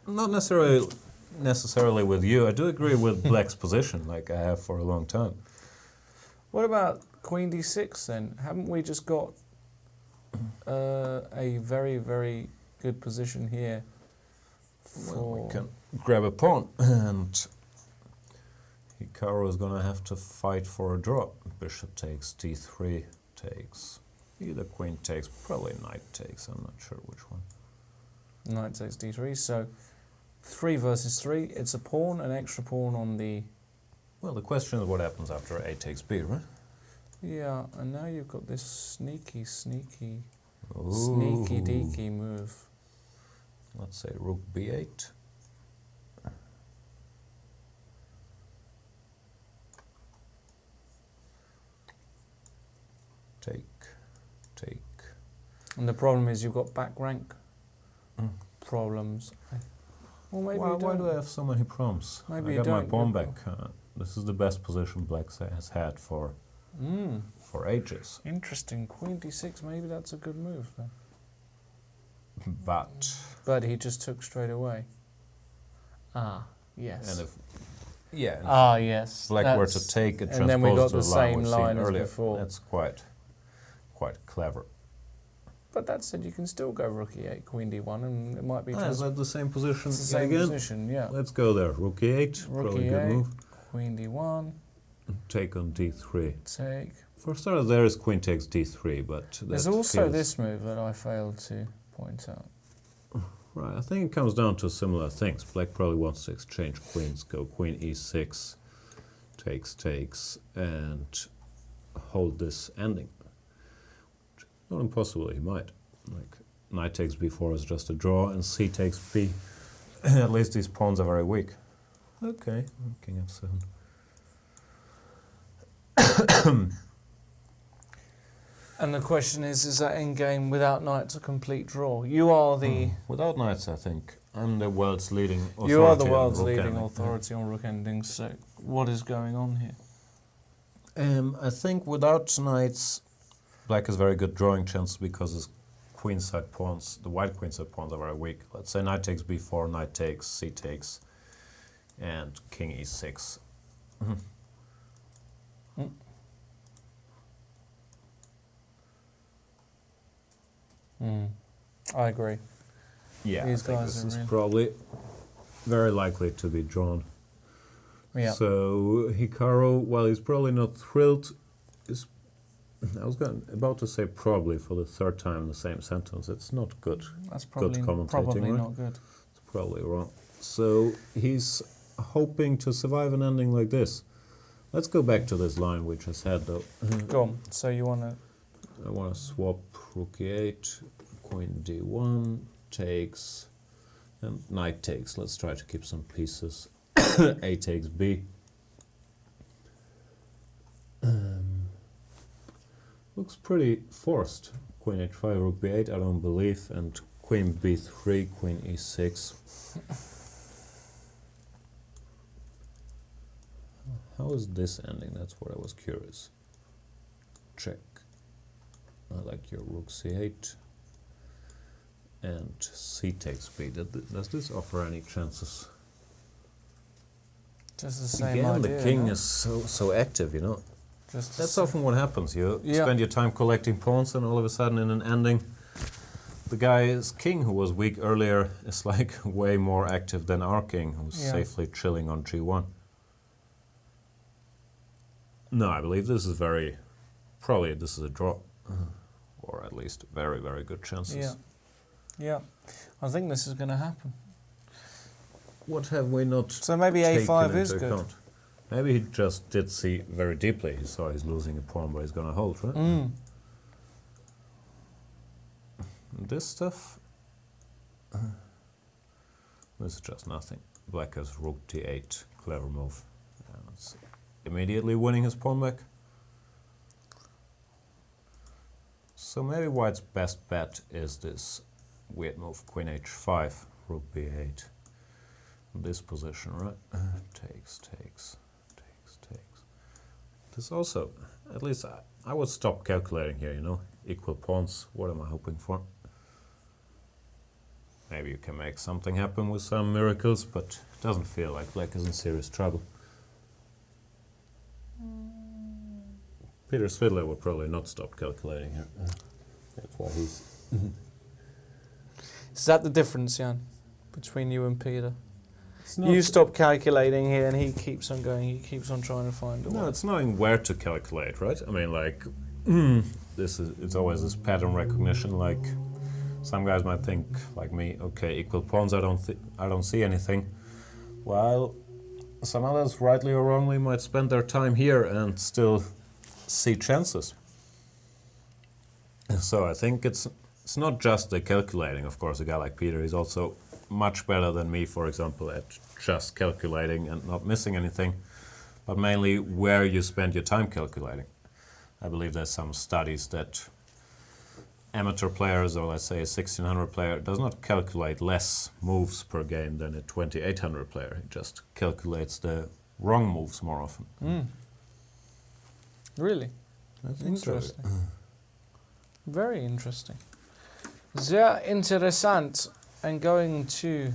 Not necessarily with you. I do agree with black's position, like I have for a long time. What about queen d6 then? Haven't we just got a very, very good position here? Well, we can grab a pawn, and Hikaru is going to have to fight for a draw. Bishop takes d3, takes either queen takes, probably knight takes. I'm not sure which one. Knight takes d3, so 3 versus 3. It's a pawn, an extra pawn on the... Well, the question is what happens after a takes b, right? Yeah, and now you've got this sneaky Ooh. deaky move. Let's say rook b8. Take. And the problem is you've got back rank problems. Well, maybe you Why don't. do I have so many prompts? Maybe I you got my don't pawn get back. This is the best position Black has had for ages. Interesting. Queen d6, maybe that's a good move then. But He just took straight away. Ah, yes. and if Yes. Black were to take it and then we got transposed to the the line same we've line seen as earlier, before. that's quite clever. But that said, you can still go rook e8, queen d1, and it might be Is that the same position it's the same again? position, yeah. Let's go there. Rook e8, Rook probably a good e8, move. queen d1, Take on d3. take. For starters, there is queen takes d3, but There's that also feels- this move that I failed to point out. Right, I think it comes down to similar things. Black probably wants to exchange queens, go queen e6, takes, and hold this ending. Not impossible, he might. Like, knight takes b4 is just a draw, and c takes b. At least these pawns are very weak. Okay, king f7. And the question is that endgame without knights a complete draw? You are the Without knights, I think I'm the world's leading authority. you are the on world's rook leading ending. authority on rook endings. So what is going on here? I think without knights, Black has very good drawing chances because his queenside pawns, the white queenside pawns, are very weak. Let's say knight takes b4, knight takes, c takes, and king e6. I agree. Yeah, These I think guys this are is real. probably very likely to be drawn. Yeah. So Hikaru, while he's probably not thrilled, is about to say probably for the third time in the same sentence. It's not good. That's probably commentating, right? not good. It's probably wrong. So he's hoping to survive an ending like this. Let's go back to this line we just had, though. Go on. So you want to? I want to swap rook e8, queen d1, takes, and knight takes. Let's try to keep some pieces. A takes b. Looks pretty forced. Queen h5, rook b8, I don't believe, and queen b3, queen e6. How is this ending? That's what I was curious. Check. I like your rook c8 and c takes b. Does this offer any chances? Just the same Again, idea. the king no? is so active, you know. Just That's often what happens. You Yeah. spend your time collecting pawns, and all of a sudden, in an ending, the guy's king, who was weak earlier, is like way more active than our king, who's Yeah. safely chilling on g1. No, I believe this is probably this is a draw, or at least very, very good chances. Yeah. Yeah. I think this is going to happen. What have we not So maybe taken a5 is into good. account? Maybe he just did see very deeply. He saw he's losing a pawn, but he's going to hold, right? This stuff, this is just nothing. Black has rook d8, clever move. And it's immediately winning his pawn back. So maybe White's best bet is this weird move, queen h5, rook b8. This position, right? Takes. This also, at least I would stop calculating here, you know? Equal pawns, what am I hoping for? Maybe you can make something happen with some miracles, but it doesn't feel like Black is in serious trouble. Peter Svidler would probably not stop calculating here. That's why he's... Is that the difference, Jan, between you and Peter? It's not- You stop calculating here, and he keeps on going. He keeps on trying to find a way. No, it's knowing where to calculate, right? I mean, like, it's always this pattern recognition. Like, some guys might think, like me, okay, equal pawns, I don't see anything. While some others, rightly or wrongly, might spend their time here and still see chances. So I think it's not just the calculating. Of course, a guy like Peter, he's also much better than me, for example, at just calculating and not missing anything, but mainly where you spend your time calculating. I believe there's some studies that amateur players, or let's say a 1600 player, does not calculate less moves per game than a 2800 player. He just calculates the wrong moves more often. Really? I think so. Interesting. Very interesting. Sehr interessant. And going to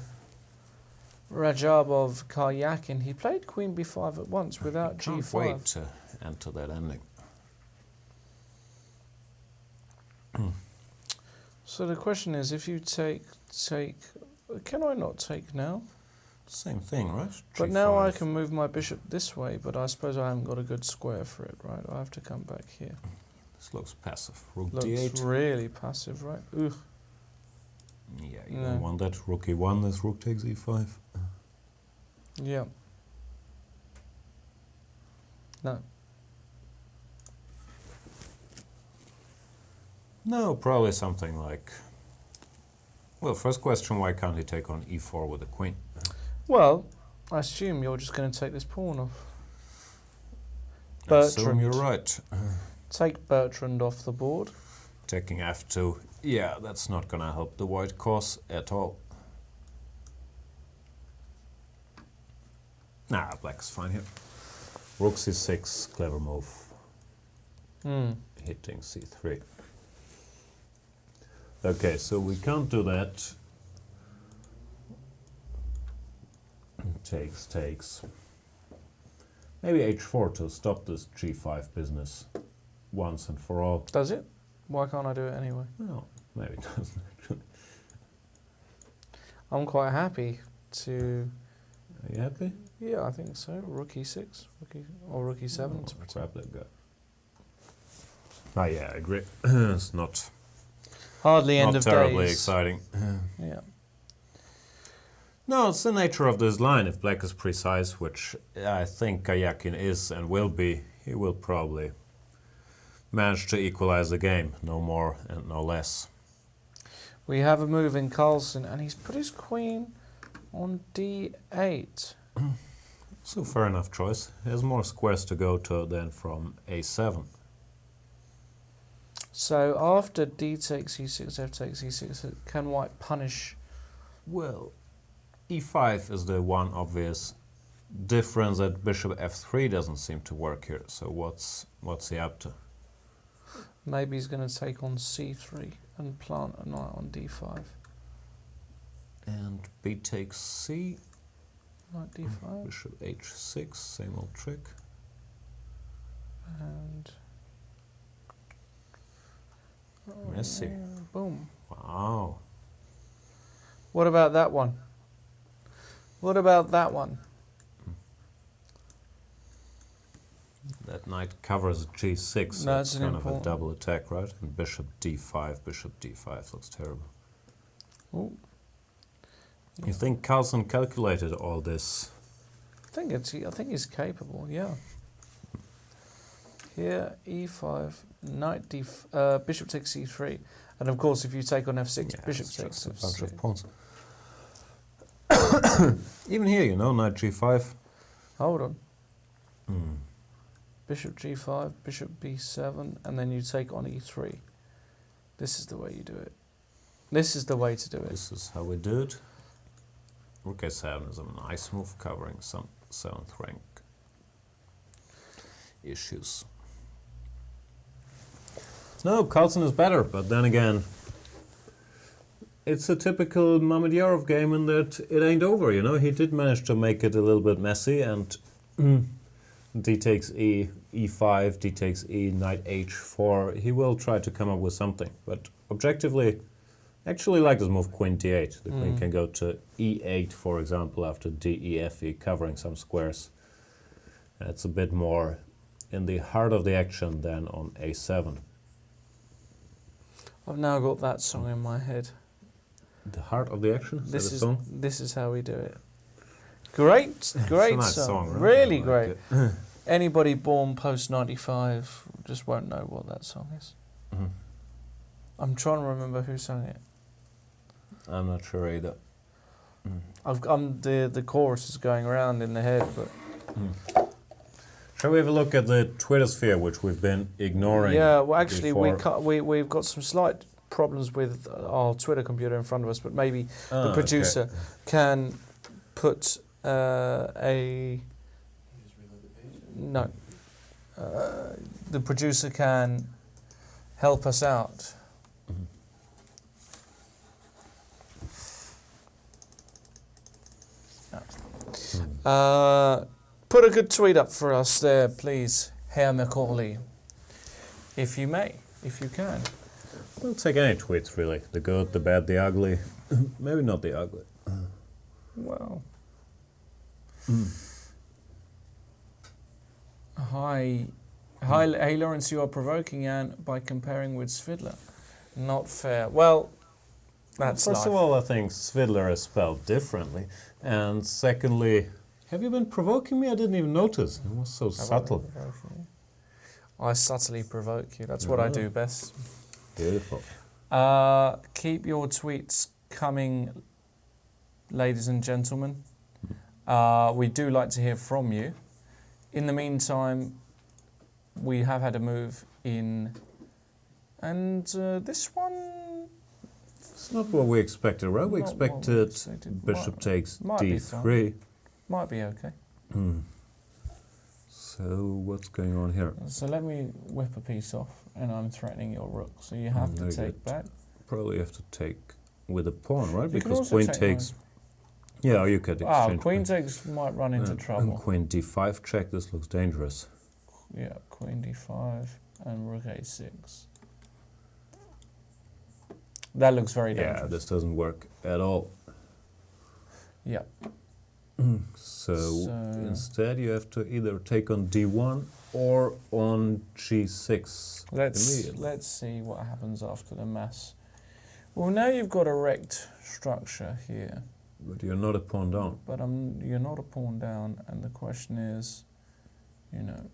Rajabov-Carlsen, he played queen b5 at once without Can't g5. wait to enter that ending. So the question is, if you take, can I not take now? Same thing, right? But now I G5. can move my bishop this way, but I suppose I haven't got a good square for it, right? I have to come back here. This looks passive. Rook Looks d8. really passive, right? Ugh. Yeah, you No. don't want that. Rook e1, this rook takes e5. Yeah. No. No, probably something like... Well, first question, why can't he take on e4 with the queen? Well, I assume you're just going to take this pawn off. I assume you're Bertrand. right. Take Bertrand off the board. Taking f2. Yeah, that's not gonna help the white cause at all. Nah, black's fine here. Rook c6, clever move. Hitting c3. Okay, so we can't do that. Takes. Maybe h4 to stop this g5 business once and for all. Does it? Why can't I do it anyway? Well, maybe it doesn't actually. I'm quite happy to... Are you happy? Yeah, I think so. Rook e6, or rook e7 to protect. Grab that guy. Oh yeah, I agree. It's not Hardly end of terribly days. exciting. Yeah. No, it's the nature of this line. If black is precise, which I think Karjakin is and will be, he will probably manage to equalize the game. No more and no less. We have a move in Carlsen, and he's put his queen on d8. So fair enough choice. He has more squares to go to than from a7. So after d takes e6, f takes e6, can white punish? Well, e5 is the one obvious difference, that bishop f3 doesn't seem to work here. So what's he up to? Maybe he's going to take on c3 and plant a knight on d5. And b takes c, Knight d5, bishop h6, same old trick. and... Messy. yeah, boom. Wow. What about that one? What about that one? That knight covers g6, so That's it's an kind of a important- double attack, right? And bishop d5 looks terrible. Ooh. You think Carlsen calculated all this? I think he's capable. Yeah. Here, e5, knight bishop takes e3, and of course, if you take on f6, Yeah, bishop it's takes just a bunch of f6. pawns. Even here, you know, knight g5. Hold on. Bishop g5, bishop b7, and then you take on e3. This is the way you do it. This is the way to do it. This is how we do it. Rook a7 is a nice move, covering some 7th rank issues. No, Carlsen is better, but then again, it's a typical Mamedyarov game in that it ain't over, you know. He did manage to make it a little bit messy, and d takes e, e5, d takes e, knight h4. He will try to come up with something, but objectively, actually like this move queen d8. The queen can go to e8, for example, after d, e, f, e, covering some squares. It's a bit more in the heart of the action than on a7. I've now got that song in my head. The heart of the action? Is that a song? This is how we do it. Great, great nice song. song, right? Really I like great. it. Anybody born post 95 just won't know what that song is. Mhm. I'm trying to remember who sang it. I'm not sure either. The chorus is going around in the head, but Shall we have a look at the Twitter sphere, which we've been ignoring? yeah. Well, actually, before? we've got some slight problems with our Twitter computer in front of us, but maybe the producer can put a Just reload the page. no. The producer can help us out. Put a good tweet up for us there, please, Herr Macaulay. If you may, if you can. We'll take any tweets, really. The good, the bad, the ugly. Maybe not the ugly. Well. Hey, Lawrence, you are provoking Anne by comparing with Svidler. Not fair. Well, that's First of life. all, I think Svidler is spelled differently. And secondly, have you been provoking me? I didn't even notice. It was so subtle. I subtly provoke you. That's what I do best. Beautiful. Keep your tweets coming, ladies and gentlemen. We do like to hear from you. In the meantime, we have had a move in, and this one... It's not what we expected, right? We Not what we expected expected. bishop takes might be d3. Might be okay. So what's going on here? So let me whip a piece off, and I'm threatening your rook. So you have to very take good. back. Probably have to take with a pawn, right? You could Because also queen take takes... Yeah, or you could Wow, exchange. queen takes might run into and trouble. queen d5 check, this looks dangerous. Yeah, queen d5 and rook a6. That looks very dangerous. Yeah, this doesn't work at all. Yeah. So So- instead you have to either take on d1 or on g6 immediately. Let's see what happens after the mass. Well, now you've got a wrecked structure here, But you're not a pawn down. but you're not a pawn down, and the question is, you know,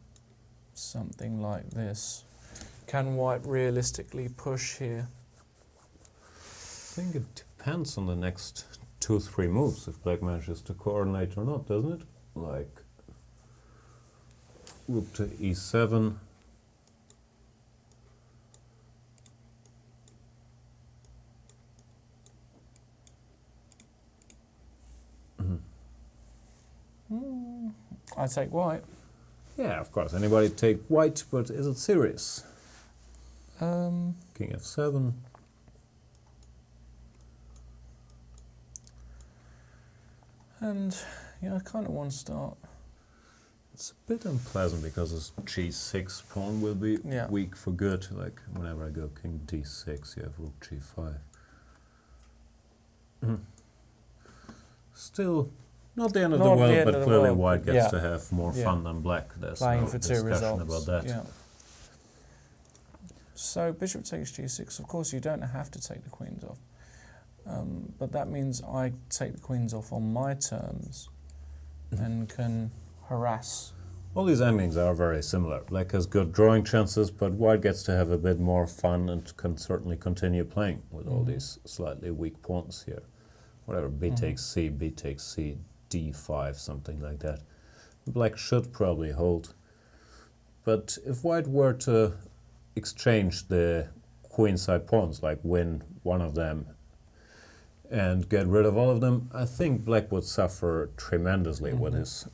something like this. Can white realistically push here? I think it depends on the next 2-3 moves if black manages to coordinate or not, doesn't it? Like rook to e7. I take white. Yeah, of course. Anybody take white, but is it serious? Um, King f7. and yeah, I kind of want to start. It's a bit unpleasant because this g6 pawn will be Yeah. weak for good. Like whenever I go king d6, you have rook g5. Still, not the end of Not the the world, end but of the clearly world. white gets Yeah. to have more Yeah. fun than black. There's Playing no for two discussion results. about that. Yeah. So bishop takes g6. Of course, you don't have to take the queens off, but that means I take the queens off on my terms and can harass. All these endings are very similar. Black has good drawing chances, but white gets to have a bit more fun and can certainly continue playing with all these slightly weak pawns here. Whatever, b takes c, b takes c, d5, something like that. Black should probably hold. But if white were to exchange the queenside pawns, like win one of them and get rid of all of them, I think black would suffer tremendously with his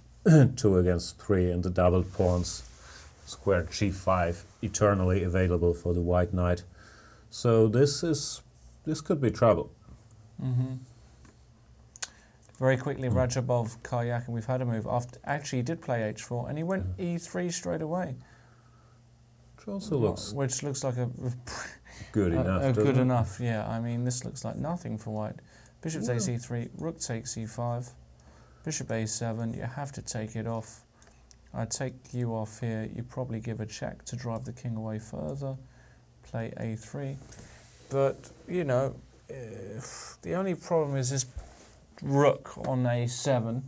2 against 3 and the doubled pawns, square g5 eternally available for the white knight. So this could be trouble. Very quickly, Rajabov-Carlsen, we've had a move. Actually, he did play h4, and he went e3 straight away. Which also looks Which looks like a good enough. good doesn't it? enough, yeah. I mean, this looks like nothing for white. Bishop takes e3, rook takes e5, bishop a7, you have to take it off. I take you off here, you probably give a check to drive the king away further, play a3. But, you know, the only problem is this rook on a7.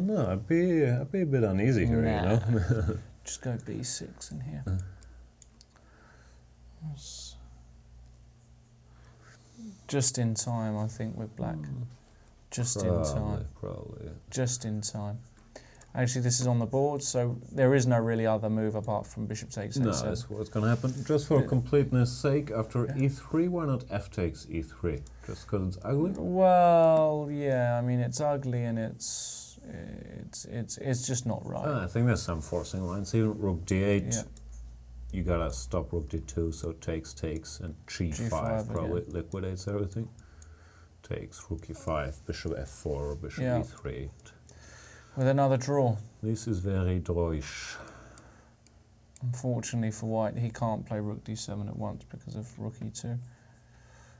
don't know. I'd be a bit uneasy here, you know. Just go b6 in here. That's just in time, I think, with black. Just in time. Probably. Just in time. Actually, this is on the board, so there is no really other move apart from bishop takes No, a7. that's what's going to happen. Just for completeness' sake, after e3, why not f takes e3? Just because it's ugly? Well, yeah. I mean, it's ugly and it's just not right. I think there's some forcing lines. Even rook d8, Yeah. you gotta stop rook d2, so takes, and g5 G5 probably liquidates everything. Takes rook e5, bishop f4, or bishop Yeah. e3. With another draw. This is very drawish. Unfortunately for white, he can't play rook d7 at once because of rook e2.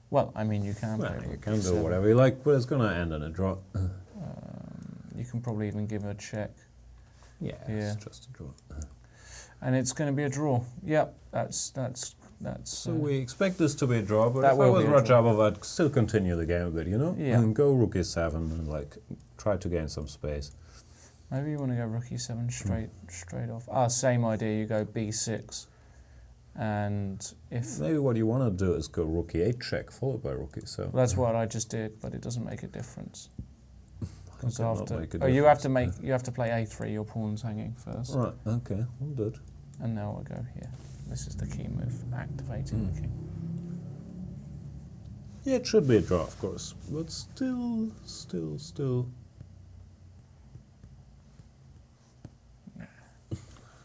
Well, I mean, you can play Well, rook you can d7. do whatever you like, but it's gonna end in a draw. You can probably even give a check. Yeah, Yeah. it's just a draw. And it's going to be a draw. Yep, that's. So we expect this to be a draw, but That if I will was be a draw. Rajabov, I'd still continue the game a bit, you know? Yeah. And go rook e7 and like try to gain some space. Maybe you want to go rook e7 straight off. Same idea. You go b6, and if Maybe what you want to do is go rook e8 check, followed by rook e7. that's what I just did, but it doesn't make a difference. Because Cannot after, make a you have difference. to you have to play a3. Your pawn's hanging first, Right, okay, we'll do it. and now I'll go here. This is the key move, activating the king. Yeah, it should be a draw, of course, but still.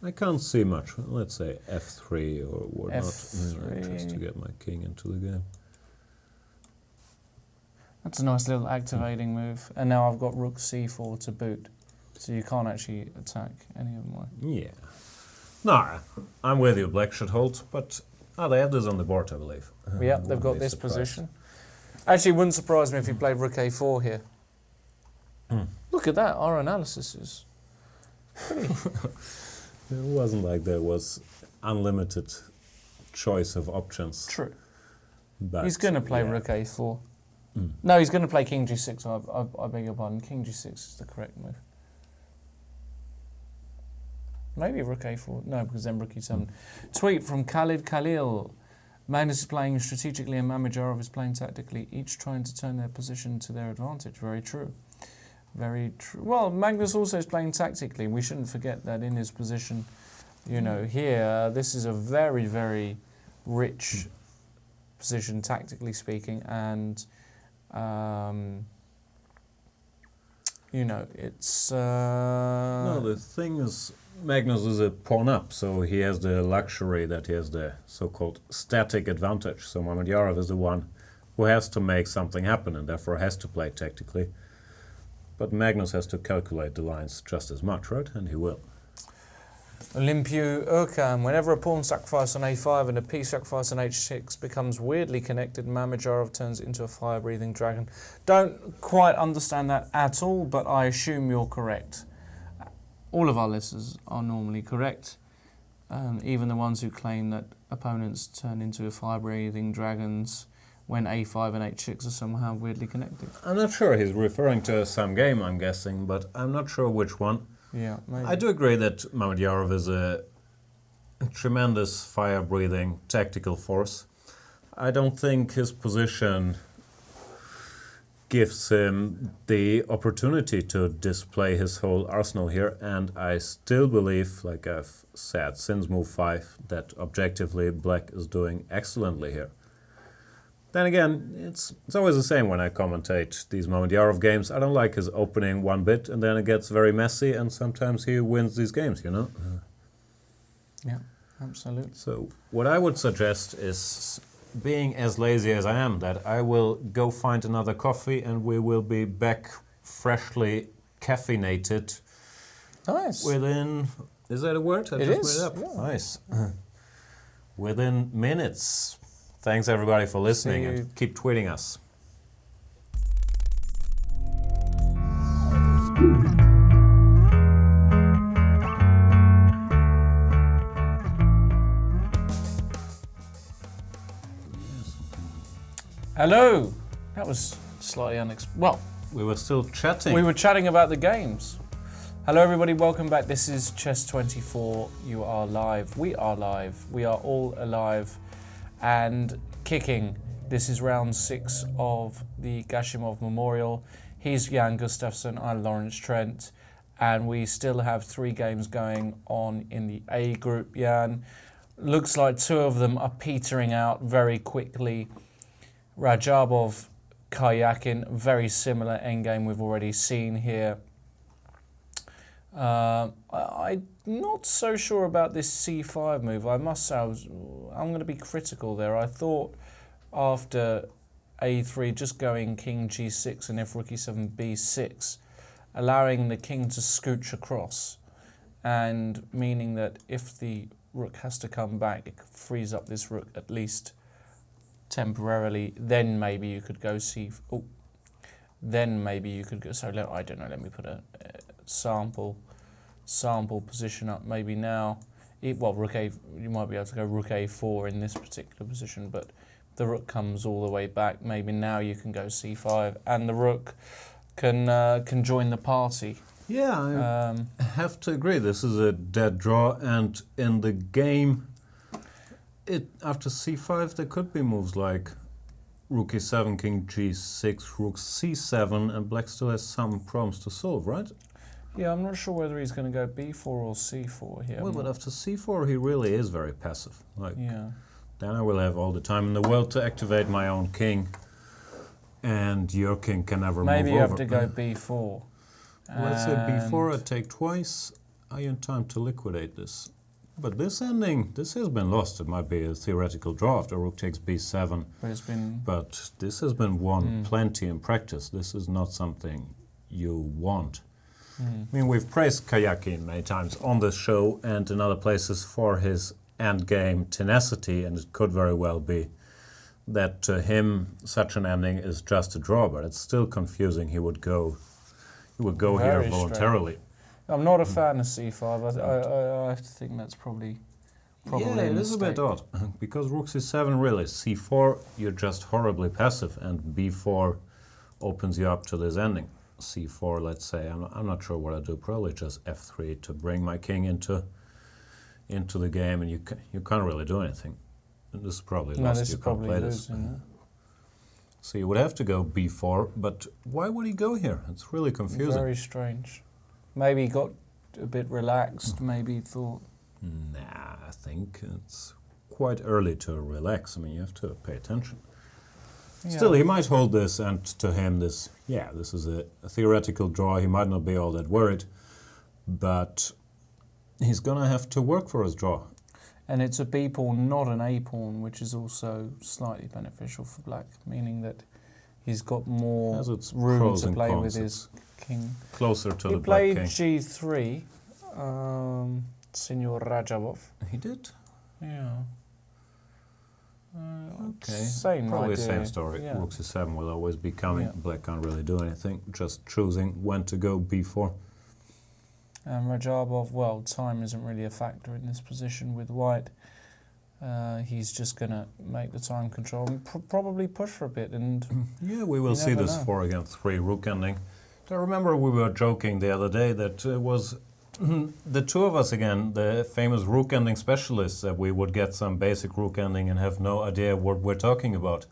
I can't see much. Let's say f3 or whatnot, F3. just to get my king into the game. That's a nice little activating move. And now I've got rook c4 to boot, so you can't actually attack any of them. Yeah. No, I'm with you. Black should hold, but they have this on the board, I believe. Yeah, they've Wouldn't got be this surprised. position. Actually, it wouldn't surprise me if he played rook a4 here. Look at that. Our analysis is pretty. It wasn't like there was unlimited choice of options. True. But He's going to play yeah. rook a4. No, he's going to play king g6. I beg your pardon. King g6 is the correct move. Maybe rook a4. No, because then rook e7. Tweet from Khalid Khalil. Magnus is playing strategically and Mamedyarov is playing tactically, each trying to turn their position to their advantage. Very true. Very true. Well, Magnus also is playing tactically. We shouldn't forget that in his position, you know, here, this is a very, very rich position, tactically speaking, and, you know, it's... No, the thing is, Magnus is a pawn up, so he has the luxury that he has the so-called static advantage. So Mamedyarov is the one who has to make something happen and therefore has to play tactically. But Magnus has to calculate the lines just as much, right? And he will. Olympiu Urkan, whenever a pawn sacrifice on a5 and a piece sacrifice on h6 becomes weirdly connected, Mamedyarov turns into a fire-breathing dragon. Don't quite understand that at all, but I assume you're correct. All of our listeners are normally correct, even the ones who claim that opponents turn into fire-breathing dragons when a5 and h6 are somehow weirdly connected. I'm not sure he's referring to some game, I'm guessing, but I'm not sure which one. Yeah, maybe. I do agree that Mamedyarov is a tremendous fire-breathing tactical force. I don't think his position gives him the opportunity to display his whole arsenal here, and I still believe, like I've said since move 5, that objectively Black is doing excellently here. Then again, it's always the same when I commentate these Mamedyarov games. I don't like his opening one bit, and then it gets very messy, and sometimes he wins these games, you know? Yeah, absolutely. So what I would suggest is, being as lazy as I am, that I will go find another coffee and we will be back freshly caffeinated Nice. within... Is that a word? I It just is, made it up. yeah. Nice. Within minutes. Thanks everybody for listening See you. and keep tweeting us. Hello. That was slightly unexpected. Well, We were still chatting. we were chatting about the games. Hello everybody, welcome back. This is Chess24. You are live. We are live. We are all alive and kicking. This is round 6 of the Gashimov Memorial. He's Jan Gustafsson, I'm Lawrence Trent, and we still have 3 games going on in the A group. Jan, looks like 2 of them are petering out very quickly. Rajabov, Karyakin, very similar endgame we've already seen here. I'm not so sure about this c5 move. I must say I'm going to be critical there. I thought after a3 just going king g6 and if rook e7 b6, allowing the king to scooch across, and meaning that if the rook has to come back, it frees up this rook at least temporarily. Then maybe you could go c. Oh, then maybe you could go. So I don't know. Let me put a sample position up. Maybe now, well, rook a. You might be able to go rook a4 in this particular position, but the rook comes all the way back. Maybe now you can go c5, and the rook can join the party. Yeah, I have to agree. This is a dead draw, and in the game, after c5 there could be moves like rook e7, king g6, rook c7, and black still has some problems to solve, right? Yeah, I'm not sure whether he's going to go b4 or c4 here. Well, but after c4 he really is very passive. Like, yeah. then I will have all the time in the world to activate my own king, and your king can never move over. Maybe you have to go b4. Let's say b4, I take twice, I in time to liquidate this. But this ending, this has been lost. It might be a theoretical draw after rook takes b7. But it's been... But this has been won plenty in practice. This is not something you want. I mean, we've praised Karyakin many times on this show and in other places for his endgame tenacity, and it could very well be that to him such an ending is just a draw, but it's still confusing. He would go here Very voluntarily. strange. I'm not a fan of c5. I have to think that's probably yeah, it is a bit odd, because rook c7 really, c4 you're just horribly passive, and b4 opens you up to this ending. c4, let's say, I'm not sure what I do, probably just f3 to bring my king into the game, and you can't really do anything. And this is probably lost. This you is can't probably play this. losing. So you would have to go b4, but why would he go here? It's really confusing. Very strange. Maybe he got a bit relaxed, maybe thought... Nah, I think it's quite early to relax. I mean, you have to pay attention. Yeah. Still, he might hold this, and to him this is a theoretical draw. He might not be all that worried, but he's going to have to work for his draw. And it's a b pawn, not an a pawn, which is also slightly beneficial for black, meaning that he's got more room to play with his king. Closer to He the black played king. g3, Senor Rajabov. He did? Yeah. Okay. Same Probably idea. same story. Yeah. Rook c7 will always be coming. Yeah. Black can't really do anything. Just choosing when to go b4. And Rajabov, well, time isn't really a factor in this position with white. He's just going to make the time control and probably push for a bit. And yeah, we will see this 4 against 3 rook ending. I remember we were joking the other day that it was the 2 of us again, the famous rook ending specialists, that we would get some basic rook ending and have no idea what we're talking about.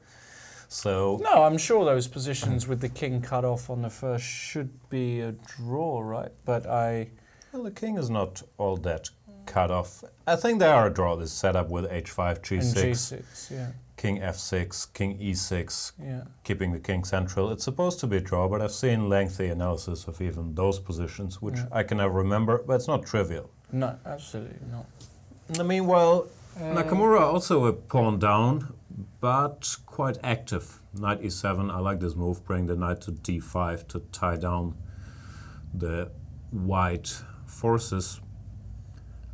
So no, I'm sure those positions with the king cut off on the first should be a draw, right? But well, the king is not all that cut off. I think they are a draw, this setup with h5, g6, and g6, yeah. king f6, king e6, Yeah. keeping the king central. It's supposed to be a draw, but I've seen lengthy analysis of even those positions, which I can never remember, but it's not trivial. No, absolutely not. In the meanwhile, Nakamura also a pawn down, but quite active. Knight e7, I like this move, bring the knight to d5 to tie down the white forces.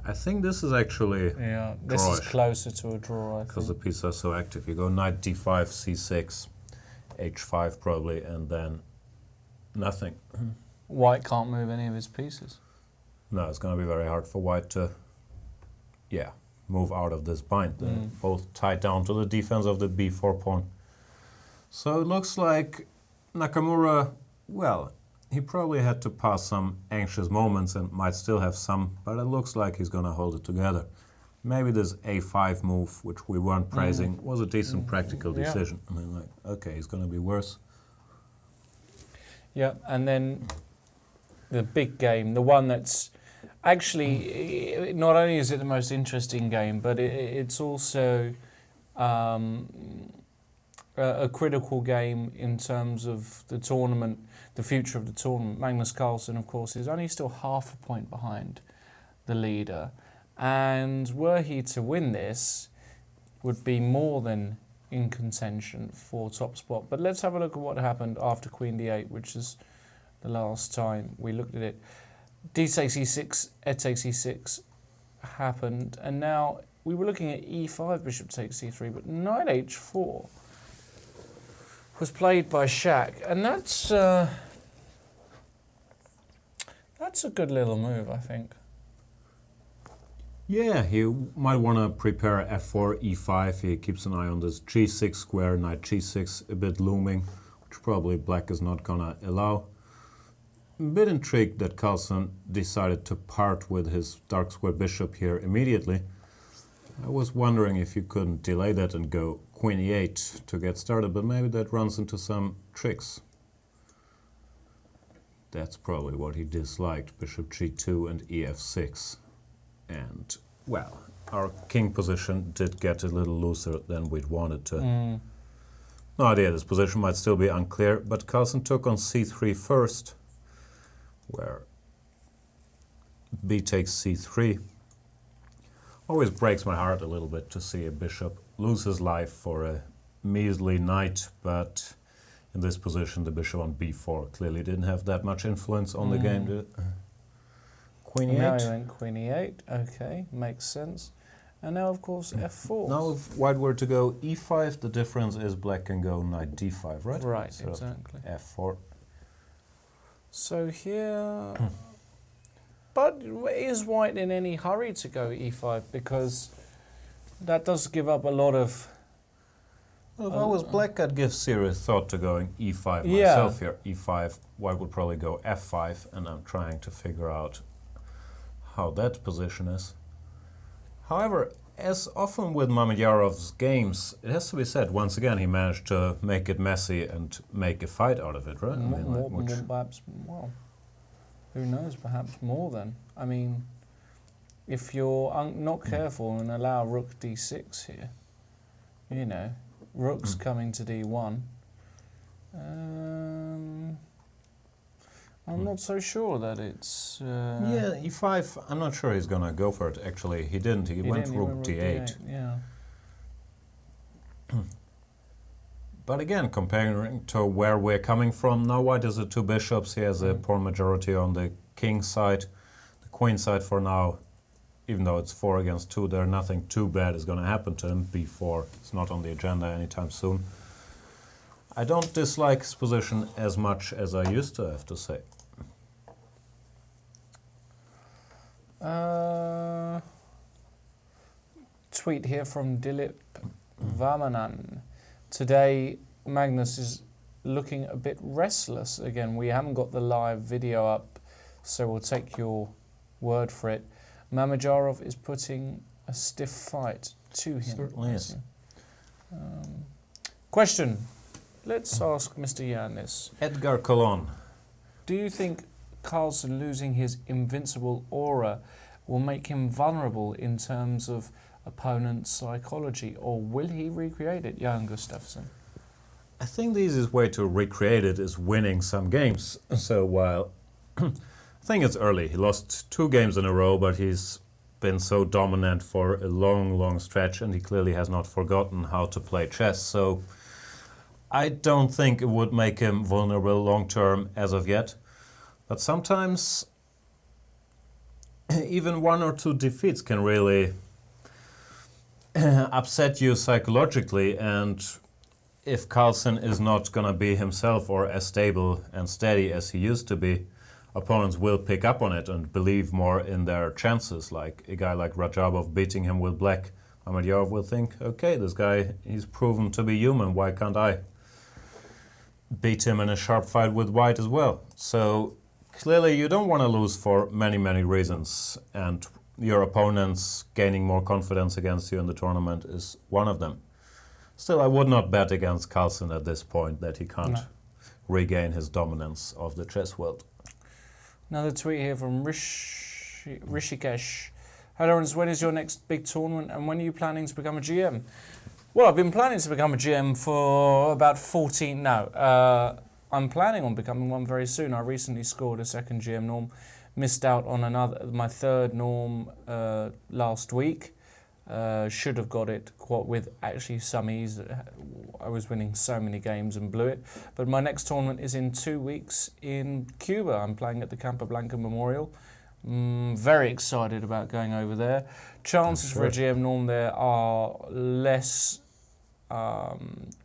I think this is actually Yeah, this is drawish, closer to a draw, I because the think. pieces are so active. You go knight d5, c6, h5 probably, and then nothing. White can't move any of his pieces. No, it's going to be very hard for white to, move out of this bind. They're both tied down to the defense of the b4 pawn. So it looks like Nakamura, well, he probably had to pass some anxious moments and might still have some, but it looks like he's going to hold it together. Maybe this a5 move, which we weren't praising, was a decent practical Yeah. decision. I mean, like, okay, he's going to be worse. Yeah, and then the big game, the one that's actually, not only is it the most interesting game, but it's also a critical game in terms of the tournament, the future of the tournament. Magnus Carlsen, of course, is only still half a point behind the leader. And were he to win this, would be more than in contention for top spot. But let's have a look at what happened after Queen d8, which is the last time we looked at it. D takes e6, Ed takes e6 happened, and now we were looking at e5, bishop takes c3, but knight h4 was played by Shaq, and that's a good little move, I think. Yeah, he might want to prepare f4, e5. He keeps an eye on this g6 square, knight g6, a bit looming, which probably black is not going to allow. A bit intrigued that Carlsen decided to part with his dark square bishop here immediately. I was wondering if you couldn't delay that and go queen e8 to get started, but maybe that runs into some tricks. That's probably what he disliked, bishop g2 and ef6. And, well, our king position did get a little looser than we'd wanted to. No idea, this position might still be unclear, but Carlsen took on c3 first, where b takes c3. Always breaks my heart a little bit to see a bishop lose his life for a measly knight, but in this position the bishop on b4 clearly didn't have that much influence on the game, did it? Queen Now e8. he went queen e8, okay, makes sense. And now, of course, f4. Now if white were to go e5, the difference is black can go knight d5, right? Right, Instead of exactly. f4. So here... But is white in any hurry to go e5? Because that does give up a lot of... Well, if I was black, I'd give serious thought to going e5 Yeah. myself here. e5, white would probably go f5, and I'm trying to figure out how that position is. However, as often with Mamedyarov's games, it has to be said, once again, he managed to make it messy and make a fight out of it, right? Perhaps, well, who knows, perhaps more than. I mean, if you're not careful and allow rook d6 here, you know, rook's coming to d1. I'm not so sure that it's... Yeah, e5, I'm not sure he's going to go for it, actually. He didn't. He went rook d8. Yeah. But again, comparing to where we're coming from, now white is the two bishops. He has a pawn majority on the king side. The queen side for now, even though it's 4 against 2, there nothing too bad is going to happen to him. b4 is not on the agenda anytime soon. I don't dislike his position as much as I used to, have to say. Tweet here from Dilip Vamanan. Today, Magnus is looking a bit restless again. We haven't got the live video up, so we'll take your word for it. Mamedyarov is putting a stiff fight to him. Certainly is. Question. Let's ask Mr. Yannis. Edgar Colon. Do you think Carlsen losing his invincible aura will make him vulnerable in terms of opponent's psychology, or will he recreate it, Jan Gustafsson? I think the easiest way to recreate it is winning some games. So while I think it's early, he lost 2 games in a row, but he's been so dominant for a long, long stretch, and he clearly has not forgotten how to play chess. So I don't think it would make him vulnerable long term as of yet. But sometimes even 1 or 2 defeats can really upset you psychologically, and if Carlsen is not going to be himself or as stable and steady as he used to be, opponents will pick up on it and believe more in their chances. Like a guy like Rajabov beating him with black, Mamedyarov will think, okay, this guy, he's proven to be human, why can't I? beat him in a sharp fight with white as well. So clearly you don't want to lose for many, many reasons, and your opponents gaining more confidence against you in the tournament is one of them. Still, I would not bet against Carlsen at this point that he can't regain his dominance of the chess world. Another tweet here from Rishikesh. Hi Lawrence, when is your next big tournament and when are you planning to become a GM? Well, I've been planning to become a GM for about 14... I'm planning on becoming one very soon. I recently scored a second GM norm. Missed out on my third norm last week. Should have got it with actually some ease. I was winning so many games and blew it. But my next tournament is in 2 weeks in Cuba. I'm playing at the Caruana-Nakamura Memorial. Very excited about going over there. Chances for a GM norm there are less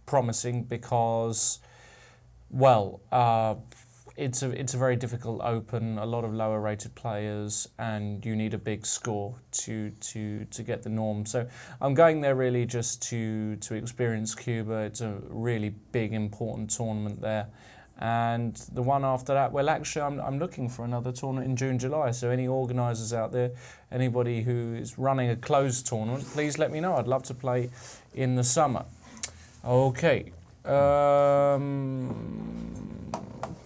promising because, well, it's a very difficult open, a lot of lower rated players, and you need a big score to get the norm. So I'm going there really just to experience Cuba. It's a really big, important tournament there. And the one after that, well, actually, I'm looking for another tournament in June, July. So any organisers out there, anybody who is running a closed tournament, please let me know. I'd love to play in the summer. Okay.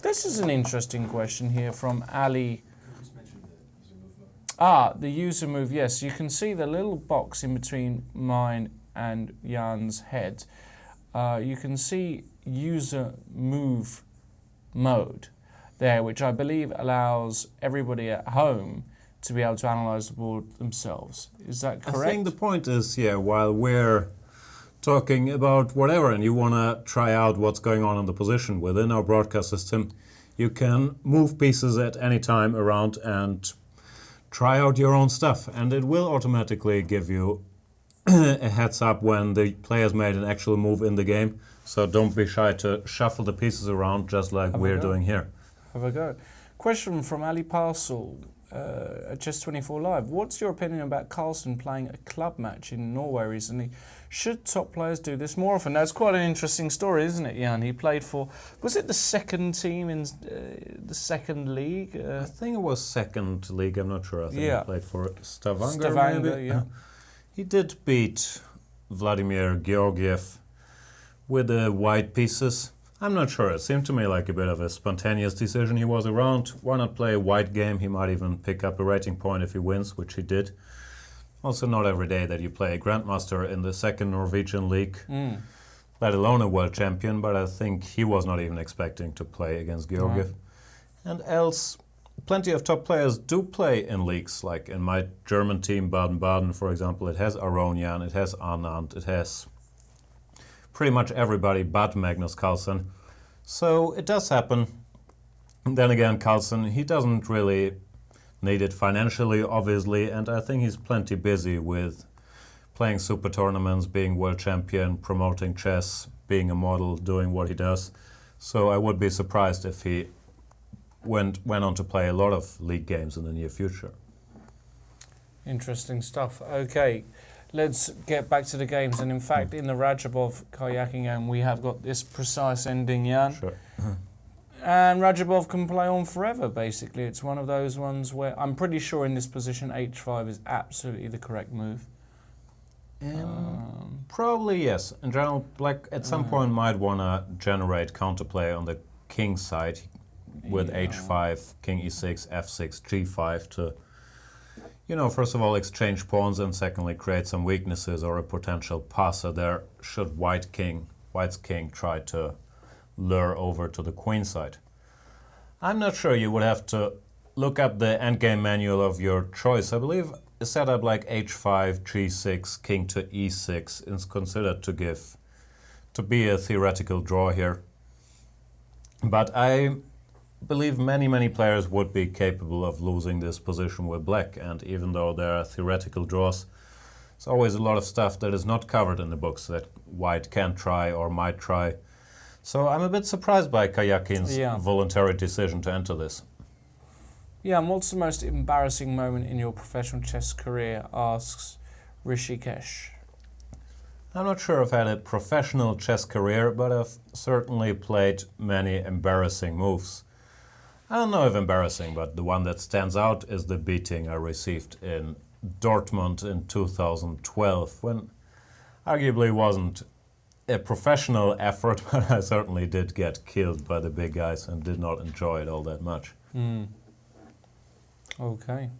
This is an interesting question here from Ali. You just mentioned the user move mode. The user move, yes. You can see the little box in between mine and Jan's head. You can see user move mode there, which I believe allows everybody at home to be able to analyse the board themselves. Is that correct? I think the point is, while we're talking about whatever and you want to try out what's going on in the position within our broadcast system, you can move pieces at any time around and try out your own stuff, and it will automatically give you a heads up when the player's made an actual move in the game. So don't be shy to shuffle the pieces around just like we're doing here. Have a go. Question from Ali Parcel at Chess24 Live. What's your opinion about Carlsen playing a club match in Norway recently? Should top players do this more often? Now, it's quite an interesting story, isn't it, Jan? He played for, was it the second team in the second league? I think it was second league, I'm not sure. I think he played for Stavanger, maybe? Yeah. He did beat Vladimir Georgiev with the white pieces. I'm not sure. It seemed to me like a bit of a spontaneous decision. He was around. Why not play a white game? He might even pick up a rating point if he wins, which he did. Also, not every day that you play a Grandmaster in the second Norwegian league, let alone a world champion, but I think he was not even expecting to play against Georgiev. And else, plenty of top players do play in leagues, like in my German team, Baden-Baden, for example. It has Aronian, it has Anand, it has pretty much everybody but Magnus Carlsen. So it does happen. And then again, Carlsen, he doesn't really need it financially, obviously, and I think he's plenty busy with playing super tournaments, being world champion, promoting chess, being a model, doing what he does. So I would be surprised if he went on to play a lot of league games in the near future. Interesting stuff. Okay, let's get back to the games. And in fact, in the Rajabov kayaking game, we have got this precise ending, Jan. Sure. And Rajabov can play on forever, basically. It's one of those ones where I'm pretty sure in this position h5 is absolutely the correct move. Probably yes. In general, Black at some point might want to generate counterplay on the king side with h5, king e6, f6, g5 to, first of all exchange pawns and secondly create some weaknesses or a potential passer there should white's king try to lure over to the queen side. I'm not sure. You would have to look up the endgame manual of your choice. I believe a setup like h5, g6, king to e6 is considered to be a theoretical draw here. But I believe many players would be capable of losing this position with black, and even though there are theoretical draws, there's always a lot of stuff that is not covered in the books that white can try or might try. So I'm a bit surprised by Kayakin's voluntary decision to enter this. Yeah, and what's the most embarrassing moment in your professional chess career, asks Rishikesh. I'm not sure I've had a professional chess career, but I've certainly played many embarrassing moves. I don't know if embarrassing, but the one that stands out is the beating I received in Dortmund in 2012, when arguably wasn't a professional effort, but I certainly did get killed by the big guys and did not enjoy it all that much. Okay.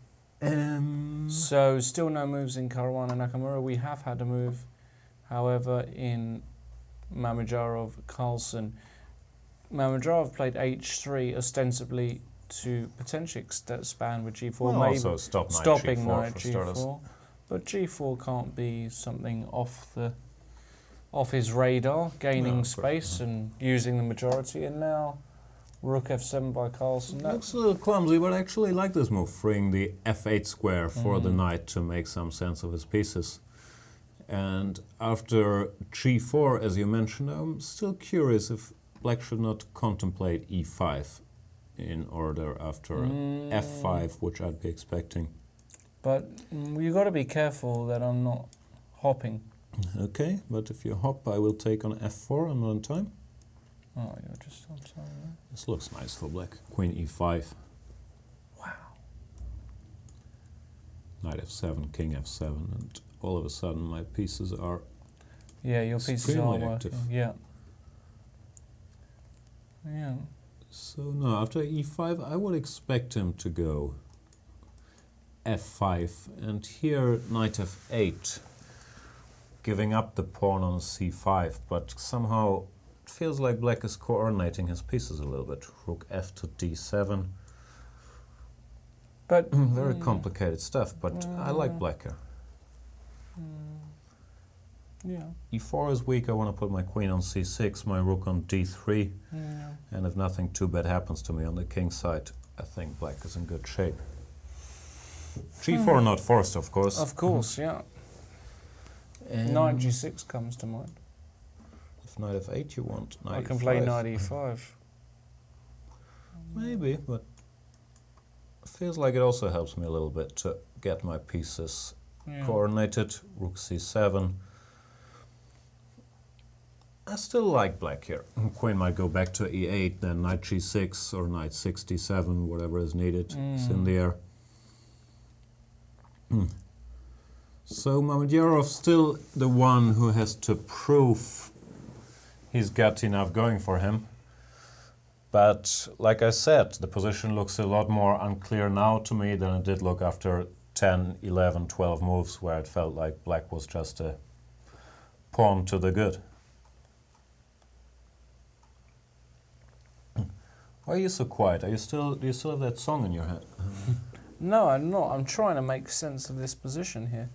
So still no moves in Caruana-Nakamura. We have had a move, however, in Mamedyarov-Carlsen. Mamedyarov played h3 ostensibly to potentially expand with g4, Well, maybe also stopping g4 knight for starters. g4. But g4 can't be something off his radar, gaining No, of course, space and using the majority. And now rook f7 by Carlsen. Looks a little clumsy, but I actually like this move, freeing the f8 square for the knight to make some sense of his pieces. And after g4, as you mentioned, I'm still curious if Black should not contemplate e5 in order after f5, which I'd be expecting. But you've got to be careful that I'm not hopping. Okay, but if you hop, I will take on f4. I'm not on time. Oh, you're just on time, right? This looks nice for Black. Queen e5. Wow. Knight f7, king f7, and all of a sudden my pieces are Yeah, your pieces are extremely working. active. Yeah. Yeah. So no, after e5 I would expect him to go f5, and here knight f8, giving up the pawn on c5, but somehow it feels like Black is coordinating his pieces a little bit. Rook f to d7. But Very complicated stuff, but I like Black here. yeah. e4 is weak. I want to put my queen on c6, my rook on d3, and if nothing too bad happens to me on the king side, I think Black is in good shape. g4 not forced, of course. Of course, yeah. Knight g6 comes to mind. If knight f8 you want, knight I can e5. play knight e5. Maybe, but it feels like it also helps me a little bit to get my pieces coordinated. Rook c7. I still like Black here. Queen might go back to e8, then knight g6 or knight 67, whatever is needed. It's in the air. So Mamedyarov still the one who has to prove he's got enough going for him. But like I said, the position looks a lot more unclear now to me than it did look after 10, 11, 12 moves, where it felt like Black was just a pawn to the good. Why are you so quiet? Do you still have that song in your head? No, I'm not. I'm trying to make sense of this position here.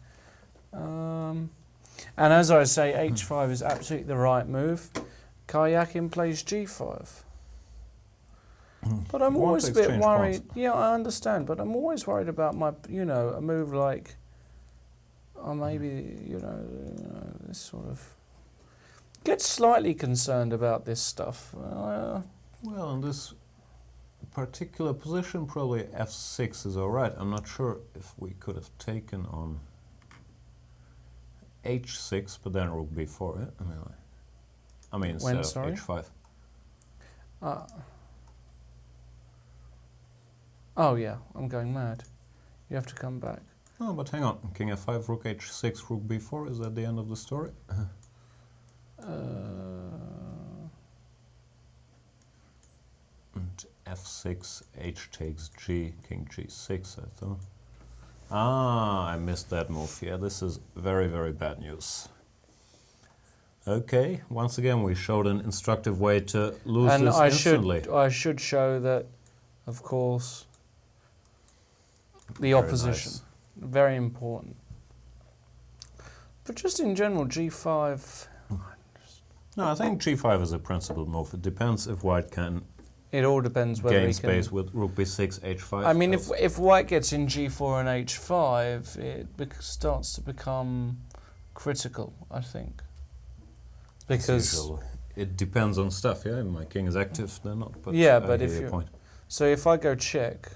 And as I say, h5 is absolutely the right move. Karyakin plays g5. But I'm Want always to a bit exchange worried. pawns. Yeah, I understand, but I'm always worried about my, a move like, or maybe, this sort of. Get slightly concerned about this stuff. Well, in this particular position, probably f6 is all right. I'm not sure if we could have taken on h6, but then rook b4. Yeah? I mean instead of h5. Oh yeah, I'm going mad. You have to come back. Oh, but hang on. King f5, rook h6, rook b4. Is that the end of the story? And f6, h takes g, king g6, I thought. Ah, I missed that move. Yeah, this is very, very bad news. Okay, once again we showed an instructive way to lose And this instantly. I should show that, of course, the Very opposition. nice. Very important. But just in general, g5, No, I think g5 is a principled move. It depends if white can it all depends whether gain he space can. with rook b6, h5. I mean, else. if white gets in g4 and h5, it starts to become critical, I think. As Because usual, it depends on stuff, yeah? If my king is active, then not. But Yeah, I but hear if your you- point. so if I go check,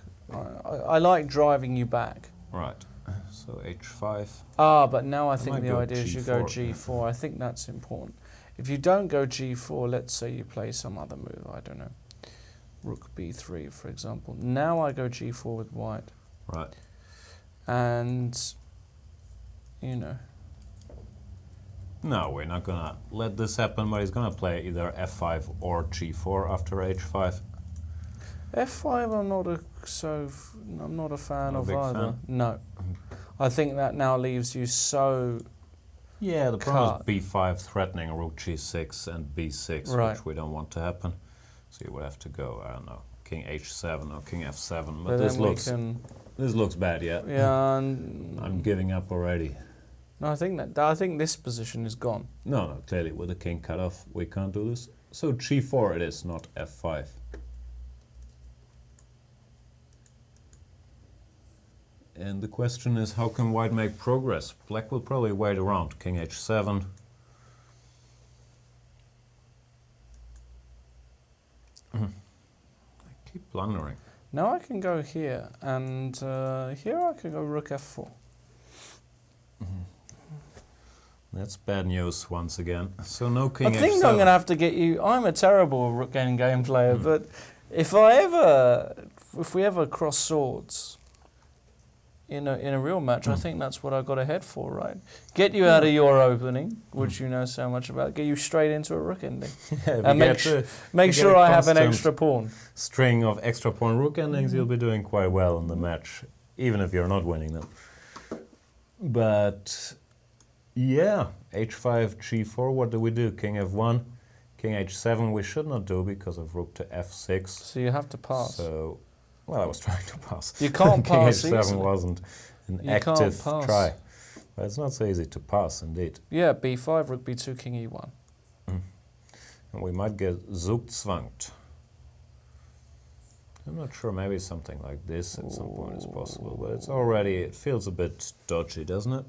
I like driving you back. Right. So So h5. Ah, but now I think might the go idea is you go G4, yeah. G4. I think that's important. If you don't go G4, let's say you play some other move, I don't know. Rook B3, for example. Now I go G4 with white. Right. And, you know. No, we're not gonna let this happen, but he's gonna play either f5 or g4 after h5. F5 I'm not a fan Not a of big either. fan? No. I think that now leaves you so... Yeah, the problem Cut. is b5 threatening rook g6 and b6, Right. which we don't want to happen. So you would have to go, I don't know, king h7 or king f7. But But this then we looks can... this looks bad, yeah. Yeah, and I'm giving up already. no, I think this position is gone. No, clearly with the king cut off, we can't do this. So g4 it is, not f5. And the question is, how can white make progress? Black will probably wait around. King h7. I keep blundering. Now I can go here, and here I can go rook f4. That's bad news once again. So no king I think h7. I'm going to have to get you... I'm a terrible rook game player, but if we ever cross swords in a real match, I think that's what I got to head for, right? Get you out of your opening, which you know so much about, get you straight into a rook ending. And make sure I have an extra pawn. String of extra pawn rook endings, you'll be doing quite well in the match, even if you're not winning them. But yeah, h5, g4, what do we do? King f1, king h7 we should not do because of rook to f6. So you have to pass. So, well, I was trying to pass. You can't king pass h7 easily. wasn't an You can't active pass. try. But it's not so easy to pass, indeed. Yeah, b5, rook b2, king e1. And we might get Zugzwangt. I'm not sure, maybe something like this at some point is possible, but it's already, it feels a bit dodgy, doesn't it?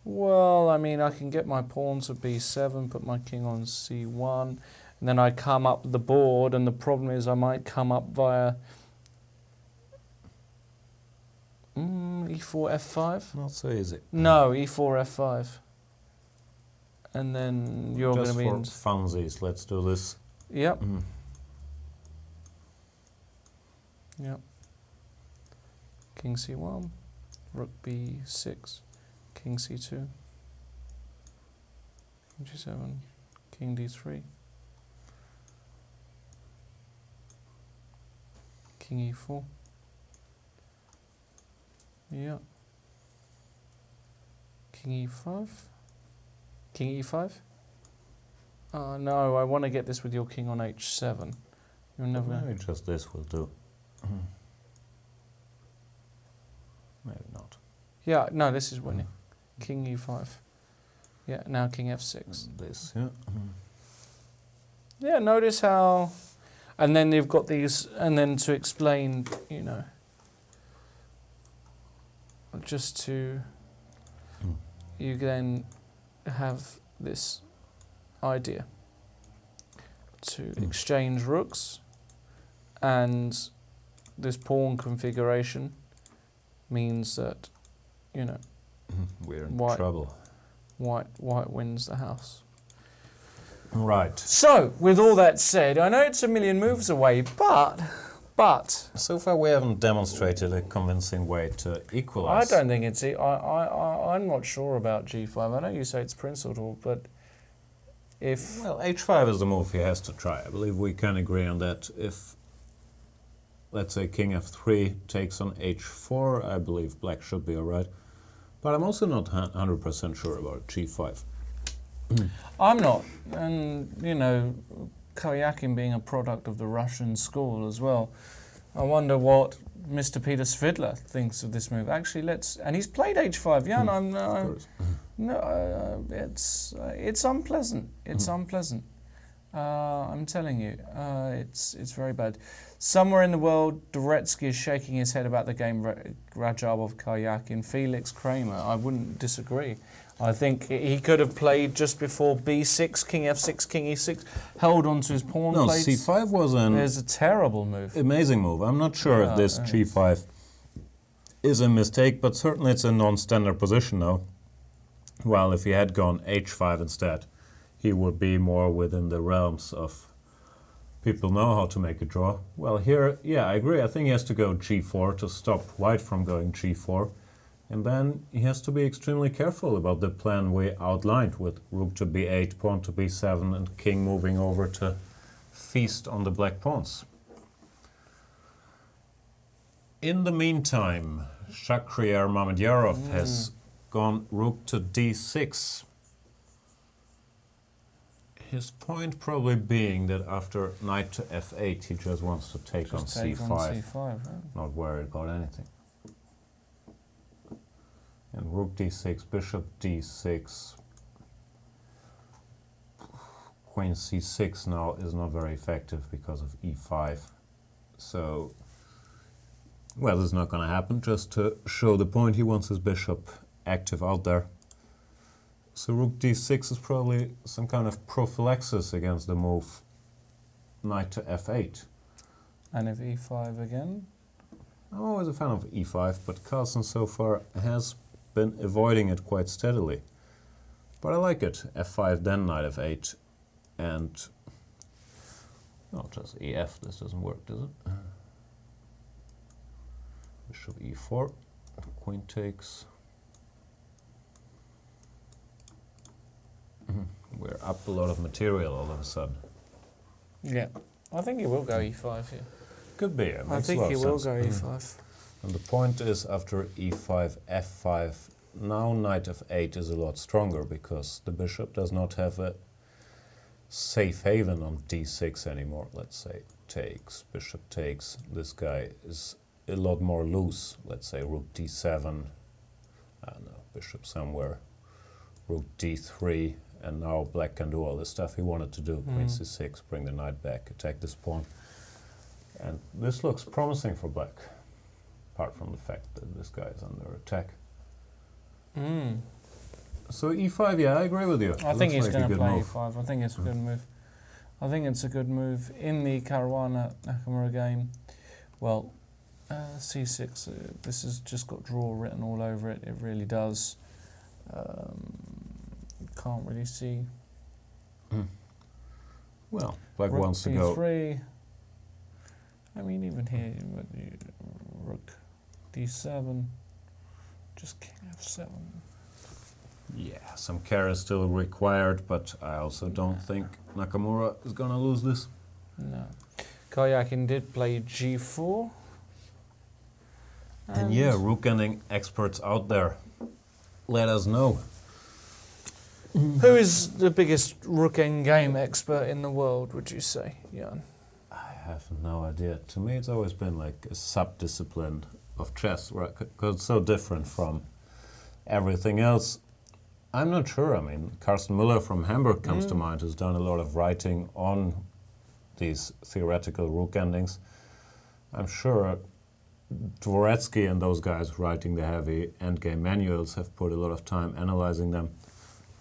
Well, I mean, I can get my pawn to b7, put my king on c1, and then I come up the board, and the problem is I might come up via e4, f5? Not so easy. No, e4, f5. And then you're going Just to be for in... funsies, let's do this. Yep. Yep. King c1, rook b6, king c2, king g7, king d3, king e4. Yeah. King e5. King e5. No, I want to get this with your king on h7. You're never gonna... Maybe just this will do. Maybe not. Yeah, no, this is winning. King e5. Yeah, now king f6. This, yeah. Yeah, notice how... And then you've got these... And then to explain, you know... Just to... You then have this idea to exchange rooks, and this pawn configuration means that, you know, We're in White. trouble. white wins the house. Right. So, with all that said, I know it's a million moves away, but So far we haven't demonstrated a convincing way to I equalize. don't think it's... I'm not sure about g5. I know you say it's principled, but if... Well, h5 is the move he has to try. I believe we can agree on that. If, let's say, king f3 takes on h4, I believe black should be alright. But I'm also not 100% sure about g5. I'm not. And, you know, Karyakin being a product of the Russian school as well, I wonder what Mr. Peter Svidler thinks of this move. Actually, let's... And he's played h5, yeah, and I'm... it's unpleasant. It's unpleasant. I'm telling you, it's very bad. Somewhere in the world, Doretsky is shaking his head about the game Rajabov-Karyakin. Felix Kramer, I wouldn't disagree. I think he could have played just before b6, king f6, king e6, held onto his pawn No, plates. c5 was an There's a terrible move. amazing move. I'm not sure if this Yeah, g5 is a mistake, but certainly it's a non-standard position now. While if he had gone h5 instead, he would be more within the realms of people know how to make a draw. Well, here, yeah, I agree. I think he has to go g4 to stop white from going g4. And then he has to be extremely careful about the plan we outlined with rook to b8, pawn to b7, and king moving over to feast on the black pawns. In the meantime, Shamkir Mamedyarov has gone rook to d6. His point probably being that after knight to f8, he just wants to take on c5. right? Not worried about anything. And rook d6, bishop d6, queen c6 now is not very effective because of e5. So, well, this is not going to happen. Just to show the point, he wants his bishop active out there. So rook d6 is probably some kind of prophylaxis against the move knight to f8. And if e5 again? I'm always a fan of e5, but Carlsen so far has been avoiding it quite steadily. But I like it. f5, then knight f8, and not just ef. This doesn't work, does it? Bishop e4, queen takes. We're up a lot of material all of a sudden. Yeah. I think he will go e5 here. Could be. It I makes think a lot he of will sense. go e5. And the point is, after e5, f5, now knight f8 is a lot stronger because the bishop does not have a safe haven on d6 anymore. Let's say takes, bishop takes. This guy is a lot more loose. Let's say rook d7, I don't know, bishop somewhere, rook d3, and now black can do all the stuff he wanted to do. Queen c6, bring the knight back, attack this pawn. And this looks promising for black, apart from the fact that this guy is under attack. So e5, yeah, I agree with you. I think he's like going to play move. e5. I think it's a good move. I think it's a good move. In the Caruana-Nakamura game, well, c6, this has just got draw written all over it. It really does. Can't really see. Well, black Rook wants to go. b3. I mean, even here, rook d7, just king f7. Yeah, some care is still required, but I also don't think Nakamura is going to lose this. No. Karyakin did play g4. And yeah, rook ending experts out there, let us know. Who is the biggest rook endgame expert in the world, would you say, Jan? I have no idea. To me, it's always been like a sub-discipline of chess, because it's so different from everything else. I'm not sure. I mean, Carsten Müller from Hamburg comes to mind, who's done a lot of writing on these theoretical rook endings. I'm sure Dvoretsky and those guys writing the heavy endgame manuals have put a lot of time analyzing them.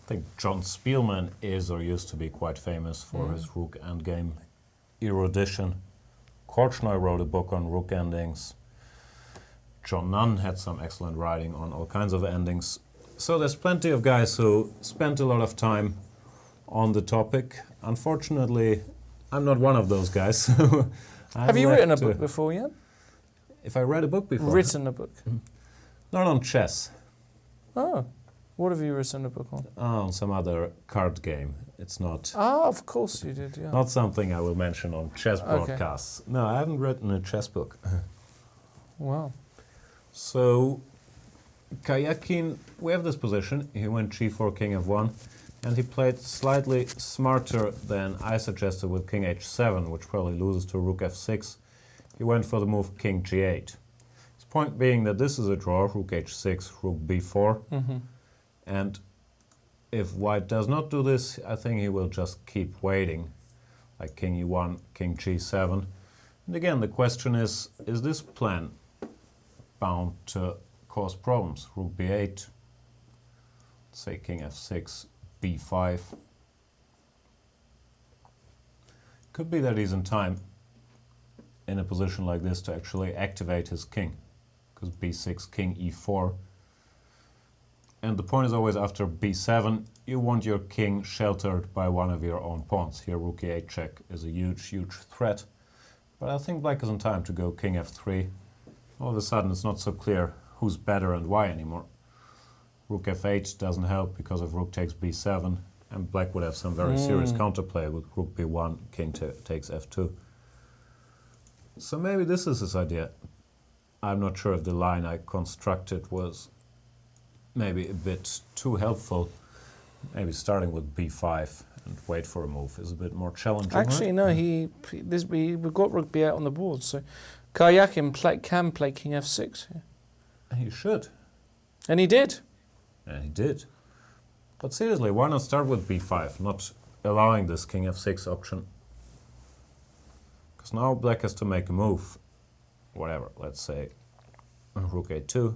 I think John Spielman is or used to be quite famous for his rook endgame erudition. Korchnoi wrote a book on rook endings. John Nunn had some excellent writing on all kinds of endings. So there's plenty of guys who spent a lot of time on the topic. Unfortunately, I'm not one of those guys. So Have you written a book before yet? If I read a book before? Written a book? Not on chess. Oh. What have you written a book on? On some other card game. It's not Of course you did, yeah. not something I will mention on chess broadcasts. No, I haven't written a chess book. Wow. So, Karyakin, we have this position. He went g4, king f1, and he played slightly smarter than I suggested with king h7, which probably loses to rook f6. He went for the move king g8. His point being that this is a draw, rook h6, rook b4, and if white does not do this, I think he will just keep waiting, like king e1, king g7. And again, the question is this plan bound to cause problems? Rook b8, say king f6, b5. Could be that he's in time in a position like this to actually activate his king. because b6, king e4. And the point is always after b7, you want your king sheltered by one of your own pawns. Here rook e8 check is a huge, huge threat. But I think black is in time to go king f3. All of a sudden it's not so clear who's better and why anymore. Rook f8 doesn't help because of rook takes b7, and black would have some very serious counterplay with rook b1, king takes f2. So maybe this is his idea. I'm not sure if the line I constructed was maybe a bit too helpful. Maybe starting with b5 and wait for a move is a bit more challenging. Actually, right? no. We've got rook b8 on the board, so Karyakin can play king f6 here. He should. And he did. And he did. But seriously, why not start with b5, not allowing this king f6 option? Because now black has to make a move. Whatever, let's say rook a2.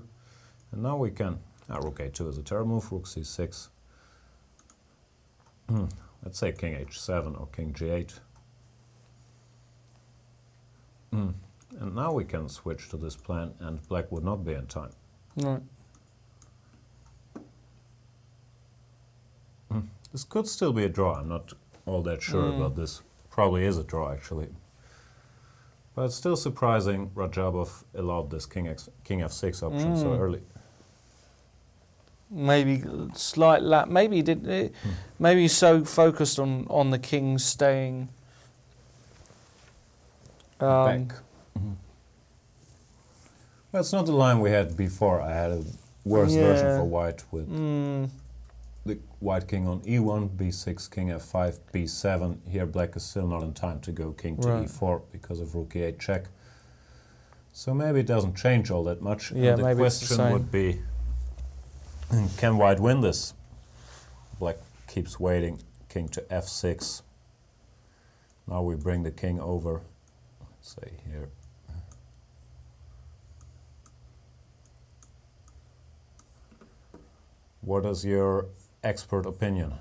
And now we can... rook a2 is a terrible move, rook c6. Let's say king h7 or king g8. And now we can switch to this plan and black would not be in time. Right. This could still be a draw. I'm not all that sure about this. Probably is a draw, actually. But it's still surprising Rajabov allowed this king f6 option so early. Maybe slight lap. Maybe he did. Maybe he's so focused on the king staying Back. Well, it's not the line we had before. I had a worse version for white with the white king on e1, b6, king f5, b7. Here black is still not in time to go king to e4 because of rook e8 check. So maybe it doesn't change all that much. Yeah, and the maybe question it's the same. would be, can white win this? Black keeps waiting, king to f6. Now we bring the king over, let's say here. What is your expert opinion?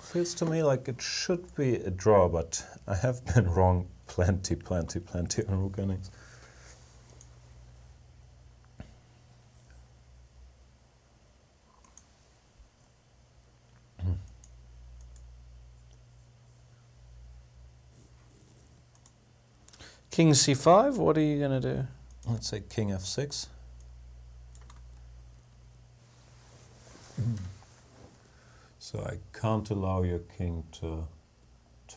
Feels to me like it should be a draw, but I have been wrong plenty on rook innings. king c5. What are you going to do? Let's say king f6. So I can't allow your king to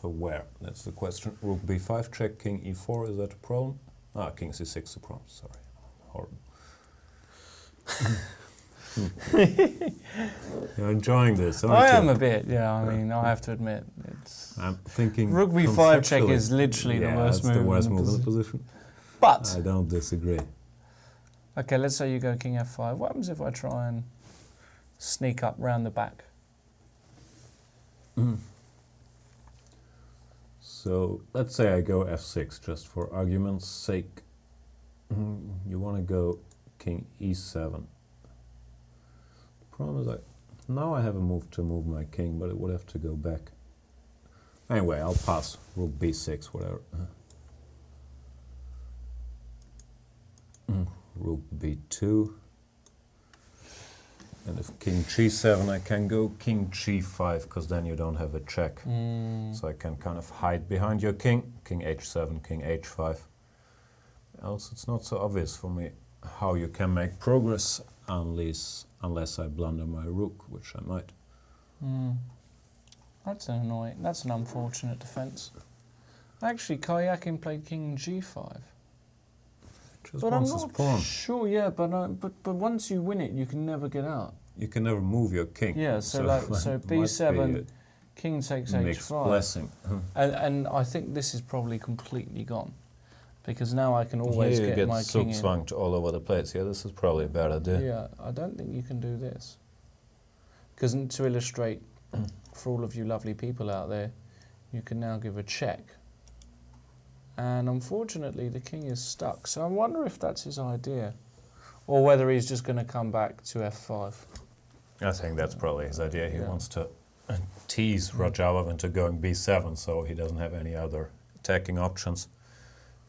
where? That's the question. Rook b5 check, king e4, is that a problem? King c6 is a problem, sorry. Horrible. You're enjoying this, aren't you? I am a bit, yeah. I mean, I have to admit, it's. I'm thinking Rook b5 check is literally the worst move. the worst in move in the position. position. But I don't disagree. okay, let's say you go king f5. What happens if I try and sneak up round the back? So let's say I go f6 just for argument's sake. You want to go king e7. The problem is now I have a move to move my king, but it would have to go back. Anyway, I'll pass. Rook b6, whatever. Rook b2. And if king g7, I can go king g5, because then you don't have a check. So I can kind of hide behind your king. King h7, king h5. Else it's not so obvious for me how you can make progress unless I blunder my rook, which I might. That's annoying. That's an unfortunate defence. Actually, Karyakin played king g5. Just But I'm wants his not pawn. sure, yeah, but once you win it, you can never get out. You can never move your king. Yeah, so it b7, might king takes be a mixed h5. blessing. And I think this is probably completely gone. Because now I can always Here you get my king in. zugzwanged all over the place. Yeah, this is probably a bad idea. Yeah, I don't think you can do this. Because to illustrate, for all of you lovely people out there, you can now give a check. And unfortunately, the king is stuck. So I wonder if that's his idea. or whether he's just going to come back to f5. I think that's probably his idea. He Yeah. wants to tease Rajabov into going b7 so he doesn't have any other attacking options.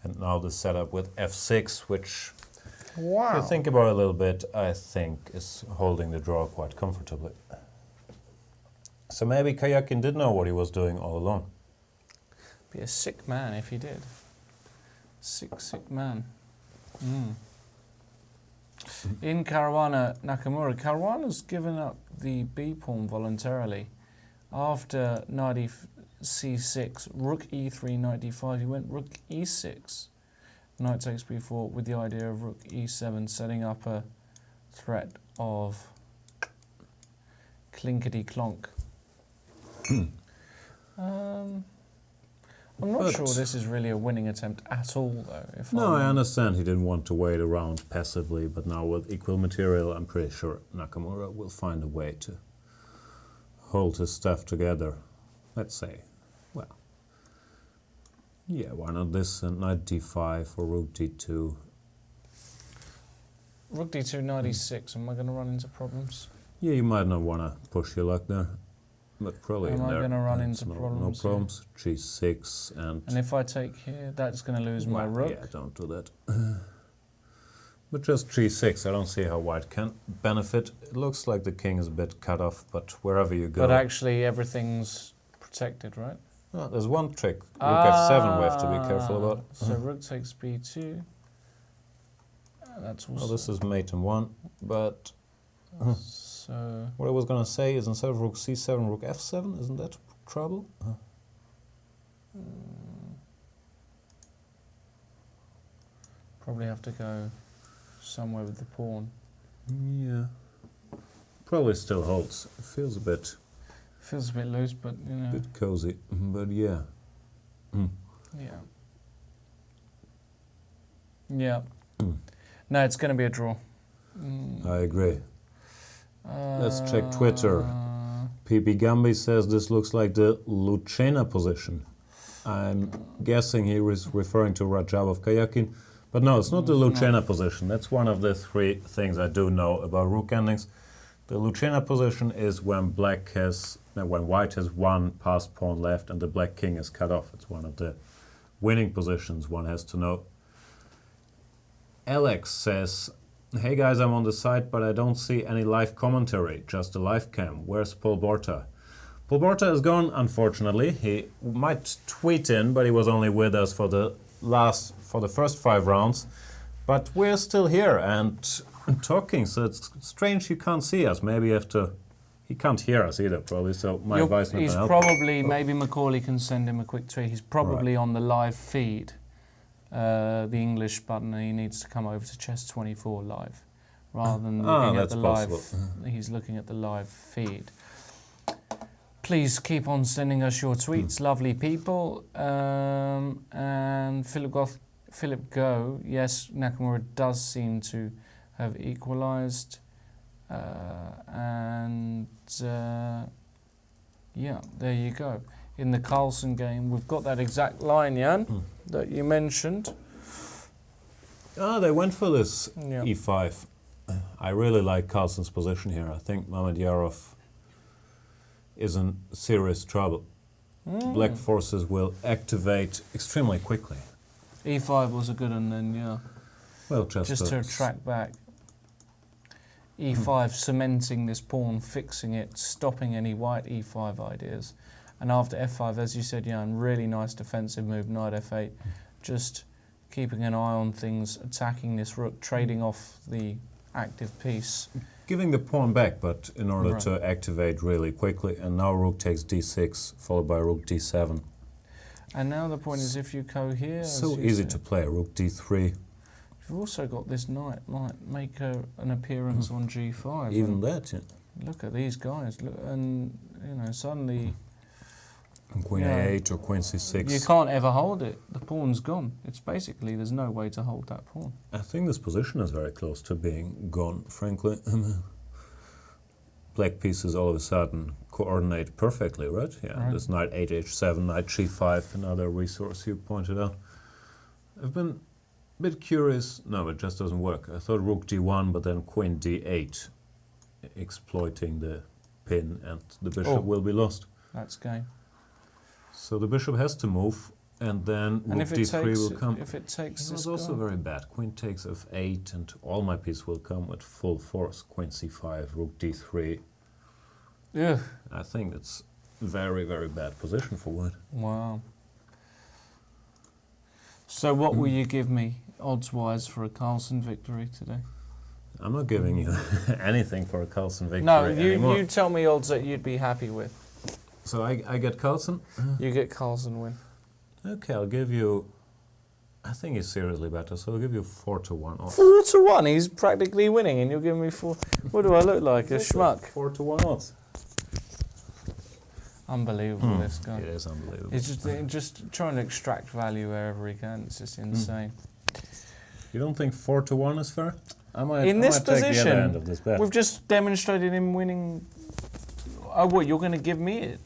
And now the setup with f6, which, if Wow. you think about it a little bit, I think is holding the draw quite comfortably. So maybe Karjakin did know what he was doing all along. Be a sick man if he did. Sick man. In Caruana-Nakamura, Caruana's given up the b-pawn voluntarily. After knight c6, rook e3, knight d5, he went rook e6. Knight takes b4 with the idea of rook e7, setting up a threat of clinkety-clonk. I'm not sure this is really a winning attempt at all, though. No, I understand he didn't want to wait around passively, but now with equal material, I'm pretty sure Nakamura will find a way to hold his stuff together. Let's say, well, yeah, why not this and knight d5 or rook d2? Rook d2, knight e6. Am I going to run into problems? Yeah, you might not want to push your luck there, but probably Am in I there. gonna run it's into no problems problems. G6 And if I take here, that's going to lose my well, rook. yeah, don't do that. But just G6, I don't see how white can benefit. It looks like the king is a bit cut off, but wherever you go. But actually, everything's protected, right? Oh, there's one trick. Rook f7 we have to be careful about. So rook takes b2. That's also... Well, this is mate in 1, but So... what I was going to say is instead of rook c7, rook f7, isn't that trouble? Probably have to go somewhere with the pawn. Yeah. Probably still holds. It feels a bit Feels a bit loose, but, you know... bit cozy, but yeah. Yeah. Yeah. No, it's going to be a draw. I agree. Let's check Twitter. PP Gambi says this looks like the Lucena position. I'm guessing he was referring to Rajabov-Karjakin, but no, it's not the Lucena position. That's one of the 3 things I do know about rook endings. The Lucena position is when when white has one passed pawn left and the black king is cut off. It's one of the winning positions one has to know. Alex says, hey guys, I'm on the site, but I don't see any live commentary, just a live cam. Where's Paul Borta? Paul Borta is gone, unfortunately. He might tweet in, but he was only with us for the first 5 rounds. But we're still here and talking, so it's strange you can't see us. Maybe you have to... He can't hear us either, probably, so my advice not He's to help. probably... Maybe Macaulay can send him a quick tweet. He's probably on the live feed. The English button, and he needs to come over to Chess24 live rather than looking at the live. He's looking at the live feed. Please keep on sending us your tweets, lovely people. And Philip Go, yes, Nakamura does seem to have equalised, yeah, there you go. In the Carlsen game, we've got that exact line, Jan, that you mentioned. They went for this Yeah. e5. I really like Carlsen's position here. I think Mamedyarov is in serious trouble. Black forces will activate extremely quickly. E5 was a good one then, yeah. Well, Just to track back. E5 cementing this pawn, fixing it, stopping any white E5 ideas. And after F5, as you said, Jan, really nice defensive move, knight F8. Just keeping an eye on things, attacking this rook, trading off the active piece. Giving the pawn back, but in order to activate really quickly. And now rook takes d6, followed by rook d7. And now the point is if you go here... So easy to play, rook d3. You've also got this knight might make an appearance on g5. Even that, yeah. Look at these guys, look, and you know suddenly Queen a8 or queen c6. you can't ever hold it. The pawn's gone. It's basically there's no way to hold that pawn. I think this position is very close to being gone, frankly. Black pieces all of a sudden coordinate perfectly, right? Yeah, Right. this knight 8h7, knight g5, another resource you pointed out. I've been Bit curious. No, it just doesn't work. I thought rook d1, but then queen d8, exploiting the pin, and the bishop will be lost. That's game. So the bishop has to move, and then And rook if it d3 takes, will come. if it takes It this was also guy. very bad. Queen takes f8, and all my pieces will come with full force. Queen c5, rook d3. Yeah. I think that's very, very bad position for white. Wow. So what will you give me, odds-wise, for a Carlsen victory today? I'm not giving you anything for a Carlsen victory No, anymore. you tell me odds that you'd be happy with. So I get Carlsen? You get Carlsen win. Okay, I'll give you... I think he's seriously better, so I'll give you 4-1 odds. 4-1, he's practically winning, and you're giving me 4. What do I look like, a schmuck? 4-1 odds. Unbelievable, this guy. It is unbelievable. He's just trying to extract value wherever he can. It's just insane. You don't think 4-1 is fair? I might, In this take the position, other end of this bet. we've just demonstrated him winning. Oh, what, you're going to give me it?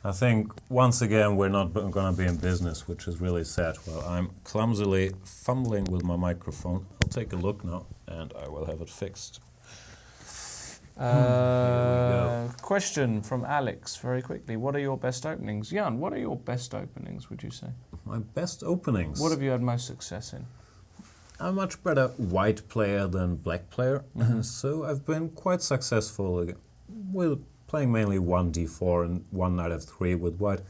I think, once again, we're not going to be in business, which is really sad. Well, I'm clumsily fumbling with my microphone. I'll take a look now, and I will have it fixed. Question from Alex, very quickly. What are your best openings? Jan, what are your best openings, would you say? My best openings. What have you had most success in? I'm a much better white player than black player, so I've been quite successful with playing mainly 1d4 and 1 knight f3 with white.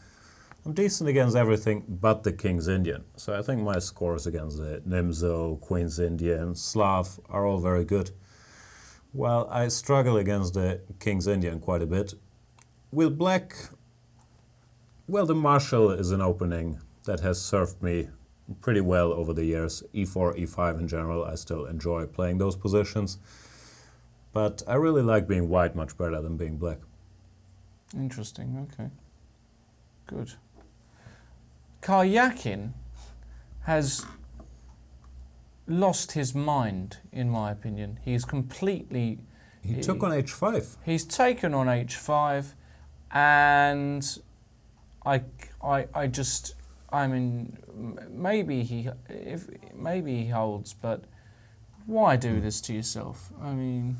I'm decent against everything but the King's Indian, so I think my scores against the Nimzo, Queen's Indian, Slav are all very good. Well, I struggle against the King's Indian quite a bit. With black, well, the Marshall is an opening that has served me pretty well over the years. e4, e5 in general, I still enjoy playing those positions. But I really like being white much better than being black. Interesting, okay. Good. Karyakin has lost his mind, in my opinion. He's completely... He took on h5. He's taken on h5, and I mean, maybe he holds, but why do this to yourself? I mean...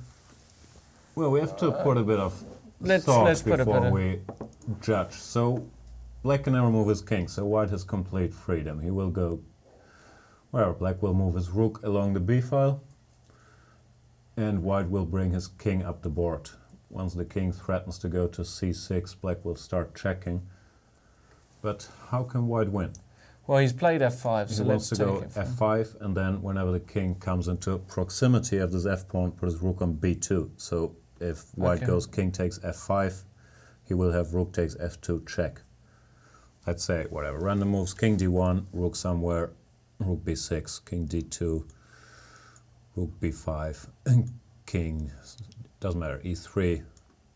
Well, we have to put a bit of let's thought put a bit before of- we judge. So, black can never move his king, so white has complete freedom. He will go... Well, black will move his rook along the b-file, and white will bring his king up the board. Once the king threatens to go to c6, black will start checking. But how can white win? Well, he's played f5, so He wants let's to take go it from... f5, and then whenever the king comes into proximity of this f-pawn, put his rook on b2. So if white Okay. goes king takes f5, he will have rook takes f2 check. Let's say, whatever, random moves, king d1, rook somewhere, rook b6, king d2, rook b5, king, doesn't matter, e3,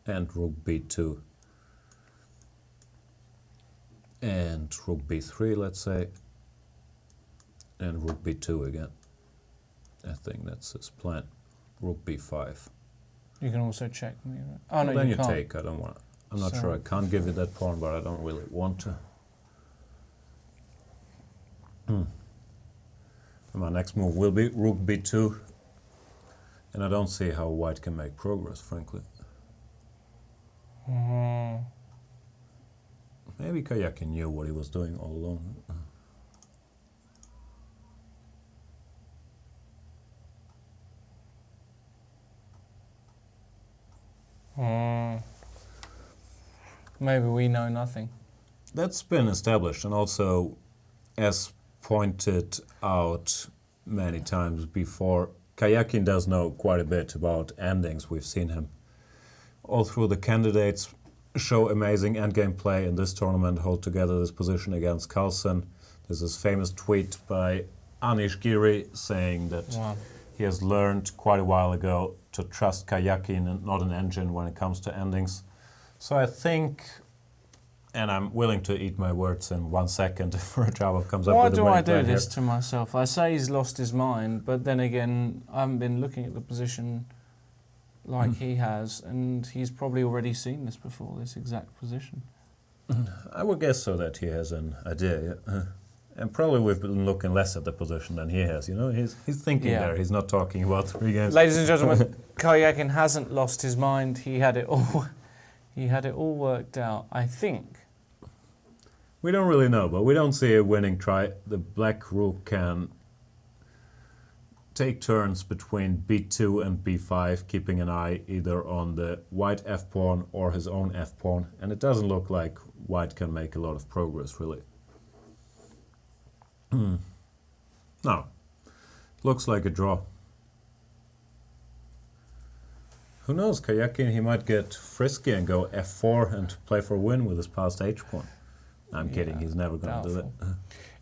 and rook b2. And rook b3, let's say, and rook b2 again. I think that's his plan. Rook b5. You can also check me, right? Oh, no, Then you you can't. take. I don't want. I'm not So- sure. I can't give you that pawn, but I don't really want to. And my next move will be rook b2, and I don't see how white can make progress, frankly. Maybe Karyakin knew what he was doing all along. Maybe we know nothing. That's been established, and also, as pointed out many times before, Karyakin does know quite a bit about endings. We've seen him all through the candidates show amazing endgame play in this tournament, hold together this position against Carlsen. There's this famous tweet by Anish Giri saying that Wow. he has learned quite a while ago to trust Karyakin and not an engine when it comes to endings. So I think, and I'm willing to eat my words in 1 second if Rajabov comes up Why with a do winning I do plan this here. to myself? I say he's lost his mind, but then again, I haven't been looking at the position like he has, and he's probably already seen this before, this exact position. I would guess so that he has an idea, yeah. And probably we've been looking less at the position than he has. You know, he's thinking Yeah. there. He's not talking about 3 games. Ladies and gentlemen, Karyakin hasn't lost his mind. He had it all. He had it all worked out. I think. We don't really know, but we don't see a winning try. The black rook can take turns between b2 and b5, keeping an eye either on the white f-pawn or his own f-pawn, and it doesn't look like white can make a lot of progress, really. No, looks like a draw. Who knows, Karyakin, he might get frisky and go f4 and play for a win with his passed h-pawn. I'm kidding, he's never going to do doubtful. that.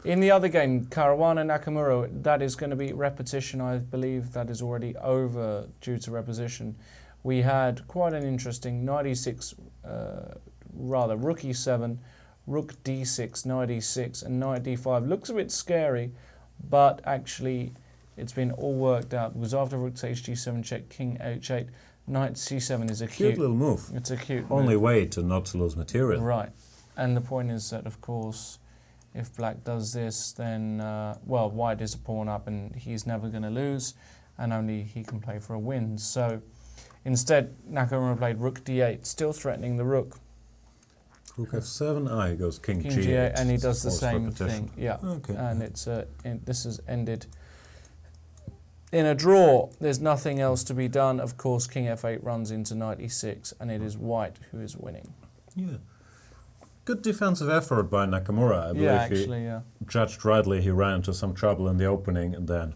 In the other game, Caruana-Nakamura, that is going to be repetition. I believe that is already over due to repetition. We had quite an interesting knight e6, rook e7, rook d6, knight e6, and knight d5. Looks a bit scary, but actually it's been all worked out because after rook takes g7 check, king h8, knight c7 is a Cute little move. It's a cute Only move. way to not to lose material. Right. And the point is that, of course, if black does this, then, well, white is a pawn up and he's never going to lose, and only he can play for a win. So instead, Nakamura played rook d8, still threatening the rook. Rook f7, he goes king King g8. g8, and he does the Forced same repetition. thing. Yeah. Okay. And it's this has ended in a draw. There's nothing else to be done. Of course, king f8 runs into knight e6, and it is white who is winning. Yeah. Good defensive effort by Nakamura. I believe Yeah, actually, yeah. judged rightly. He ran into some trouble in the opening and then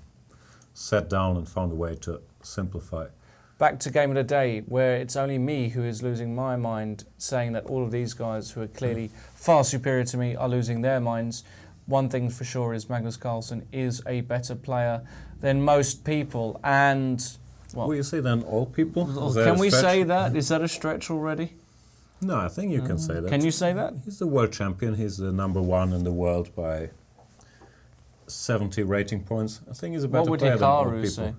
sat down and found a way to simplify. Back to game of the day, where it's only me who is losing my mind, saying that all of these guys who are clearly far superior to me are losing their minds. One thing for sure is Magnus-Carlsen is a better player than most people, and... well, Will you say then all people? Is that can a we stretch? say that? Is that a stretch already? No, I think you can say that. Can you say that? He's the world champion. He's the #1 in the world by 70 rating points. I think he's a better What would player than all Hikaru people. say?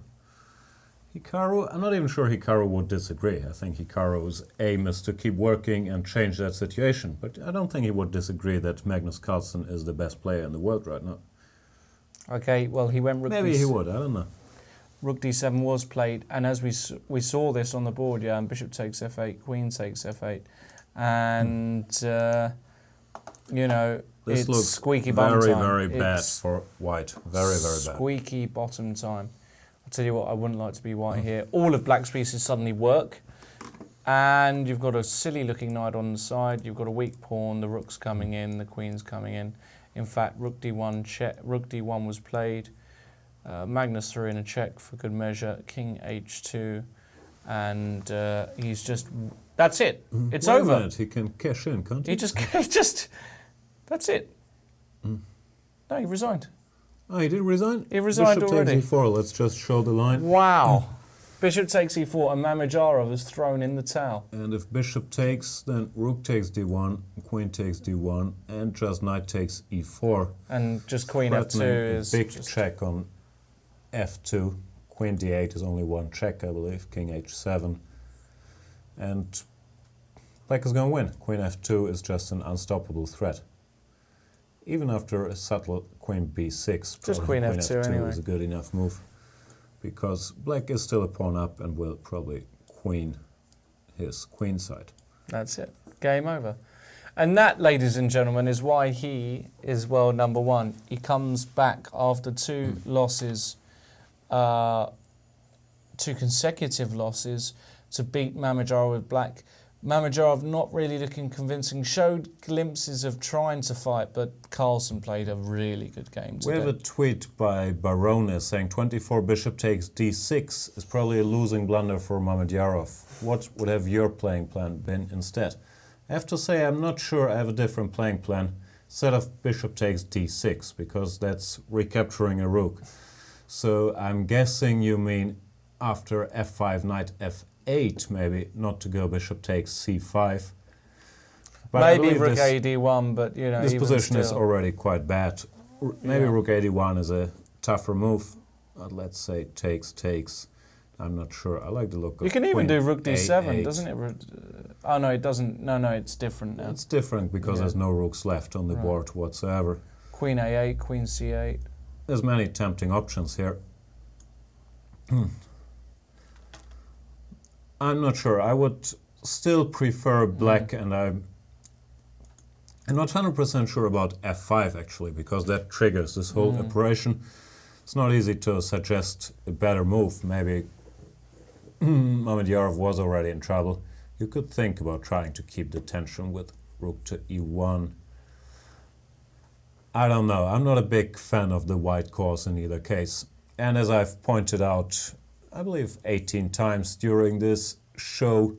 Hikaru, I'm not even sure Hikaru would disagree. I think Hikaru's aim is to keep working and change that situation. But I don't think he would disagree that Magnus Carlsen is the best player in the world right now. Okay, well, he went rook Maybe he would, I don't know. Rook d7 was played, and as we saw this on the board, yeah, and bishop takes f8, queen takes f8, and you know, This it's looks squeaky bottom very, time. very bad It's for white. Very, very bad. squeaky bottom time. I'll tell you what, I wouldn't like to be white here. All of black's pieces suddenly work, and you've got a silly-looking knight on the side. You've got a weak pawn. The rook's coming in. The queen's coming in. In fact, rook d1 check. Rook d1 was played. Magnus threw in a check for good measure. King h2, and he's just. That's it. It's Wait a over. minute, he can cash in, can't he? He just. That's it. No, he resigned. Oh, he did resign? He resigned Bishop already. takes e4. Let's just show the line. Wow. Bishop takes e4 and Mamedyarov is thrown in the towel. And if bishop takes, then rook takes d1, queen takes d1, and just knight takes e4. And just queen f2 Threatening a is big just check on f2. Queen d8 is only one check, I believe. King h7. And black is going to win. Queen f2 is just an unstoppable threat. Even after a subtle queen b6, Just probably queen f2 anyway. is a good enough move. Because black is still a pawn up and will probably queen his queen side. That's it. Game over. And that, ladies and gentlemen, is why he is world number one. He comes back after two losses, two consecutive losses, to beat Mamedyarov with black. Mamedyarov not really looking convincing, showed glimpses of trying to fight, but Carlsen played a really good game today. We have a tweet by Barone saying 24 bishop takes d6 is probably a losing blunder for Mamedyarov. What would have your playing plan been instead? I have to say I'm not sure I have a different playing plan. Instead of bishop takes d6, because that's recapturing a rook. So I'm guessing you mean after f5, knight f8 maybe, not to go bishop takes c5. But I maybe believe rook this- ad1, but you know, this even position is still. already quite bad. Maybe Yeah. rook 81 is a tougher move. Let's say takes. I'm not sure. I like the look of You can even queen do rook d7, A8. doesn't it? Oh no, it doesn't. No, it's different now. It's different because Yeah. there's no rooks left on the Right. board whatsoever. Queen A8, Queen C8. There's many tempting options here. I'm not sure. I would still prefer black, and I'm not 100% sure about f5 actually, because that triggers this whole operation. It's not easy to suggest a better move. Maybe Mamedyarov was already in trouble. You could think about trying to keep the tension with rook to e1. I don't know. I'm not a big fan of the white cause in either case. And as I've pointed out, I believe 18 times during this show,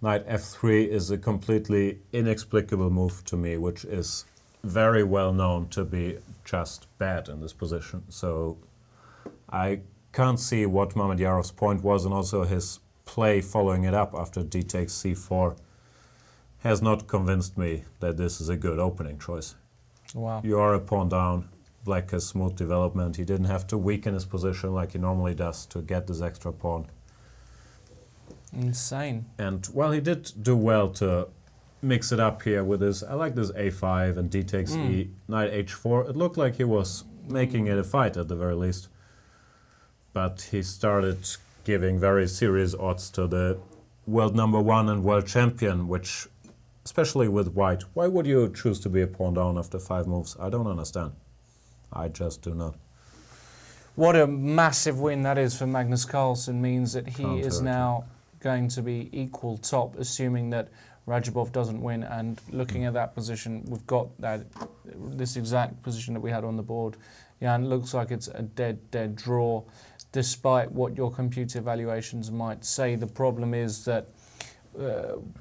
knight f3 is a completely inexplicable move to me, which is very well known to be just bad in this position. So I can't see what Mamedyarov's point was, and also his play following it up after d takes c4 has not convinced me that this is a good opening choice. Wow. You are a pawn down. Black has smooth development. He didn't have to weaken his position like he normally does to get this extra pawn. Insane. And, well, he did do well to mix it up here with his... I like this a5 and d takes e, knight h4. It looked like he was making it a fight at the very least. But he started giving very serious odds to the world #1 and world champion, which, especially with white, why would you choose to be a pawn down after 5 moves? I don't understand. I just do not. What a massive win that is for Magnus Carlsen. Means that he is now going to be equal top, assuming that Rajabov doesn't win. And looking at that position, we've got this exact position that we had on the board. Yeah, and it looks like it's a dead draw, despite what your computer evaluations might say. The problem is that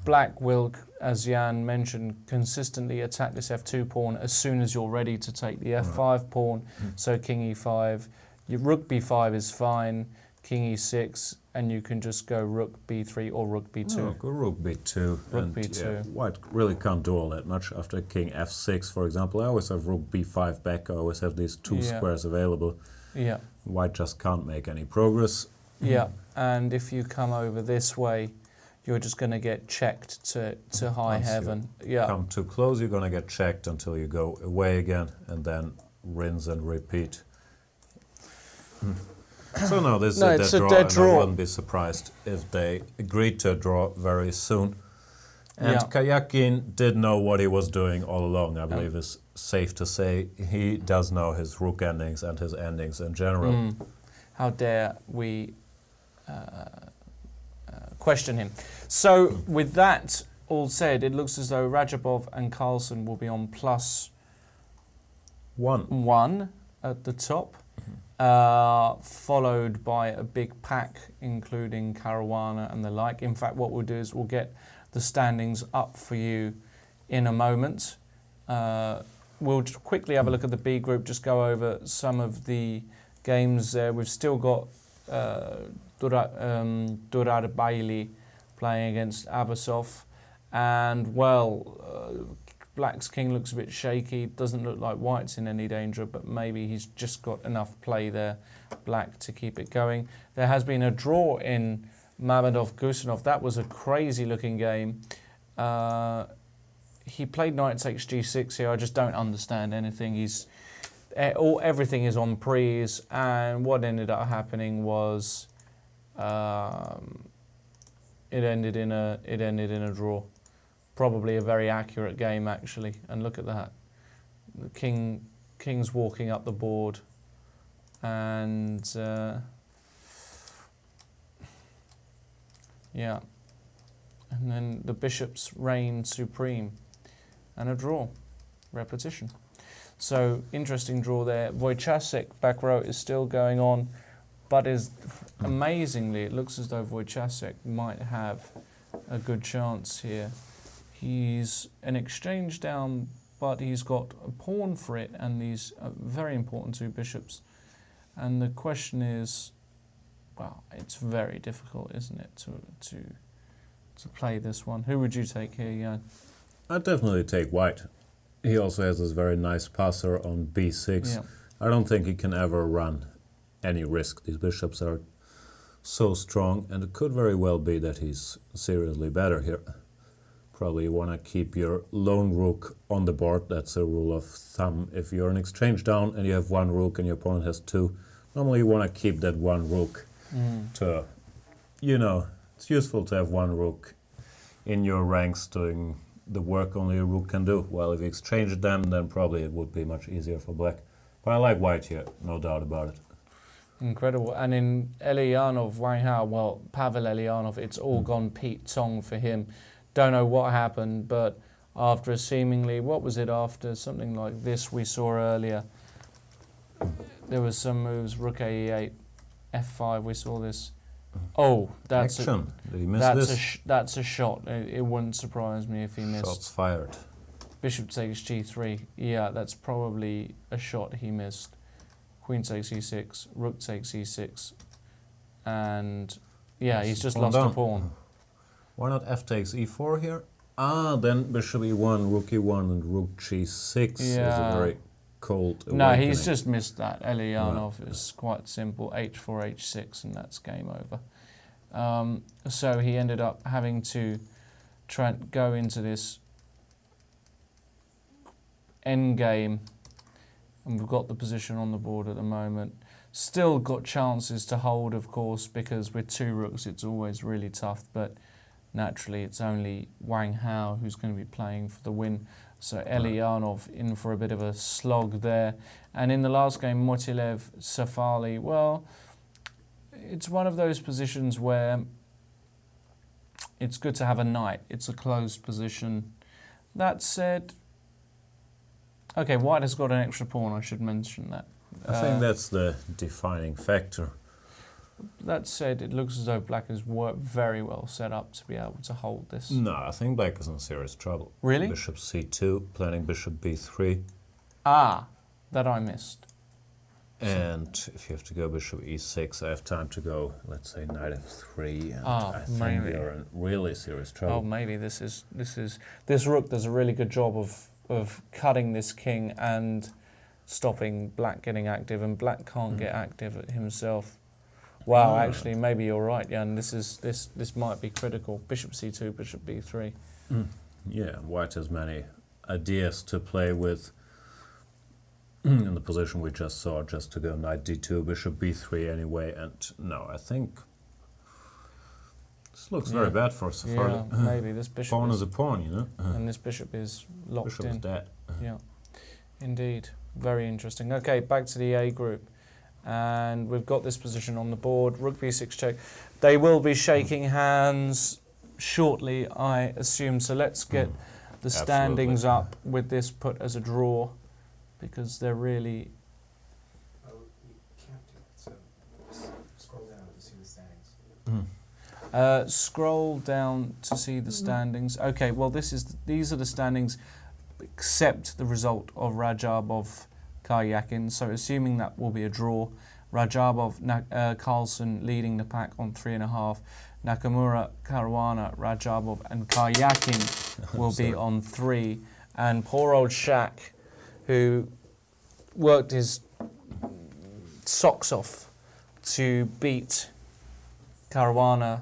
Black will, as Jan mentioned, consistently attack this f2 pawn as soon as you're ready to take the f5 pawn. So king e5, your rook b5 is fine, king e6, and you can just go rook b3 or rook b2. No, go rook b2. Rook and, b2. Yeah, white really can't do all that much after king f6, for example. I always have rook b5 back. I always have these 2 squares available. Yeah. White just can't make any progress. Yeah, and if you come over this way, you're just going to get checked to high heaven. Yeah. Come too close, you're going to get checked until you go away again, and then rinse and repeat. So no, this is a dead draw, and I wouldn't be surprised if they agreed to draw very soon. And Kayakin did know what he was doing all along, I believe it's safe to say. He does know his rook endings and his endings in general. How dare we question him. So with that all said, it looks as though Rajabov and Carlsen will be on +1 at the top, followed by a big pack including Caruana and the like. In fact, what we'll do is we'll get the standings up for you in a moment. We'll just quickly have a look at the B group, just go over some of the games there. We've still got Durar Bailey playing against Abasov, and Black's king looks a bit shaky. Doesn't look like White's in any danger, but maybe he's just got enough play there, Black, to keep it going. There has been a draw in Mamedyarov-Gustafsson. That was a crazy looking game. He played knight takes g6 here. I just don't understand anything. Everything is on prees, and what ended up happening was it ended in a draw. Probably a very accurate game actually. And look at that, the king's walking up the board, and yeah, and then the bishops reign supreme, and a draw, repetition. So interesting draw there. Wojciech back row is still going on, but amazingly, it looks as though Wojciech might have a good chance here. He's an exchange down, but he's got a pawn for it, and these are very important 2 bishops. And the question is, well, it's very difficult, isn't it, to play this one? Who would you take here, Jan? I'd definitely take White. He also has this very nice passer on b6. Yeah. I don't think he can ever run any risk. These bishops are so strong, and it could very well be that he's seriously better here. Probably you want to keep your lone rook on the board. That's a rule of thumb. If you're an exchange down and you have one rook and your opponent has two, normally you want to keep that one rook to, you know, it's useful to have one rook in your ranks doing the work only a rook can do. Well, if you exchange them, then probably it would be much easier for black. But I like white here, no doubt about it. Incredible. And in Elyanov, Wang Hao, well, Pavel Elyanov, it's all gone Pete Tong for him. Don't know what happened, but after a seemingly, what was it after? Something like this we saw earlier. There was some moves, rook a8, f5, we saw this. Oh, that's Action. Did he miss that's this? that's a shot. It wouldn't surprise me if he missed. Shots fired. Bishop takes g3. Yeah, that's probably a shot he missed. Queen takes e6, rook takes e6, and yeah, he's just lost a pawn. Why not f takes e4 here? Ah, then bishop e1, rook e1, and rook g6 is a very cold No, awakening. he's just missed that. Elyanov is quite simple, h4, h6, and that's game over. So he ended up having to Trent go into this endgame, and we've got the position on the board at the moment. Still got chances to hold, of course, because with two rooks it's always really tough, but naturally it's only Wang Hao who's going to be playing for the win. So Elyanov in for a bit of a slog there. And in the last game, Motilev, Safali, well, it's one of those positions where it's good to have a knight. It's a closed position. That said, okay, white has got an extra pawn, I should mention that. I think that's the defining factor. That said, it looks as though black has worked very well set up to be able to hold this. No, I think black is in serious trouble. Really? Bishop c2, planning bishop b3. Ah, that I missed. And if you have to go bishop e6, I have time to go, let's say, knight f3. And I think maybe. you're in really serious trouble. Oh, maybe this rook does a really good job of cutting this king and stopping black getting active, and black can't get active himself. Wow, actually, maybe you're right, Jan. This might be critical. Bishop c2, bishop b3. Yeah, white has many ideas to play with in the position we just saw, just to go knight d2, bishop b3 anyway. And no, I think this looks very bad for Safari. Yeah, maybe this bishop Pawn is a pawn, you know. and this bishop is locked Bishop in. is dead. Yeah, indeed. Very interesting. Okay, back to the A group. And we've got this position on the board. Rook b6 check. They will be shaking hands shortly, I assume. So let's get the standings up with this put as a draw, because they're really... Oh, you can't do it, so scroll down to see the standings. Scroll down to see the standings. Okay, well these are the standings except the result of Rajabov-Carlsen. So assuming that will be a draw, Rajabov-Carlsen leading the pack on 3.5. Nakamura, Caruana, Rajabov and Carlsen will be on 3. And poor old Shaq, who worked his socks off to beat Caruana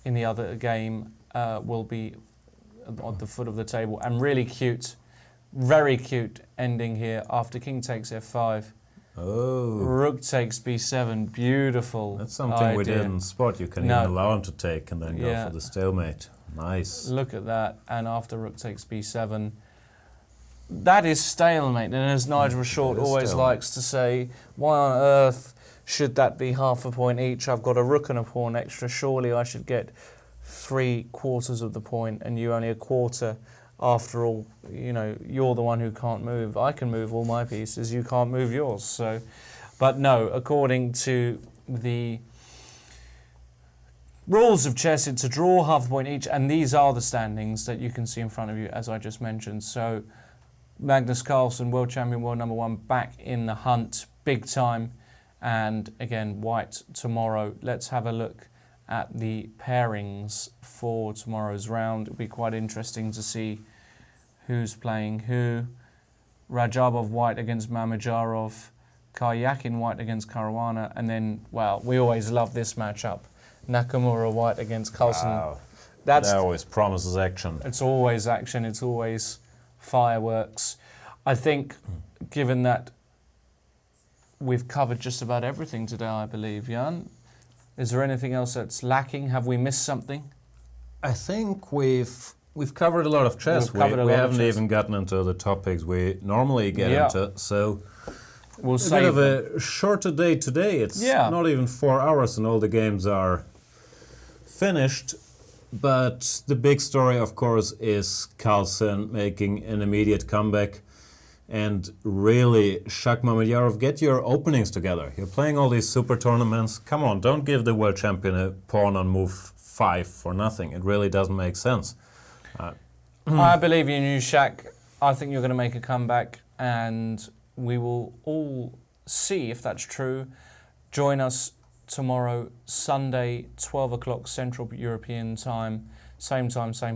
in the other game, will be at the foot of the table. And really cute, very cute ending here after king takes f5. Oh. Rook takes b7, beautiful. That's something we idea. didn't spot. You can even allow him to take and then go for the stalemate. Nice. Look at that. And after rook takes b7, that is stalemate. And as Nigel Short always likes to say, why on earth should that be half a point each? I've got a rook and a pawn extra. Surely I should get 3/4 of the point and you only a quarter. After all, you know, you're the one who can't move. I can move all my pieces, you can't move yours. So, but no, according to the rules of chess, it's a draw, half a point each, and these are the standings that you can see in front of you, as I just mentioned. So, Magnus Carlsen, world champion, world number 1, back in the hunt, big time. And again, white tomorrow. Let's have a look at the pairings for tomorrow's round. It'll be quite interesting to see who's playing who. Rajabov white against Mamedyarov, Carlsen white against Caruana, and then, well, we always love this matchup. Nakamura white against Carlsen. Wow. That's that always promises action. It's always action. It's always fireworks. I think, given that we've covered just about everything today, I believe, Jan, is there anything else that's lacking? Have we missed something? I think we've covered a lot of chess. We've covered a We lot of haven't chess. even gotten into the topics we normally get Yeah. into. So We'll a bit save of them. a shorter day today. It's Yeah. not even 4 hours and all the games are finished. But the big story, of course, is Carlsen making an immediate comeback. And really, Mamedyarov, get your openings together. You're playing all these super tournaments. Come on, don't give the world champion a pawn on move 5 for nothing. It really doesn't make sense. I believe in you, Shaq. I think you're going to make a comeback, and we will all see if that's true. Join us tomorrow, Sunday, 12 o'clock Central European time, same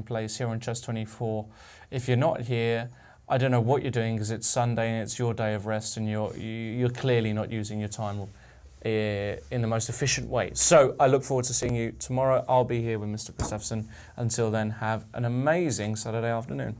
place, here on Chess24. If you're not here, I don't know what you're doing, because it's Sunday and it's your day of rest, and you're clearly not using your time in the most efficient way. So I look forward to seeing you tomorrow. I'll be here with Mr. Gustafsson. Until then, have an amazing Saturday afternoon.